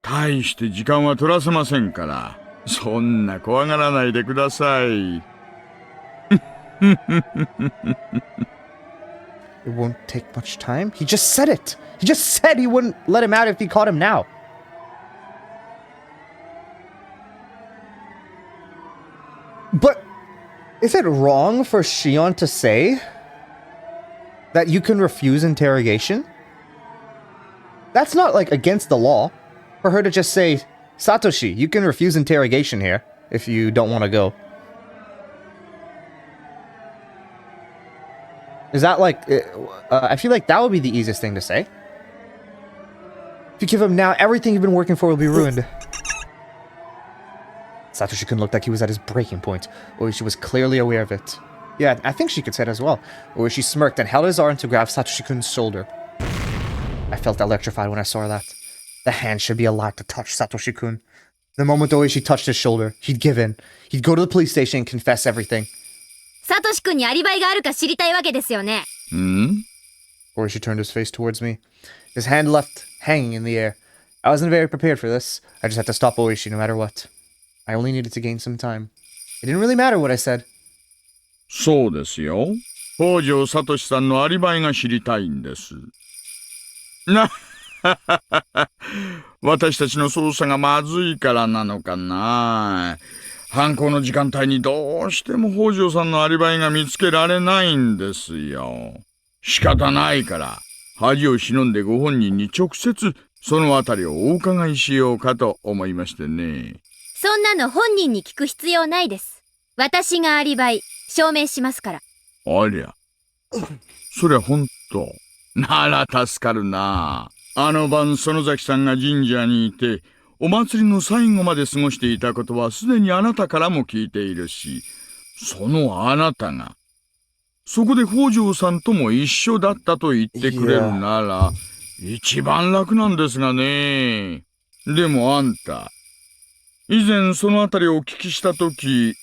S10: 大して時間は取らせませんから、そんな怖がらないでください。
S1: It won't take much time. He just said it. He just said he wouldn't let him out if he caught him now. But is it wrong for Shion to say that you can refuse interrogation? That's not like against the law. For her to just say, Satoshi, you can refuse interrogation here if you don't want to go. Is that like... I feel like that would be the easiest thing to say. If you give him now, everything you've been working for will be ruined. Satoshi-kun looked like he was at his breaking point. Oishi was clearly aware of it. Yeah, I think she could say it as well. Oishi smirked and held his arm to grab Satoshi-kun's shoulder. I felt electrified when I saw that. The hand should be allowed to touch Satoshi-kun. The moment Oishi touched his shoulder, he'd give in. He'd go to the police station and confess everything.
S2: サトシ君にアリバイがあるか知りたいわけですよね。
S1: Oishi turned his face towards me, his hand left hanging in the air. I wasn't very prepared for this. I just had to stop Oishi no matter what. I only needed to gain some time. It didn't really matter what I said.
S10: そうですよ。北条聡さんのアリバイが知りたいんです。私たちの捜査がまずいからなのかな。犯行の時間帯にどうしても北条さんのアリバイが見つけられないんですよ。仕方ないから、恥を忍んでご本人に直接そのあたりをお伺いしようかと思いましてね。
S2: そんなの本人に聞く必要ないです。私がアリバイ証明しますから。
S10: ありゃ。そりゃほんと。なら助かるな。あの晩園崎さんが神社にいて、お祭りの最後まで過ごしていたことはすでにあなたからも聞いているし、そのあなたが、そこで北条さんとも一緒だったと言ってくれるなら、一番楽なんですがね。でもあんた、以前そのあたりをお聞きしたとき、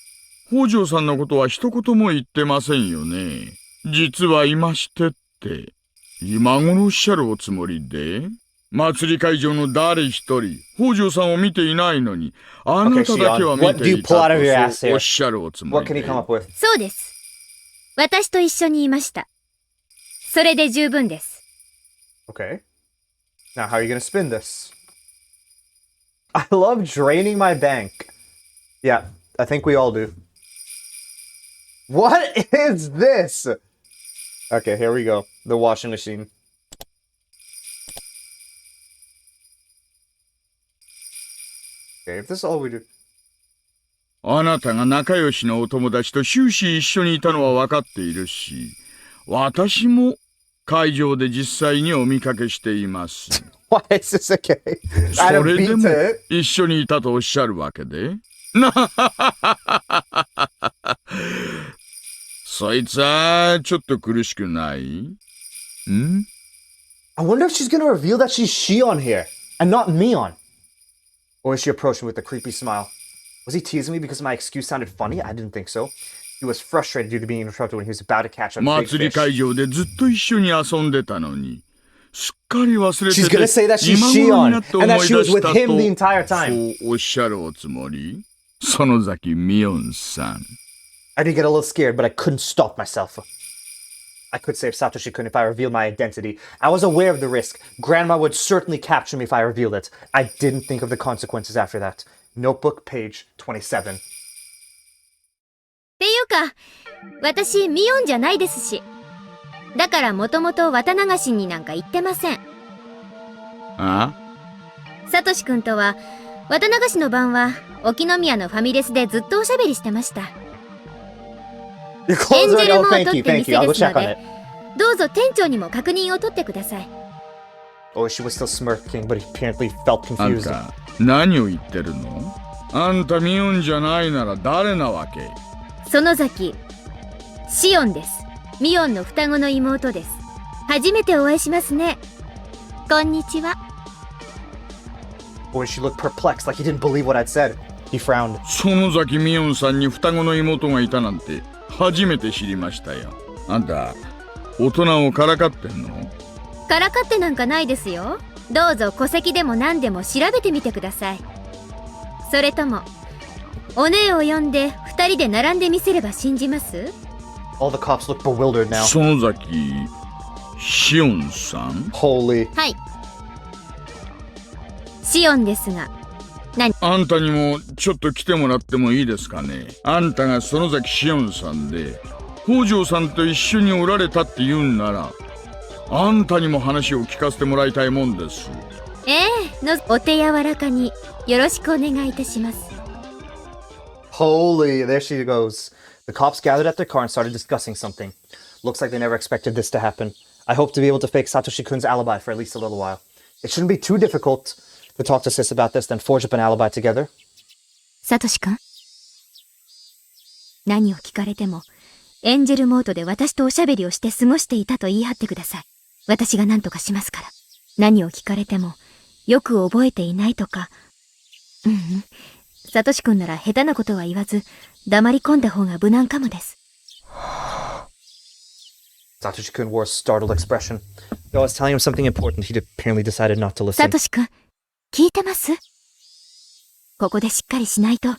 S10: 北条さんのことは一言も言ってませんよね。実はいましてって、今頃おっしゃるおつもりで？祭り会場の誰一人、北条さんを見ていないのに、あなただけは見ていたとそうおっしゃるおつもりで。
S2: そうです。私と一緒にいました。それで十分です。
S1: Okay. Now how are you gonna spin this? I love draining my bank. Yeah, I think we all do. What is this? Okay, here we go. The washing machine. Okay, if this is all we do.
S10: あなたが仲良しのお友達と終始一緒にいたのは分かっているし、私も会場で実際にお見かけしています。
S1: Why is this okay?
S10: それでも一緒にいたとおっしゃるわけで？そいつはちょっと苦しくない？
S1: I wonder if she's gonna reveal that she's Shion here, and not Mion. Or is she approaching with a creepy smile? Was he teasing me because my excuse sounded funny? I didn't think so. He was frustrated due to being interrupted when he was about to catch a big
S10: 祭り
S1: fish.
S10: 会場でずっと一緒に遊んでたのに、すっかり忘れて
S1: She's gonna say that
S10: て、
S1: she's
S10: 今頃になって
S1: Shion,
S10: 思
S1: and
S10: い
S1: that
S10: 出
S1: she was
S10: し
S1: with
S10: た
S1: him the
S10: と、
S1: entire time.
S10: そうおっしゃるおつもり？園崎美音さん。
S1: I did get a little scared, but I couldn't stop myself. I could save Satoshi-kun if I revealed my identity. I was aware of the risk. Grandma would certainly capture me if I revealed it. I didn't think of the consequences after that. Notebook, page 27.
S2: っていうか、私ミオンじゃないですし。だからもともと綿流しになんか言ってません。
S10: あ？
S2: サトシ君とは綿流しの晩は沖宮のファミレスでずっとおしゃべりしてました。
S1: Your
S2: エ
S1: clothes
S2: ンジェ
S1: already.
S2: ル
S1: Oh,
S2: モー
S1: thank
S2: トっ
S1: you,
S2: て
S1: thank
S2: 店
S1: you. I'll
S2: で
S1: go
S2: すの
S1: check on
S2: で
S1: it.
S2: どうぞ店長にも確認を取ってください。
S1: Oh, she was still smirking, but he apparently felt
S10: あん
S1: confused.
S10: た、何を言ってるの？あんたミオンじゃないなら誰なわけ？
S2: 園崎シオンです。ミオンの双子の妹です。初めてお会いしますね。こんにちは。
S1: Boy, she looked perplexed, like he didn't believe what I'd said. He frowned.
S10: 園崎美音さんに双子の妹がいたなんて初めて知りましたよ。あんた、大人をからかってんの？
S2: からかってなんかないですよ。どうぞ戸籍でも何でも調べてみてください。それともお姉を呼んで二人で並んでみせれば信じます？
S1: All the cops look bewildered now.
S10: 園崎シオンさん？
S1: Holy.
S2: はい。シオンですが、
S10: あんたにもちょっと来てもらってもいいですかね。あんたが園崎シオンさんで北条さんと一緒におられたって言うんなら、あんたにも話を聞かせてもらいたいもんです。
S2: お手柔らかによろしくお願いいたします。
S1: Holy, there she goes. The cops gathered at their car and started discussing something. Looks like they never expected this to happen. I hope to be able to fake Satoshi-kun's alibi for at least a little while. It shouldn't be too difficult to talk to Sis about this, then forge up an alibi together.
S2: サトシ君、何を聞かれてもエンジェルモートで私とおしゃべりをして過ごしていたと言い張ってください。私が何とかしますから。何を聞かれてもよく覚えていないとかサトシ君なら下手なことは言わず、黙り込んだ方が無難かもです。
S1: Satoshi-kun wore a startled expression. Though I was telling him something important, he apparently decided not to listen.
S2: サトシ君、聞いてます？ここでしっかりしないと、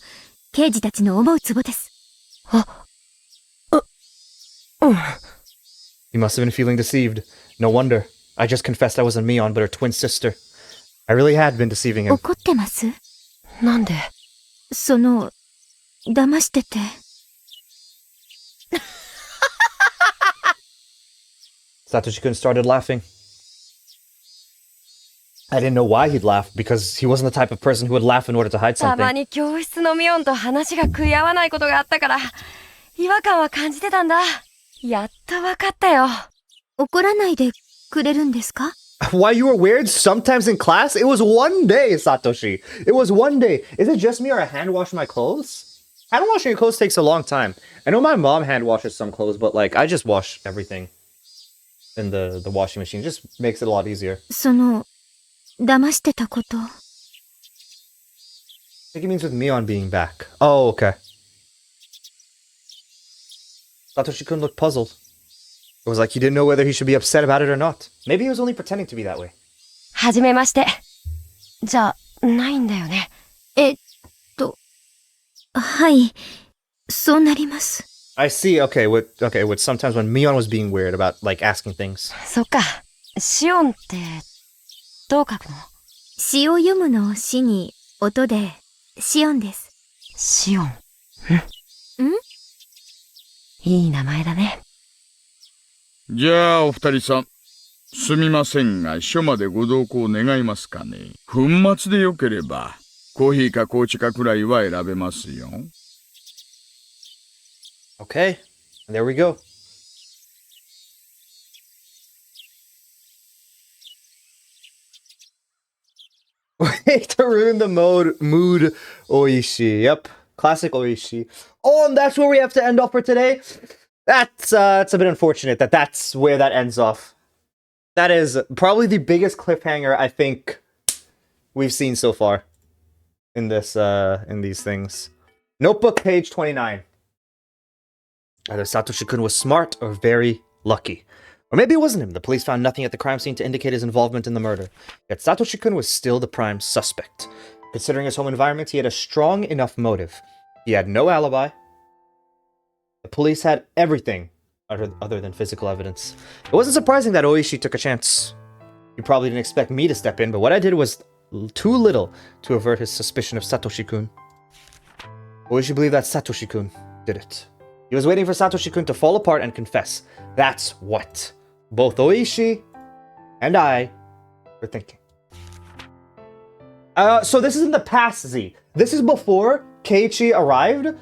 S2: 刑事たちの思うツボです。
S1: He must have been feeling deceived. No wonder. I just confessed I wasn't Mion, but her twin sister. I really had been deceiving him.
S2: 怒ってます？
S3: なんで？
S2: 騙してて。
S1: Satoshi-kun started laughing. I didn't know why he'd laugh, because he wasn't the type of person who would laugh in order to hide
S3: たま
S1: something.
S3: に教室のミオンと話が食い合わないことがあったから、違和感は感じてたんだ。やっとわかったよ。
S2: 怒らないでくれるんですか？
S1: Why you were weird sometimes in class? It was one day, Satoshi. It was one day. Is it just me or I hand wash my clothes? Hand washing your clothes takes a long time. I know my mom hand washes some clothes, but like I just wash everything in the washing machine. It just makes it a lot easier.
S2: 騙してたこと。
S1: I think it means with Mion being back. Oh, okay. Satoshi-kun looked puzzled. It was like he didn't know whether he should be upset about it or not. Maybe he was only pretending to be that way.
S3: はじめまして。じゃないんだよね。
S2: はい、そうなります。
S1: I see. Okay, with sometimes when Mion was being weird about like asking things.
S3: そっか。シオンってどう書くの？
S2: 詩を読むの詩に音でシオンです。
S3: シオン。いい名前だね。
S10: じゃあお二人さん、すみませんが署までご同行願いますかね。粉末でよければコーヒーか紅茶かくらいは選べますよ。
S1: Okay, there we go. Way to ruin the mood, Oishi. Yep, classic Oishi. Oh, and that's where we have to end off for today. It's a bit unfortunate that that's where that ends off. That is probably the biggest cliffhanger I think we've seen so far in this in these things. Notebook page 29. Either Satoshi-kun was smart or very lucky. Or maybe it wasn't him. The police found nothing at the crime scene to indicate his involvement in the murder. Yet Satoshi-kun was still the prime suspect. Considering his home environment, he had a strong enough motive. He had no alibi. The police had everything other than physical evidence. It wasn't surprising that Oishi took a chance. He probably didn't expect me to step in, but what I did was too little to avert his suspicion of Satoshi-kun. Oishi believed that Satoshi-kun did it. He was waiting for Satoshi-kun to fall apart and confess. That's what both Oishi and I were thinking. So this is in the past, Z. This is before Keiichi arrived.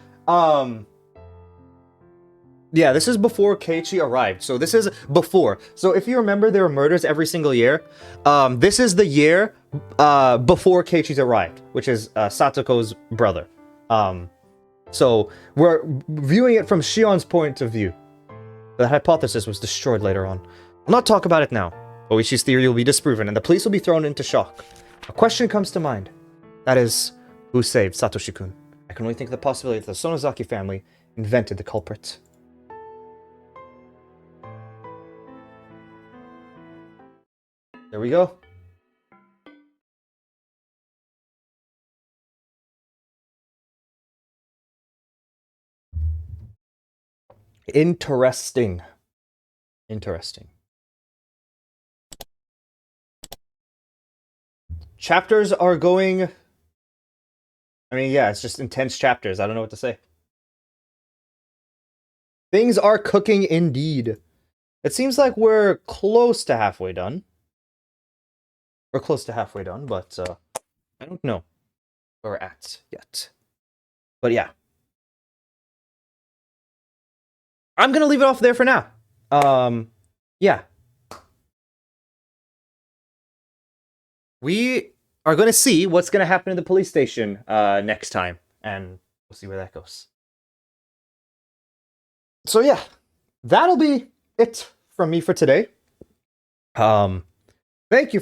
S1: Yeah, this is before Keiichi arrived. So this is before. So if you remember, there were murders every single year. This is the year before Keiichi's arrived, which is Satoko's brother. So we're viewing it from Shion's point of view. The hypothesis was destroyed later on. I'll not talk about it now. Oishi's theory will be disproven, and the police will be thrown into shock. A question comes to mind. That is, who saved Satoshi-kun? I can only think of the possibility that the Sonozaki family invented the culprit. There we go. Interesting. Chapters are going... I mean, yeah, it's just intense chapters. I don't know what to say. Things are cooking indeed. It seems like we're close to halfway done. We're close to halfway done, but I don't know where we're at yet. But yeah. I'm going to leave it off there for now. Yeah. We are going to see what's going to happen in the police station next time. And we'll see where that goes. So yeah. That'll be it from me for today. Thank you